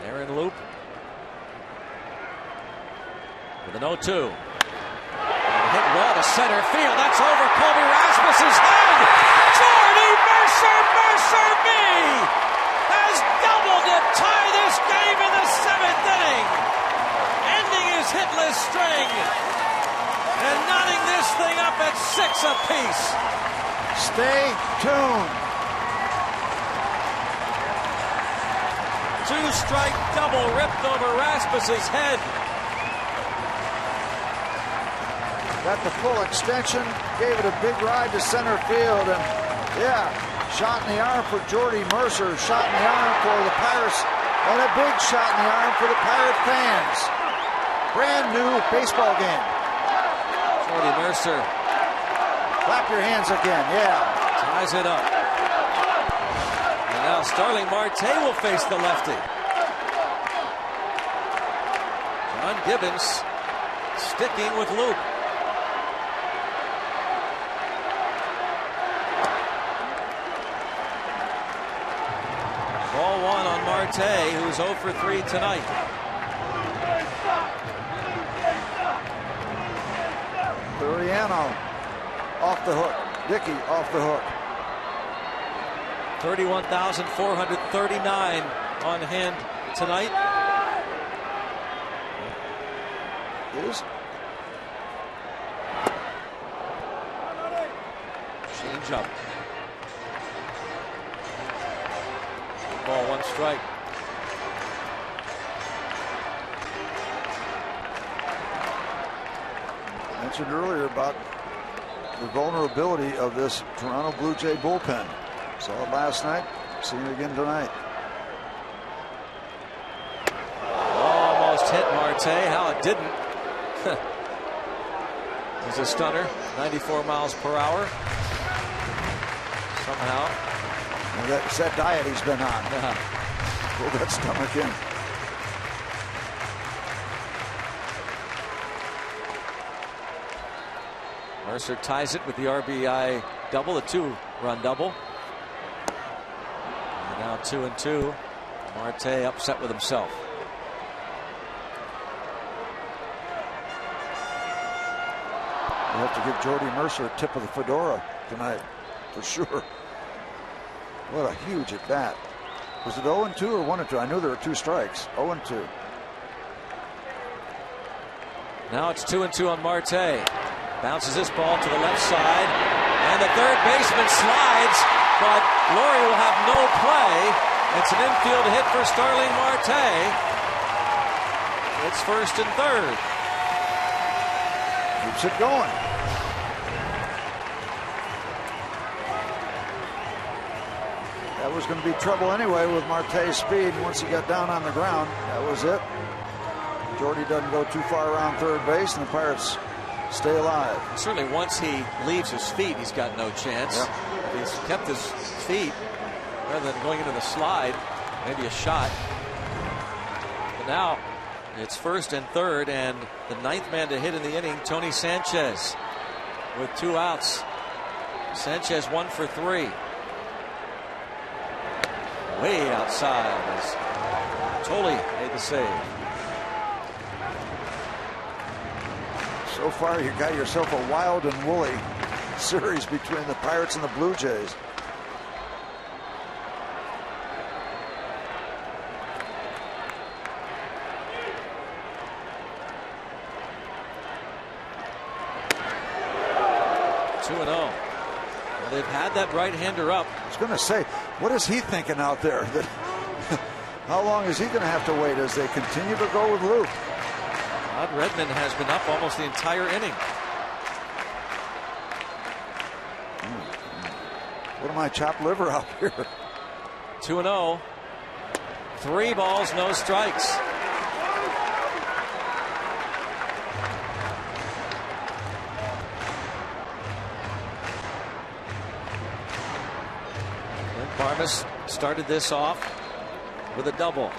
Aaron Loup with an 0-2. Hit well to center field. That's over Colby Rasmussen's head. Jordy Mercer me has doubled Will to tie this game in the 7th inning, ending his hitless string and knotting this thing up at 6 apiece. Stay tuned. 2-strike double ripped over Rasmus's head. Got the full extension, gave it a big ride to center field, and yeah, shot in the arm for Jordy Mercer, shot in the arm for the Pirates, and a big shot in the arm for the Pirate fans. Brand new baseball game. Jordy Mercer. Clap your hands again, yeah. Ties it up. And now Starling Marte will face the lefty. John Gibbons sticking with Luke. Ball 1 on Marte, who's 0 for 3 tonight. Liriano off the hook. Dickey off the hook. 31,439 on hand tonight. Is change up. Ball 1 strike. mentioned earlier about the vulnerability of this Toronto Blue Jay bullpen. Saw it last night, seeing it again tonight. Almost hit Marte. How it didn't. He's a stunner. 94 miles per hour. Somehow. And that's that diet he's been on. Pull that stomach in. Mercer ties it with the RBI double, a 2-run double. And now 2-2. Marte upset with himself. We have to give Jordy Mercer a tip of the fedora tonight, for sure. What a huge at bat. Was it 0-2 or 1-2? I knew there were 2 strikes. 0-2. Now it's 2-2 on Marte. Bounces this ball to the left side, and the third baseman slides, but Laurie will have no play. It's an infield hit for Starling Marte. It's first and third. Keeps it going. That was going to be trouble anyway with Marte's speed. Once he got down on the ground, that was it. Jordy doesn't go too far around third base, and the Pirates stay alive. Certainly once he leaves his feet, he's got no chance. Yep. If he's kept his feet, rather than going into the slide, maybe a shot. But now it's first and third, and the 9th man to hit in the inning, Tony Sanchez, with 2 outs. Sanchez 1 for 3. Way outside as Tolley made the save. So far, you got yourself a wild and woolly series between the Pirates and the Blue Jays. Well, they've had that right-hander up. I was going to say, what is he thinking out there? That how long is he going to have to wait as they continue to go with Luke? Rod Redmond has been up almost the entire inning. What am I, chopped liver out here? 2-0. 3 balls, no strikes. Barmes started this off with a double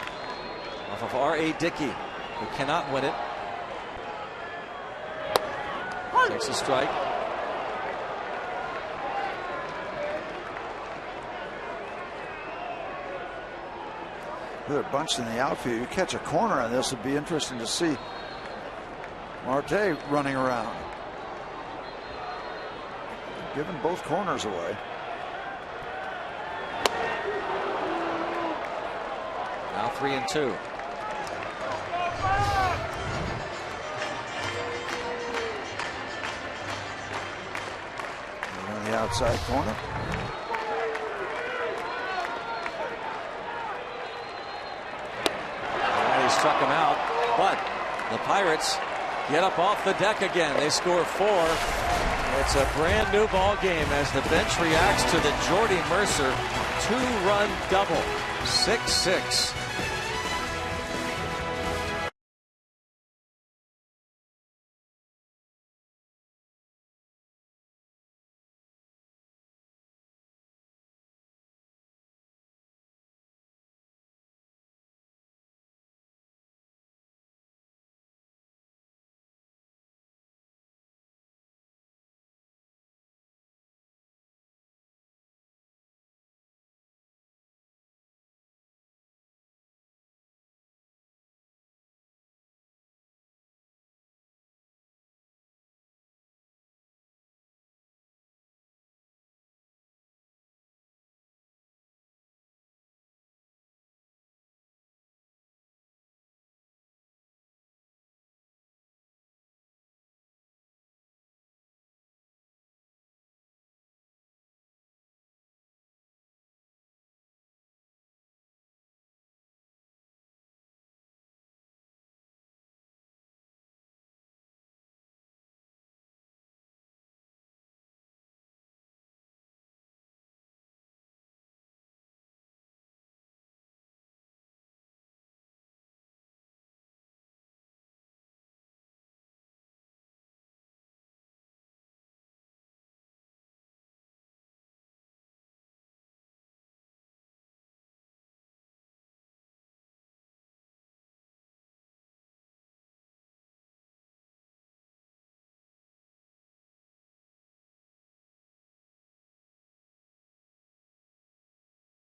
off of R.A. Dickey, who cannot win it. Takes a strike. They're bunched in the outfield. You catch a corner on this, it'd be interesting to see Marte running around. Giving both corners away. Now 3-2. On the outside corner. He struck him out, but the Pirates get up off the deck again. They score 4. It's a brand new ball game as the bench reacts to the Jordy Mercer 2-run double. 6-6.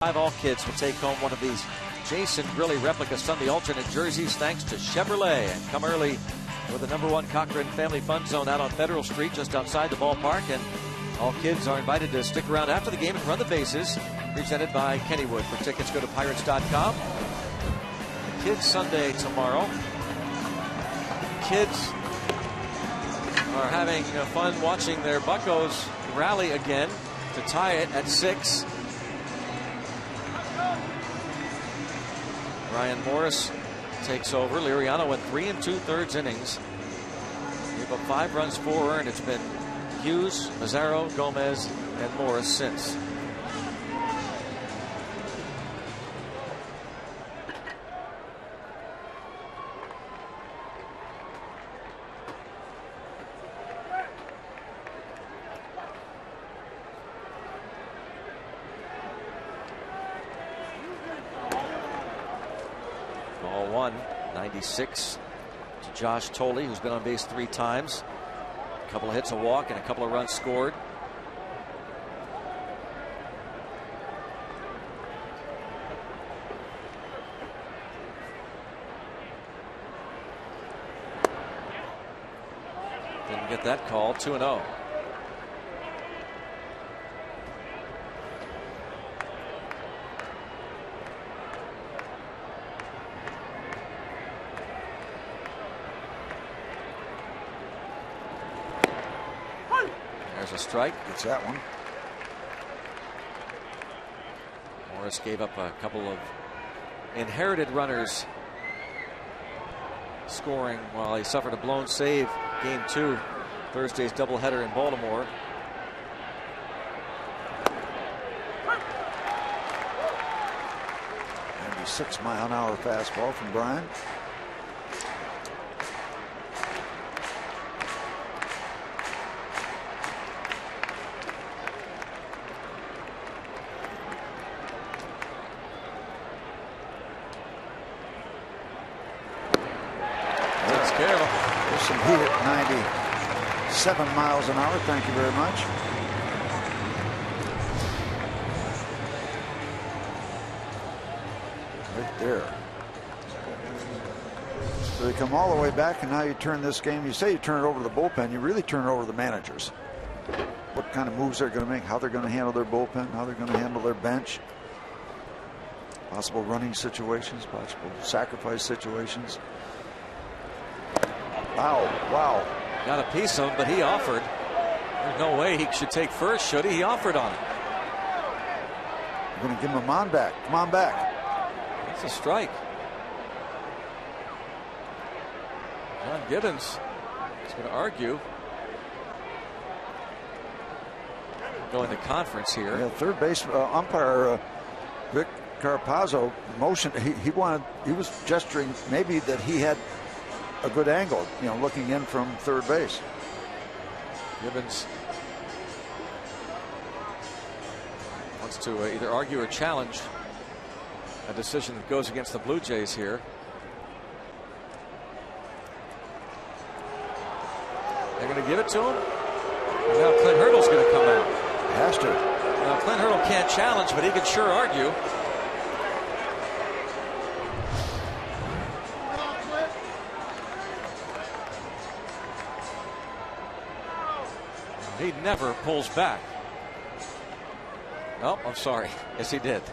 All kids will take home one of these Jason Grilli replica Sunday alternate jerseys thanks to Chevrolet. And come early for the #1 Cochran Family Fun Zone out on Federal Street just outside the ballpark. And all kids are invited to stick around after the game and run the bases. Presented by Kennywood. For tickets, go to Pirates.com. Kids Sunday tomorrow. Kids are having fun watching their Buccos rally again to tie it at 6. Ryan Morris takes over. Liriano went 3 2/3 innings. Gave up 5 runs, 4 earned. It's been Hughes, Mazzaro, Gomez, and Morris since. Ball 1, 96 to Josh Tolle, who's been on base 3 times. A couple of hits, a walk, and a couple of runs scored. Didn't get that call. 2-0. There's a strike. Gets that one. Morris gave up a couple of inherited runners scoring while he suffered a blown save game 2, Thursday's doubleheader in Baltimore. And a 6-mile-an-hour fastball from Brian. There's some heat at 97 miles an hour. Thank you very much. Right there. So they come all the way back, and now you turn this game. You say you turn it over to the bullpen. You really turn it over to the managers. What kind of moves they're going to make, how they're going to handle their bullpen, how they're going to handle their bench. Possible running situations, possible sacrifice situations. Wow. Got a piece of him, but he offered. There's no way he should take first, should he? He offered on it. I'm going to give him a man back. Come on back. That's a strike. John Gibbons is going to argue. Going to conference here. Yeah, third base umpire Vic Carapazzo motioned. He was gesturing maybe that he had a good angle, looking in from third base. Gibbons wants to either argue or challenge a decision that goes against the Blue Jays here. They're going to give it to him. And now Clint Hurdle's going to come out. Has to. Now Clint Hurdle can't challenge, but he can sure argue. He never pulls back. Oh, I'm sorry. Yes, he did.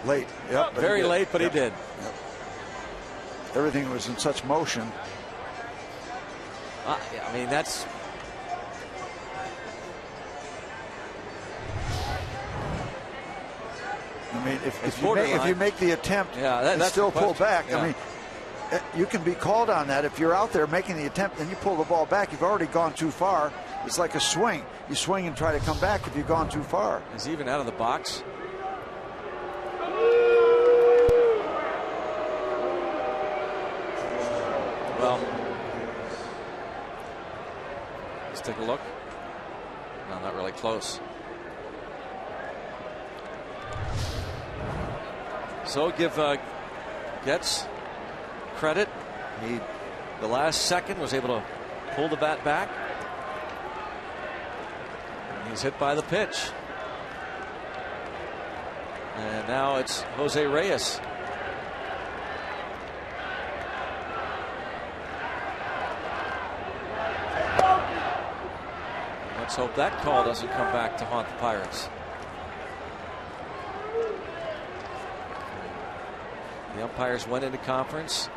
Late. Yep. Very late, but he did. Yep. Everything was in such motion. I mean, that's. I mean, if you make the attempt and still pull back, I mean, you can be called on that. If you're out there making the attempt and you pull the ball back, you've already gone too far. It's like a swing. You swing and try to come back if you've gone too far. He's even out of the box. Well, let's take a look. No, not really close. So give Getz credit. The last second was able to pull the bat back. And he's hit by the pitch. And now it's Jose Reyes. Let's hope that call doesn't come back to haunt the Pirates. The umpires went into conference.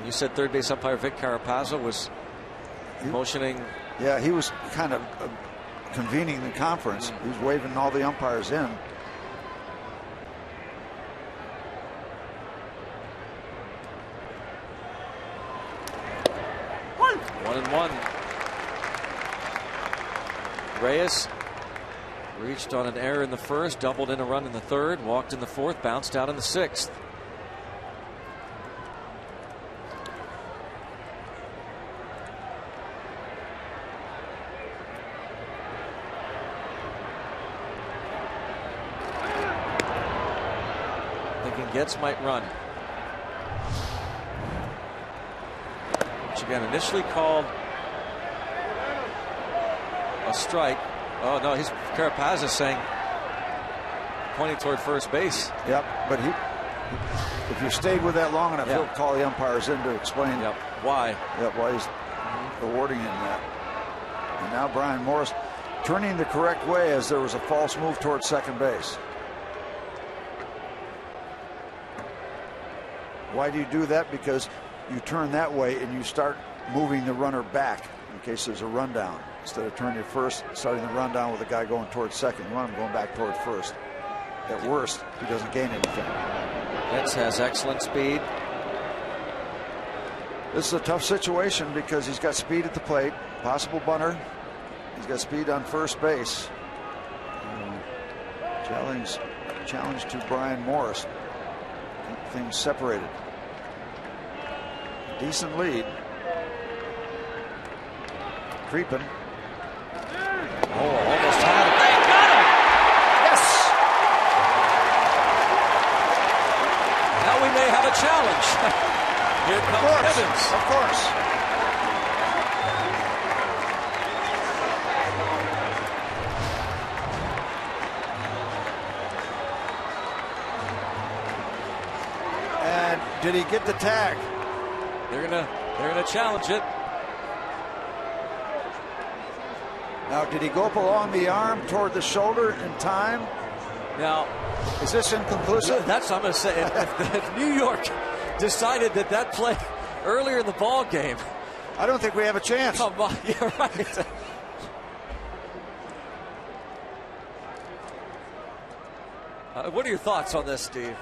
You said third base umpire Vic Carapazzo was motioning. Yeah, he was kind of convening the conference. He was waving all the umpires in. One and one. Reyes reached on an error in the first, doubled in a run in the third, walked in the fourth, bounced out in the sixth. Thinking Getz might run. Which again initially called a strike. Oh no, he's Carapazzo saying, pointing toward first base. Yep, but if you stayed with that long enough, he'll call the umpires in to explain why. Yep, why he's awarding him that. And now Brian Morris turning the correct way as there was a false move towards second base. Why do you do that? Because you turn that way and you start moving the runner back in case there's a rundown. Instead of turning to first, starting the rundown with a guy going towards second, you want him going back toward first. At worst, he doesn't gain anything. Getz has excellent speed. This is a tough situation because he's got speed at the plate, possible bunter. He's got speed on first base. Challenge to Brian Morris. Keep things separated. Decent lead. Creeping. Oh, almost had it. They got him! Yes! Now we may have a challenge. Here comes Evans. Of course. And did he get the tag? They're gonna challenge it. Now, did he go up along the arm toward the shoulder in time? Now, is this inconclusive? That's what I'm going to say. If New York decided that play earlier in the ball game, I don't think we have a chance. Come on, you're right. What are your thoughts on this, Steve?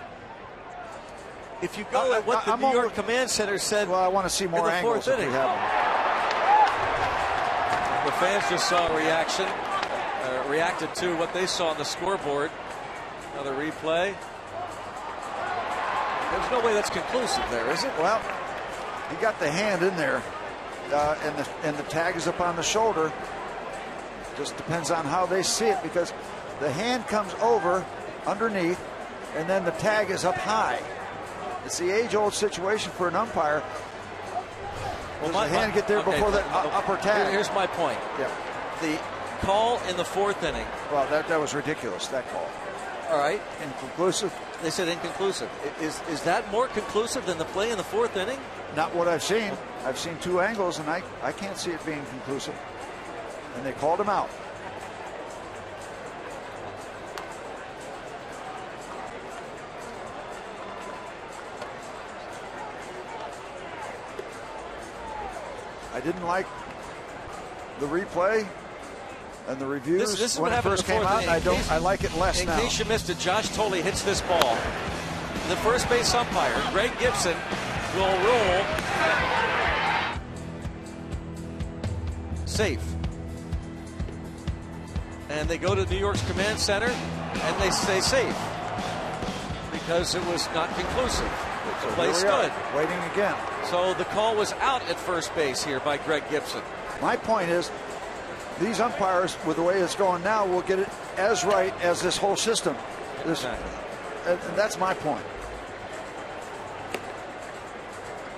If you go at what the New York Command Center said, well, I want to see more angles if we have them. The fans just saw a reaction, reacted to what they saw on the scoreboard. Another replay. There's no way that's conclusive there, is it? Well, he got the hand in there, and the tag is up on the shoulder. Just depends on how they see it, because the hand comes over underneath, and then the tag is up high. It's the age-old situation for an umpire. Does the hand get there before the upper tag? Here's my point. Yeah. The call in the 4th inning. Well, that was ridiculous, that call. All right. Inconclusive. They said inconclusive. Is that more conclusive than the play in the 4th inning? Not what I've seen. I've seen 2 angles, and I can't see it being conclusive. And they called him out. I didn't like the replay and the reviews this when it first came out. I like it less now. In case you missed it, Josh Tolle hits this ball. The first base umpire, Greg Gibson, will rule safe. And they go to New York's Command Center and they say safe because it was not conclusive. The play stood. Waiting again. So the call was out at first base here by Greg Gibson. My point is, these umpires, with the way it's going now, will get it as right as this whole system. Exactly. And that's my point.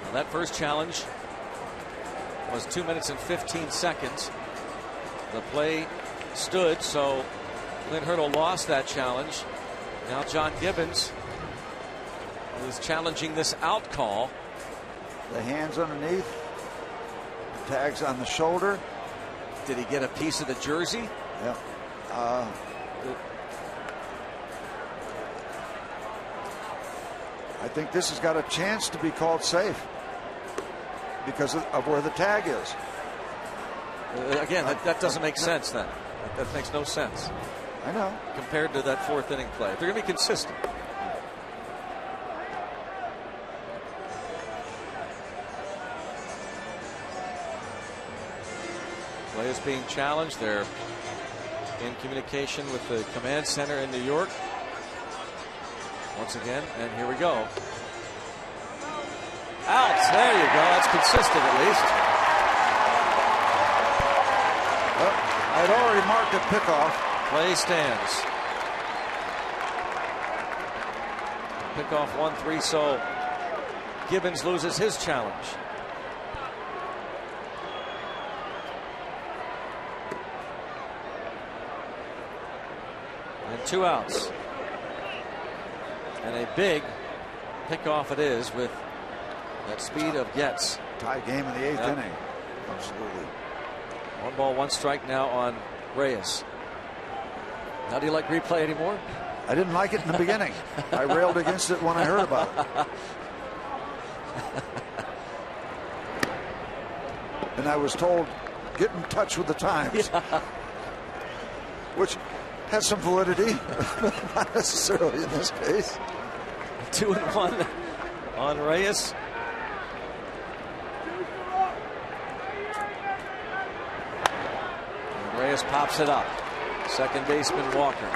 Well, that first challenge was 2 minutes and 15 seconds. The play stood, so Clint Hurdle lost that challenge. Now John Gibbons is challenging this out call. The hands underneath, tags on the shoulder. Did he get a piece of the jersey? Yeah. I think this has got a chance to be called safe because of where the tag is. Again, that doesn't make sense then. That makes no sense. I know. Compared to that 4th inning play. They're going to be consistent. Play is being challenged. They're in communication with the Command Center in New York. Once again, and here we go. Out. There you go. That's consistent at least. Well, I'd already marked a pickoff. Play stands. Pickoff 1-3, so Gibbons loses his challenge. And 2 outs. And a big pickoff it is with that speed of Getz. Tie game in the 8th inning. Absolutely. 1 ball, 1 strike now on Reyes. Now, do you like replay anymore? I didn't like it in the beginning. I railed against it when I heard about it. And I was told, get in touch with the Times. Yeah. Which has some validity, not necessarily in this case. 2-1 on Reyes. And Reyes pops it up. Second baseman Walker.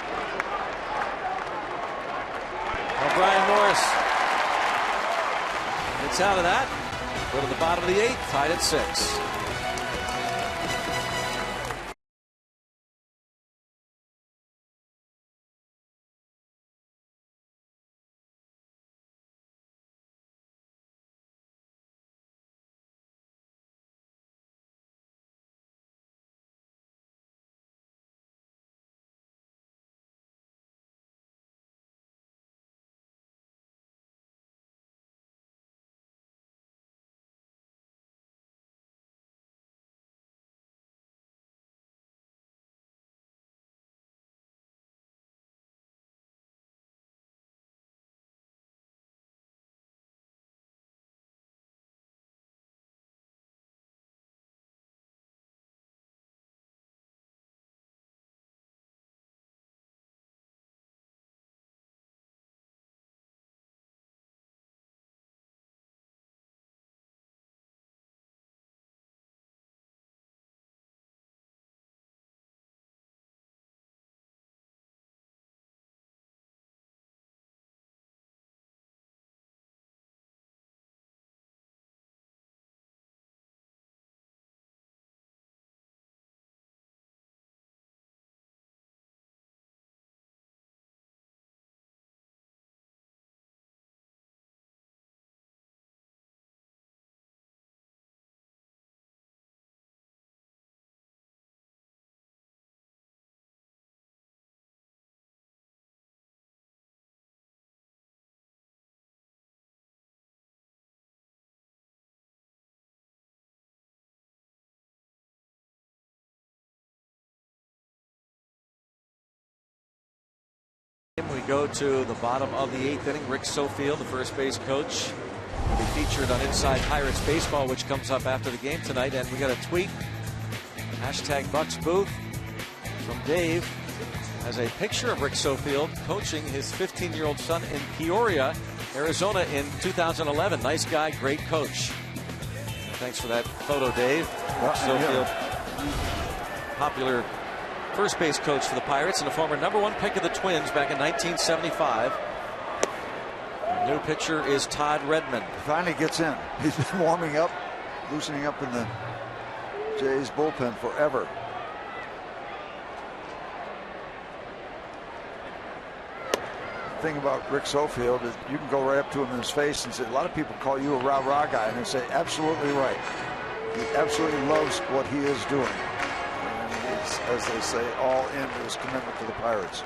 Well, Brian Norris gets out of that. Go to the bottom of the 8th, tied at 6. We go to the bottom of the 8th inning. Rick Sofield, the first base coach, will be featured on Inside Pirates Baseball, which comes up after the game tonight. And we got a tweet, #BucksBooth, from Dave. Has a picture of Rick Sofield coaching his 15-year-old son in Peoria, Arizona in 2011. Nice guy, great coach. Thanks for that photo, Dave. Rick Sofield, popular first base coach for the Pirates and a former #1 pick of the Twins back in 1975. The new pitcher is Todd Redmond. Finally gets in. He's been warming up, loosening up in the Jays bullpen forever. The thing about Rick Sofield is you can go right up to him in his face and say, a lot of people call you a rah-rah guy, and they say, absolutely right. He absolutely loves what he is doing. And he's, as they say, all in to his commitment to the Pirates.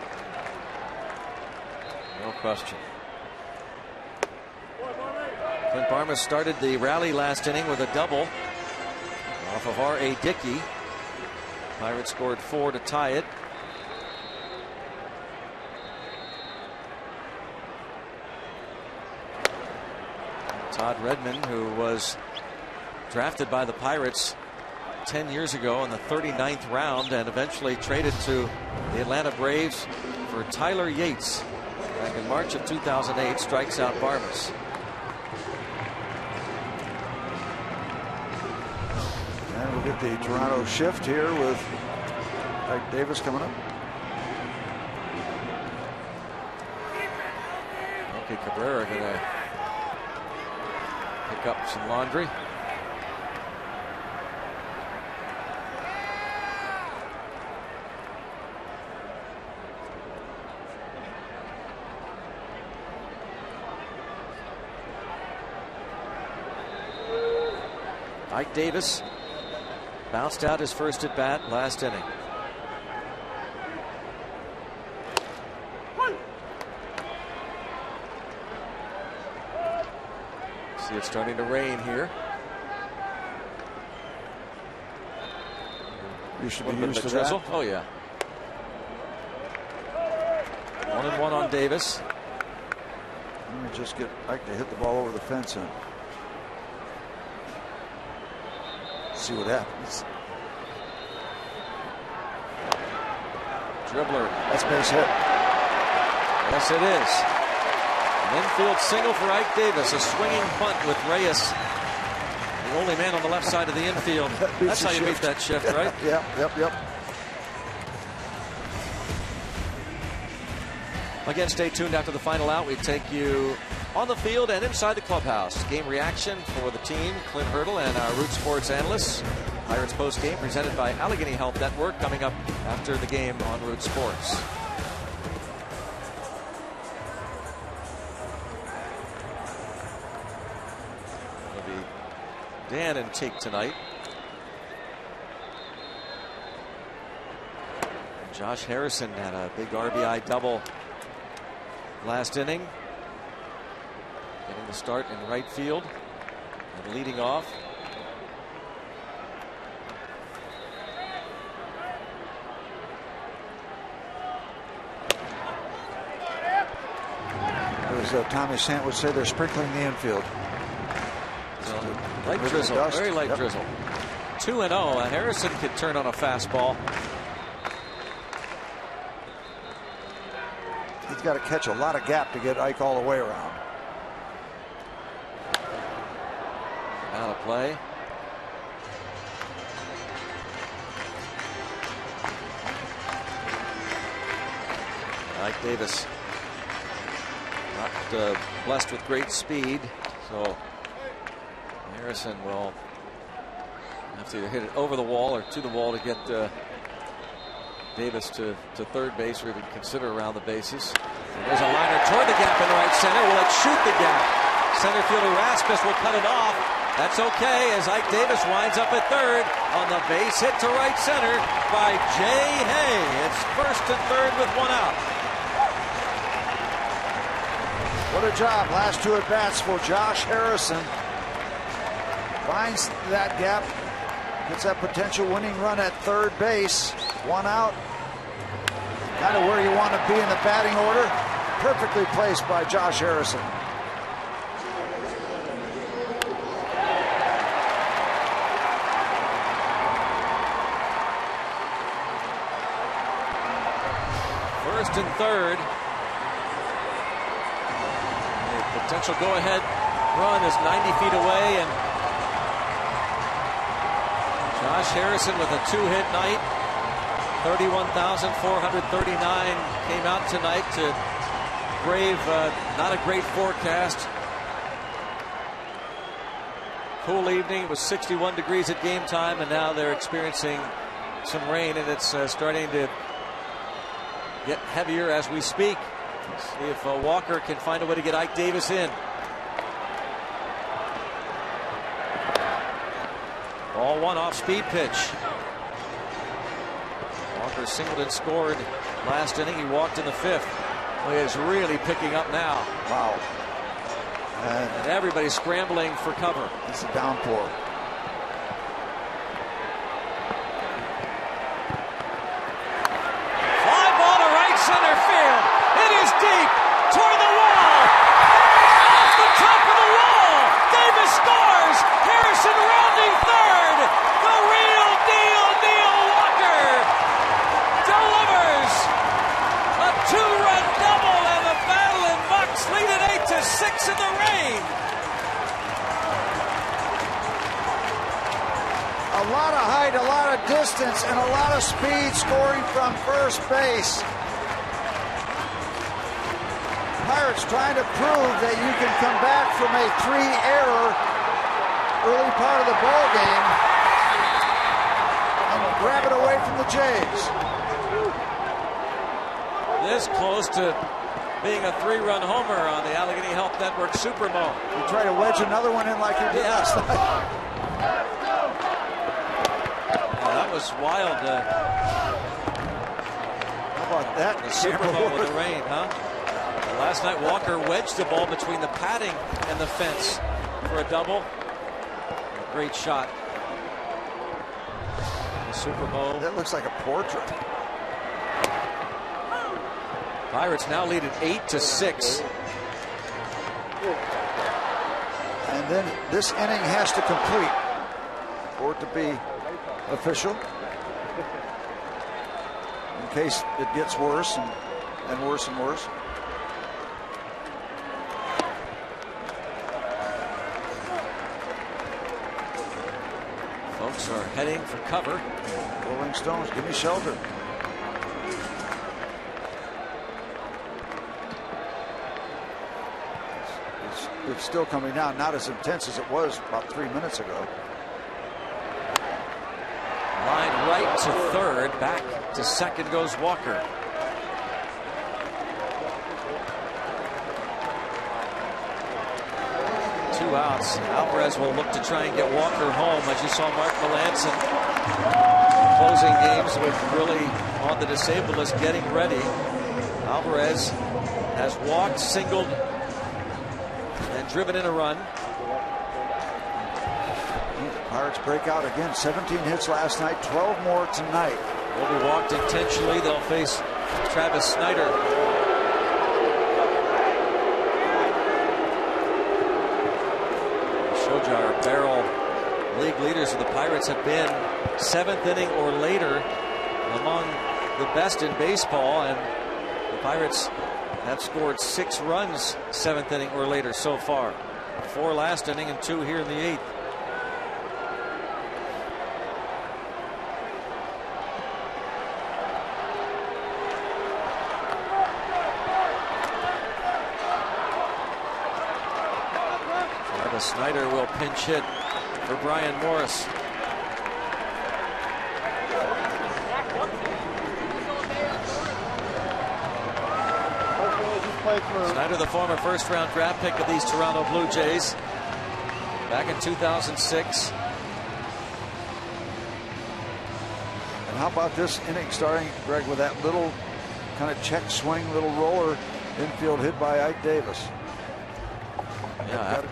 No question. Clint Barmas started the rally last inning with a double off of R.A. Dickey. Pirates scored 4 to tie it. Todd Redmond, who was drafted by the Pirates 10 years ago in the 39th round and eventually traded to the Atlanta Braves for Tyler Yates back in March of 2008, strikes out Barmas. And we'll get the Toronto shift here with Ike Davis coming up. Okay, Cabrera gonna pick up some laundry. Ike Davis bounced out his first at bat last inning. See, it's starting to rain here. You should be used to that. Oh yeah. 1-1 on Davis. Let me just get Ike to hit the ball over the fence and see what happens. Dribbler. That's base hit. Yes, it is. An infield single for Ike Davis. A swinging bunt with Reyes, the only man on the left side of the infield. That's how you beat that shift, right? Yep. Again, stay tuned after the final out. We take you on the field and inside the clubhouse. Game reaction for the team, Clint Hurdle and our Root Sports analysts. Pirates post game presented by Allegheny Health Network, coming up after the game on Root Sports. It'll be Dan and Teague tonight. Josh Harrison had a big RBI double last inning, getting the start in right field and leading off. As Tommy Sant would say, they're sprinkling the infield. Light drizzle, very light drizzle. 2-0. Harrison could turn on a fastball. He's got to catch a lot of gap to get Ike all the way around. Out of play. Ike Davis not blessed with great speed, so Harrison will have to either hit it over the wall or to the wall to get Davis to third base, or even consider around the bases. And there's a liner toward the gap in right center. Will it shoot the gap? Center fielder Rasmus will cut it off. That's okay, as Ike Davis winds up at third on the base hit to right center by Jay Hay. It's first and third with one out. What a job. Last two at bats for Josh Harrison. Finds that gap. Gets that potential winning run at third base. One out. Kind of where you want to be in the batting order. Perfectly placed by Josh Harrison. First and third. The potential go-ahead run is 90 feet away, and Josh Harrison with a two-hit night. 31,439 came out tonight to brave not a great forecast. Cool evening. It was 61 degrees at game time, and now they're experiencing some rain, and it's starting to get heavier as we speak. See if Walker can find a way to get Ike Davis in. Ball one off speed pitch. Walker singled and scored last inning. He walked in the fifth. Well, he is really picking up now. Wow. And everybody's scrambling for cover. It's a downpour. Fly ball to right center field. It is deep toward the wall. Off the top of the wall. Davis scores. Harrison rounding third. The real deal, Neil Walker delivers a two-run double, and the Battling Bucks lead it 8-6 in the rain. A lot of height, a lot of distance, and a lot of speed scoring from first base. Pirates trying to prove that you can come back from a three-error early part of the ball game and grab it away from the Jays. This close to being a three-run homer on the Allegheny Health Network Super Bowl. You try to wedge another one in like you did last night. Yeah, that was wild. How about that? The Super Bowl with the rain, huh? Last night, Walker wedged the ball between the padding and the fence for a double. A great shot. The Super Bowl. That looks like a portrait. Pirates now lead at 8-6. And then this inning has to complete for it to be official. In case it gets worse and worse and worse. Folks are heading for cover. Rolling Stones, give me shelter. It's still coming down, not as intense as it was about 3 minutes ago. Line right to third, back to second goes Walker. Two outs. Alvarez will look to try and get Walker home. As you saw Mark Melanson closing games with really on the disabled list getting ready. Alvarez has walked, singled, and driven in a run. Pirates break out again. 17 hits last night, 12 more tonight. Will be walked intentionally. They'll face Travis Snyder. Shojar barrel league leaders of the Pirates have been seventh inning or later among the best in baseball, and the Pirates have scored 6 runs seventh inning or later so far. 4 last inning and 2 here in the 8th. Snyder will pinch hit for Brian Morris. Snyder, the former first-round draft pick of these Toronto Blue Jays back in 2006. And how about this inning starting, Greg, with that little kind of check swing, little roller infield hit by Ike Davis. Yeah,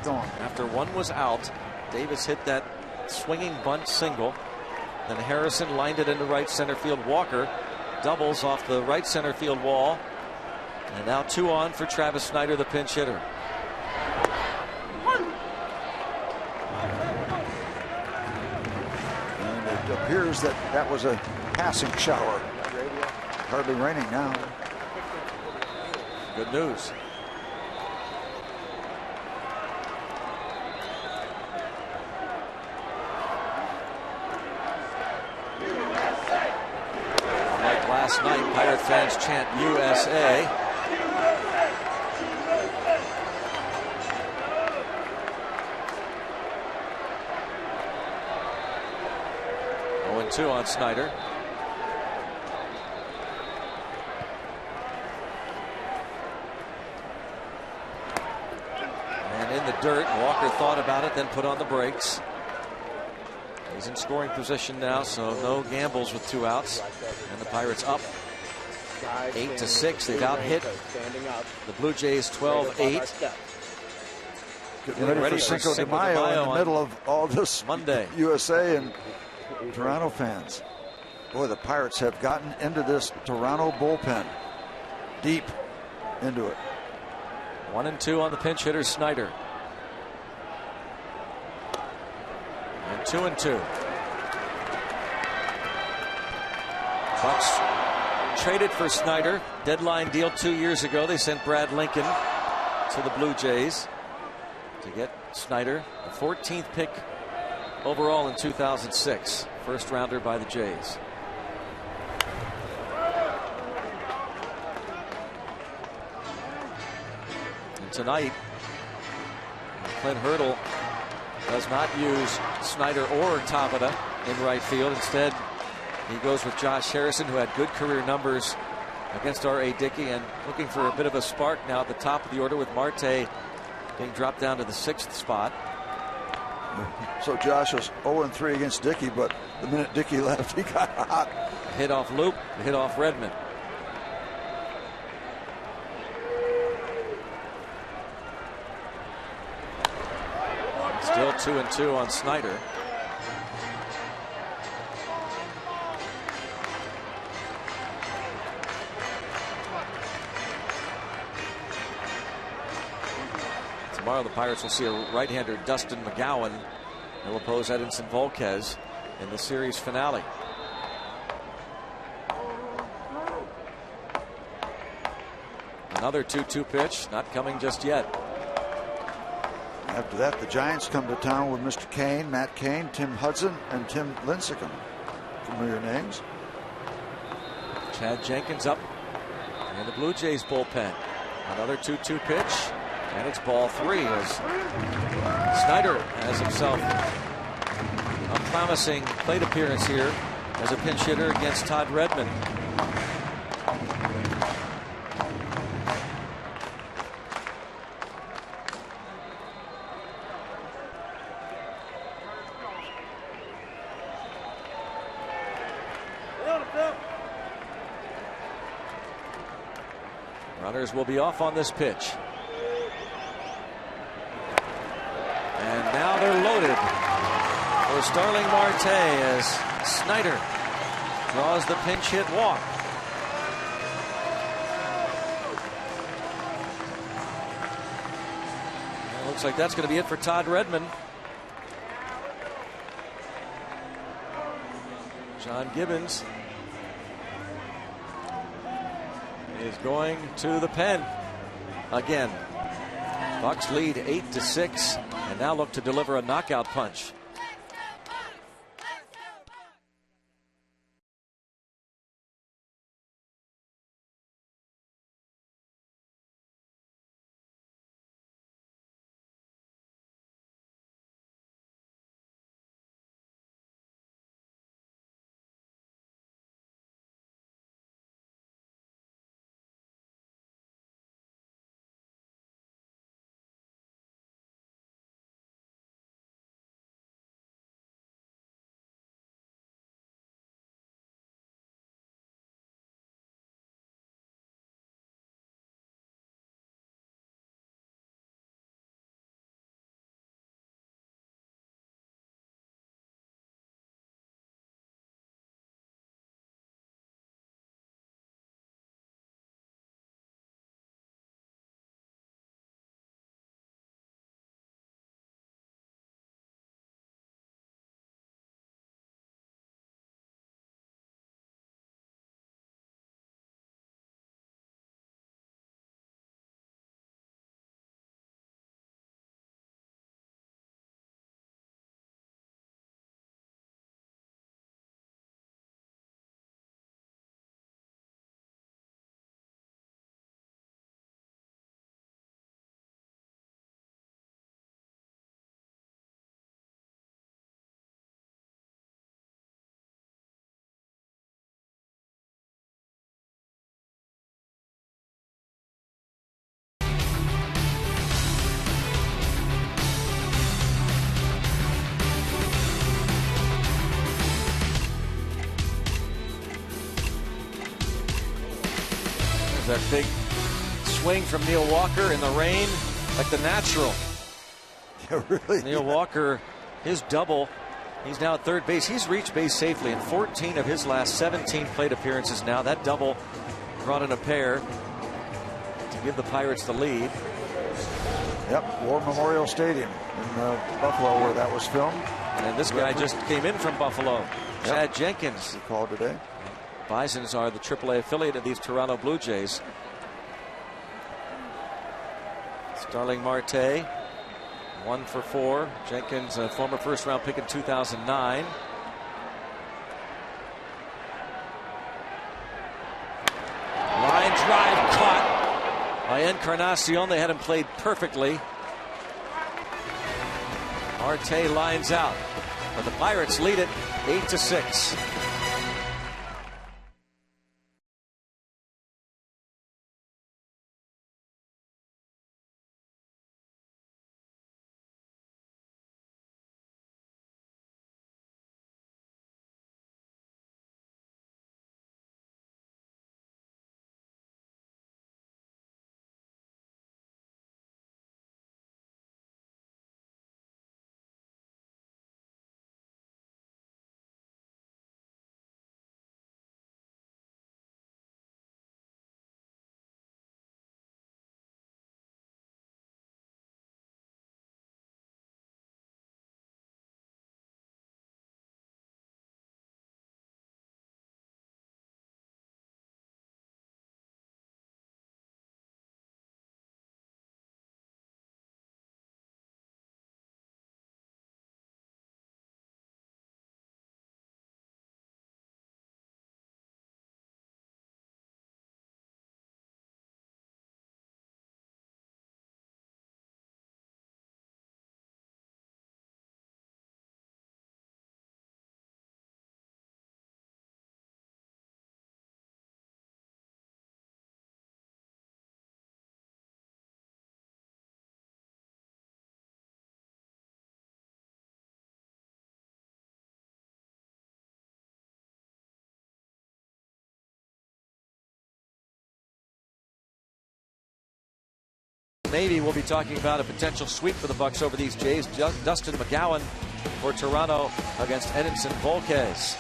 after one was out, Davis hit that swinging bunt single. Then Harrison lined it into right center field. Walker doubles off the right center field wall. And now 2 on for Travis Snider, the pinch hitter. And it appears that that was a passing shower. Hardly raining now. Good news. Like last night, Pirate fans chant USA. Two on Snider. And in the dirt, Walker thought about it, then put on the brakes. He's in scoring position now, so no gambles with 2 outs. And the Pirates up 8-6. They've out hit the Blue Jays 12-8. Getting ready for Cinco de Mayo in the middle of all this Monday. USA and Toronto fans. Boy, the Pirates have gotten into this Toronto bullpen, deep into it. 1-2 on the pinch hitter, Snider. And 2-2. Bucks traded for Snider. Deadline deal 2 years ago. They sent Brad Lincoln to the Blue Jays to get Snider, the 14th pick overall in 2006. First rounder by the Jays. And tonight, Clint Hurdle does not use Snider or Tabata in right field. Instead, he goes with Josh Harrison, who had good career numbers against R.A. Dickey, and looking for a bit of a spark now at the top of the order, with Marte being dropped down to the 6th spot. So Josh was 0-3 against Dickey, but the minute Dickey left, he got hot. Hit off Loop, hit off Redmond. Still 2-2 on Snider. Tomorrow the Pirates will see a right-hander, Dustin McGowan, who will oppose Edinson Volquez in the series finale. Another 2-2 pitch, not coming just yet. After that, the Giants come to town with Mr. Kane, Matt Cain, Tim Hudson, and Tim Lincecum. Familiar names. Chad Jenkins up in the Blue Jays bullpen. Another 2-2 pitch. And it's ball 3 as Snider has himself a promising plate appearance here as a pinch hitter against Todd Redmond. Runners will be off on this pitch. And now they're loaded for Starling Marte as Snider draws the pinch hit walk. Well, looks like that's going to be it for Todd Redmond. John Gibbons is going to the pen again. Bucks lead 8-6 and now look to deliver a knockout punch. that big swing from Neil Walker in the rain, like the natural. Yeah, really. Neil Walker, his double. He's now at third base. He's reached base safely in 14 of his last 17 plate appearances now. That double brought in a pair to give the Pirates the lead. Yep, War Memorial Stadium in Buffalo, where that was filmed. And this guy just came in from Buffalo. Chad Jenkins. He called today. Bisons are the AAA affiliate of these Toronto Blue Jays. Starling Marte, 1 for 4. Jenkins, a former first-round pick in 2009. Line drive caught by Encarnacion. They had him played perfectly. Marte lines out, but the Pirates lead it 8-6. Maybe we'll be talking about a potential sweep for the Bucks over these Jays. Dustin McGowan for Toronto against Edinson Volquez.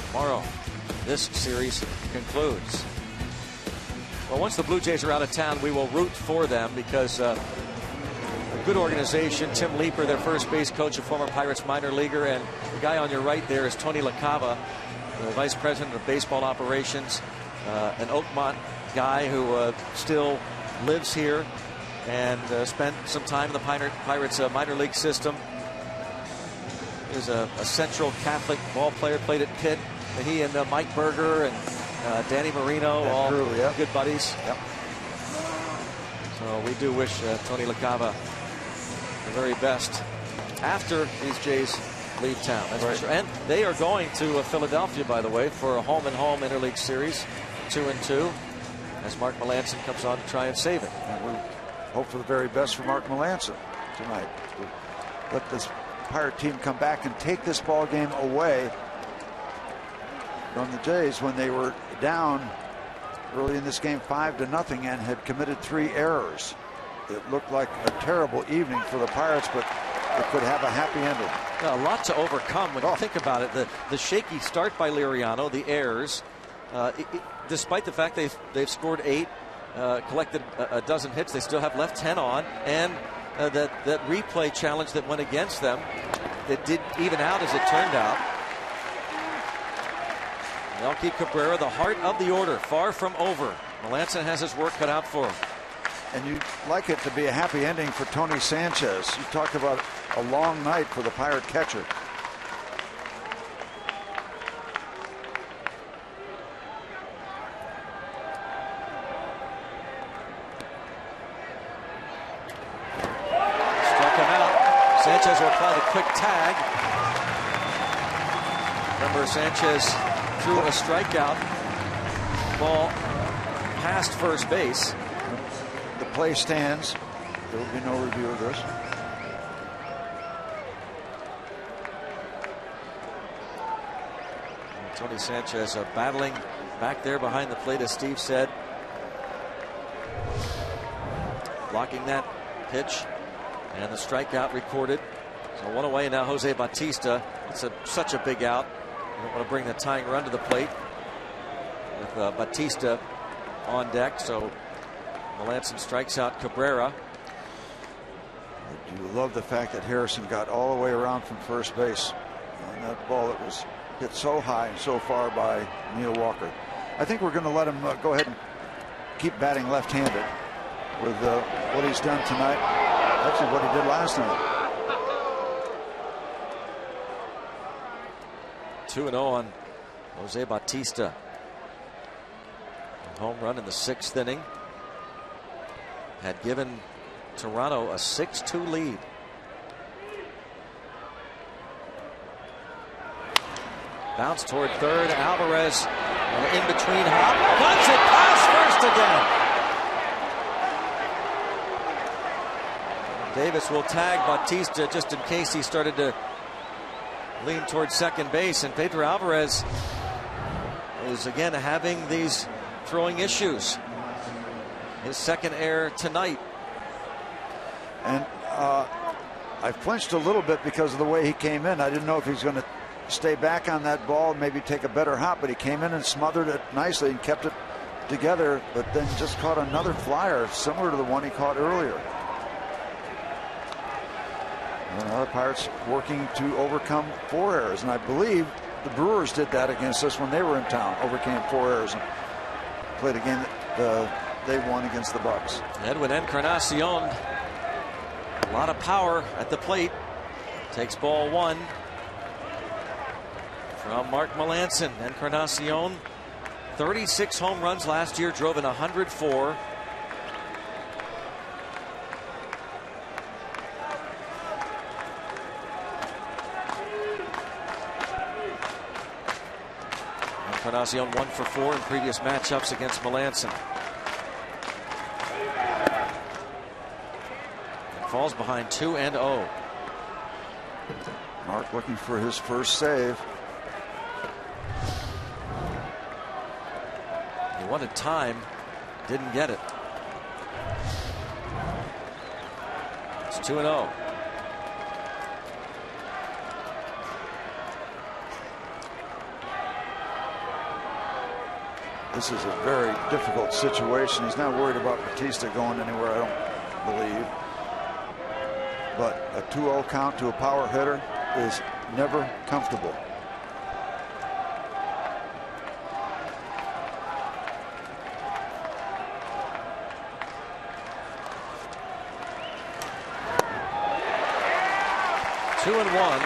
Tomorrow, this series concludes. Well, once the Blue Jays are out of town, we will root for them because a good organization. Tim Leeper, their first base coach, a former Pirates minor leaguer, and the guy on your right there is Tony LaCava, the vice president of baseball operations, an Oakmont guy who still lives here and spent some time in the Pirates minor league system. He was a Central Catholic ball player, played at Pitt. And he and Mike Berger and Danny Marino, all good buddies. Yep. So we do wish Tony LaCava the very best after these Jays leave town. That's right. For sure. And they are going to Philadelphia, by the way, for a home-and-home interleague series, 2-2. As Mark Melancon comes on to try and save it. And we hope for the very best for Mark Melancon tonight. Let this Pirate team come back and take this ball game away from the Jays when they were down early in this game 5-0 and had committed 3 errors. It looked like a terrible evening for the Pirates, but it could have a happy ending. A lot to overcome when you think about it. The shaky start by Liriano, the errors. Despite the fact they've scored 8, collected a dozen hits, they still have left 10 on, and that replay challenge that went against them, it did even out as it turned out. Melky Cabrera, the heart of the order, far from over. Melancon has his work cut out for him. And you'd like it to be a happy ending for Tony Sanchez. You talked about a long night for the Pirate catcher. Sanchez will apply the quick tag. Remember, Sanchez threw a strikeout ball past first base. The play stands. There will be no review of this. Tony Sanchez battling back there behind the plate, as Steve said, blocking that pitch, and the strikeout recorded. So one away now. Jose Bautista. It's such a big out. You don't want to bring the tying run to the plate with Bautista on deck. So Melancon strikes out Cabrera. You love the fact that Harrison got all the way around from first base on that ball that was hit so high and so far by Neil Walker. I think we're going to let him go ahead and keep batting left-handed with what he's done tonight. Actually, what he did last night. 2-0 on Jose Bautista. A home run in the 6th inning had given Toronto a 6-2 lead. Bounce toward third. Alvarez in between hop. Punts it past first again. Davis will tag Bautista just in case he started to lean towards second base. And Pedro Alvarez is again having these throwing issues. His second error tonight. And I flinched a little bit because of the way he came in. I didn't know if he was going to stay back on that ball, maybe take a better hop, but he came in and smothered it nicely and kept it together, but then just caught another flyer similar to the one he caught earlier. And the Pirates working to overcome 4 errors, and I believe the Brewers did that against us when they were in town, overcame 4 errors and played a game that they won against the Bucks. Edwin Encarnacion, a lot of power at the plate, takes ball 1 from Mark Melancon. Encarnacion, 36 home runs last year, drove in 104. Encarnacion 1 for 4 in previous matchups against Melancon. Falls behind 2-0. Mark looking for his first save. He wanted time, didn't get it. It's 2-0. This is a very difficult situation. He's not worried about Bautista going anywhere, I don't believe. But a 2-0 count to a power hitter is never comfortable. Two and 1.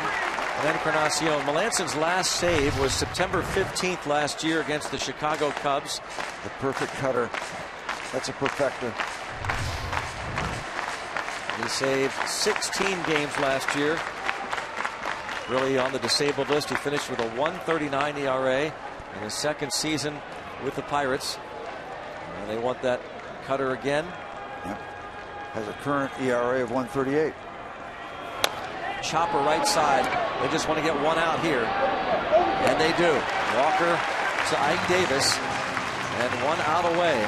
And Encarnacion. Melancon's last save was September 15th last year against the Chicago Cubs. The perfect cutter. That's a perfecta. He saved 16 games last year. Really on the disabled list. He finished with a 1.39 ERA in his second season with the Pirates. And they want that cutter again. Yep. Has a current ERA of 1.38. Chopper right side. They just want to get one out here. And they do. Walker to Ike Davis. And one out away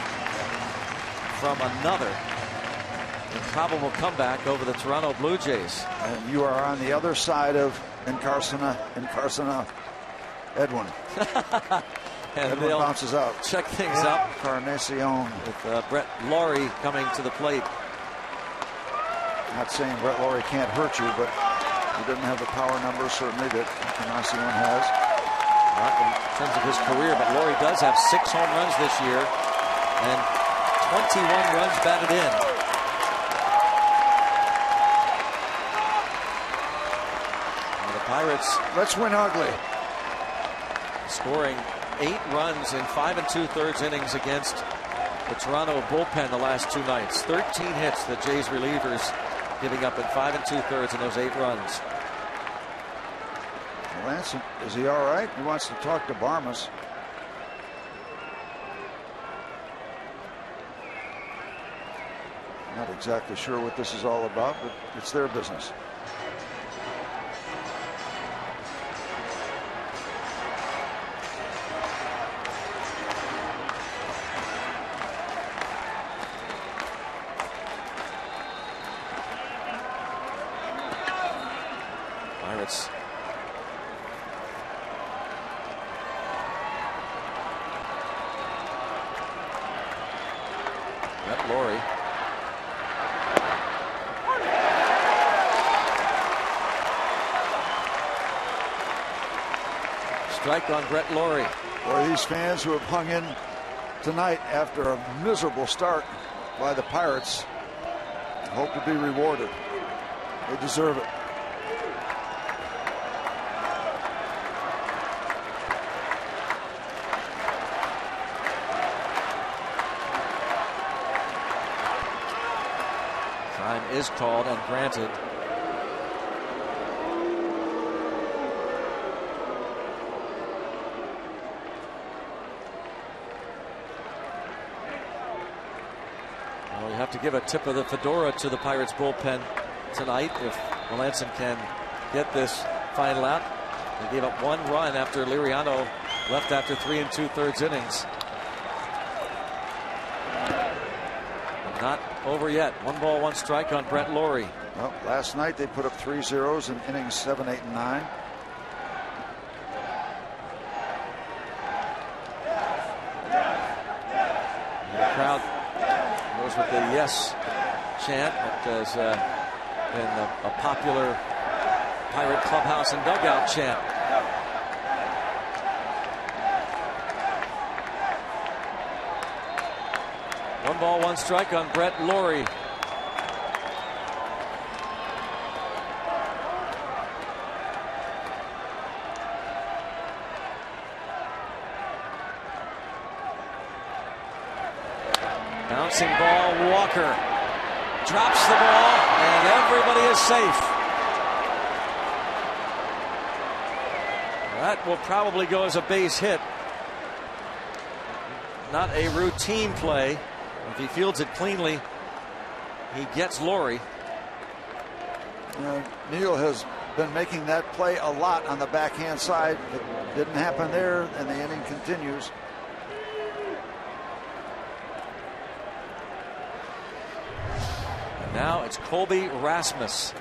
from another improbable comeback over the Toronto Blue Jays. And you are on the other side of Encarnacion. Edwin. And Edwin bounces out. Check things up. Encarnacion. With Brett Laurie coming to the plate. Not saying Brett Laurie can't hurt you, but he doesn't have the power numbers certainly that Encarnacion has. Not in terms of his career, but Laurie does have 6 home runs this year and 21 runs batted in. And the Pirates, let's win ugly. Scoring 8 runs in 5 2/3 innings against the Toronto bullpen the last 2 nights. 13 hits, the Jays relievers giving up in 5 2/3 in those 8 runs. Melancon, is he all right? He wants to talk to Barmas. Not exactly sure what this is all about, but it's their business. Brett Lawrie. Strike on Brett Lawrie. Boy, these fans who have hung in tonight after a miserable start by the Pirates hope to be rewarded. They deserve it. Time is called and granted. Well, you have to give a tip of the fedora to the Pirates bullpen tonight if Melanson can get this final out. They gave up 1 run after Liriano left after 3 2/3 innings. Not over yet. 1 ball, 1 strike on Brett Lawrie. Well, last night they put up 3 zeros in innings 7, 8, and 9. And the crowd goes with the yes chant that has been a popular Pirate clubhouse and dugout chant. One ball, 1 strike on Brett Lawrie. Bouncing ball, Walker drops the ball, and everybody is safe. That will probably go as a base hit. Not a routine play. If he fields it cleanly, he gets Lawrie. Neal has been making that play a lot on the backhand side. It didn't happen there, and the inning continues. And now it's Colby Rasmus.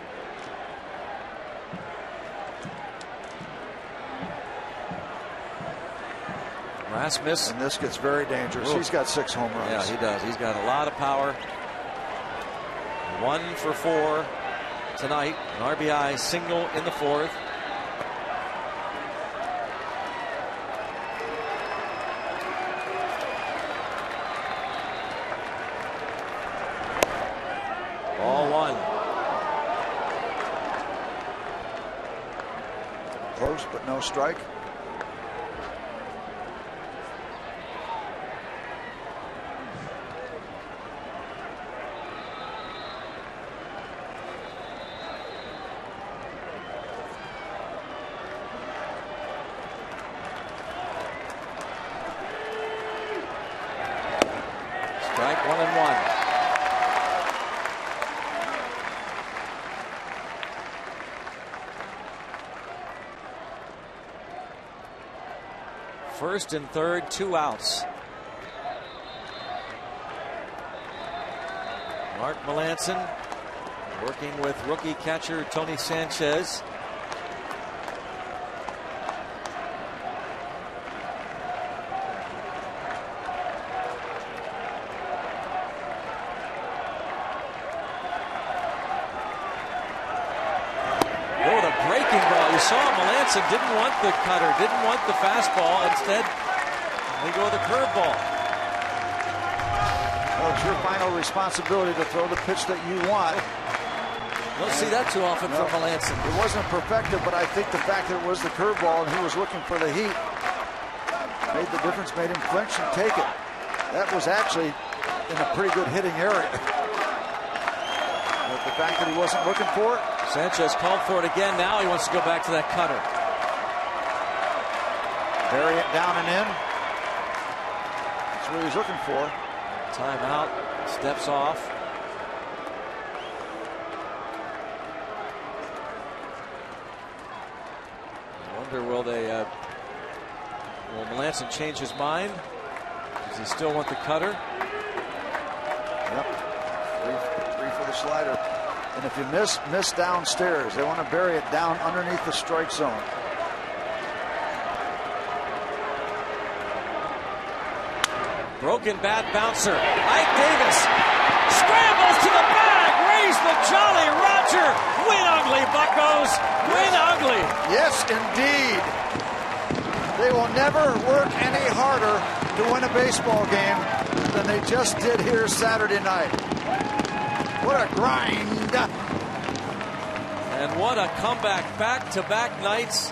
Rasmus. And this gets very dangerous. He's got 6 home runs. Yeah, he does. He's got a lot of power. 1 for 4 tonight. An RBI single in the 4th. Ball 1. Close, but no strike. Strike 1-1. First and third, 2 outs. Mark Melanson working with rookie catcher Tony Sanchez. Didn't want the cutter, didn't want the fastball. Instead, they go with the curveball. Well, it's your final responsibility to throw the pitch that you want. Don't see that too often from Melanson. It wasn't perfected, but I think the fact that it was the curveball and he was looking for the heat made the difference, made him flinch and take it. That was actually in a pretty good hitting area. But the fact that he wasn't looking for it. Sanchez called for it again. Now he wants to go back to that cutter. Bury it down and in. That's what he's looking for. Timeout. Steps off. I wonder, will Melanson change his mind? Does he still want the cutter? Yep. Three for the slider. And if you miss downstairs, they want to bury it down underneath the strike zone. Broken bat bouncer. Ike Davis Scrambles to the bag. Raise the Jolly Roger. Win ugly, buccos. Win ugly. Yes, indeed. They will never work any harder to win a baseball game than they just did here Saturday night. What a grind. And what a comeback. Back-to-back nights.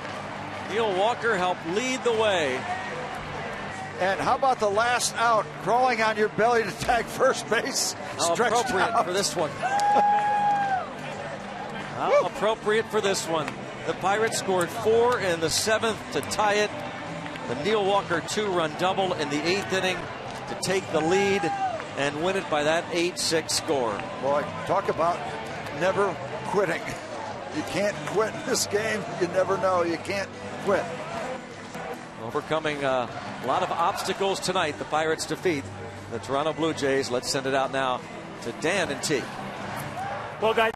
Neil Walker helped lead the way. And how about the last out, crawling on your belly to tag first base? How appropriate out for this one. How appropriate for this one. The Pirates scored 4 in the 7th to tie it. The Neil Walker 2-run double in the 8th inning to take the lead and win it by that 8-6 score. Boy, talk about never quitting. You can't quit in this game. You never know. You can't quit. Overcoming a lot of obstacles tonight, the Pirates defeat the Toronto Blue Jays. Let's send it out now to Dan and T. Well, guys.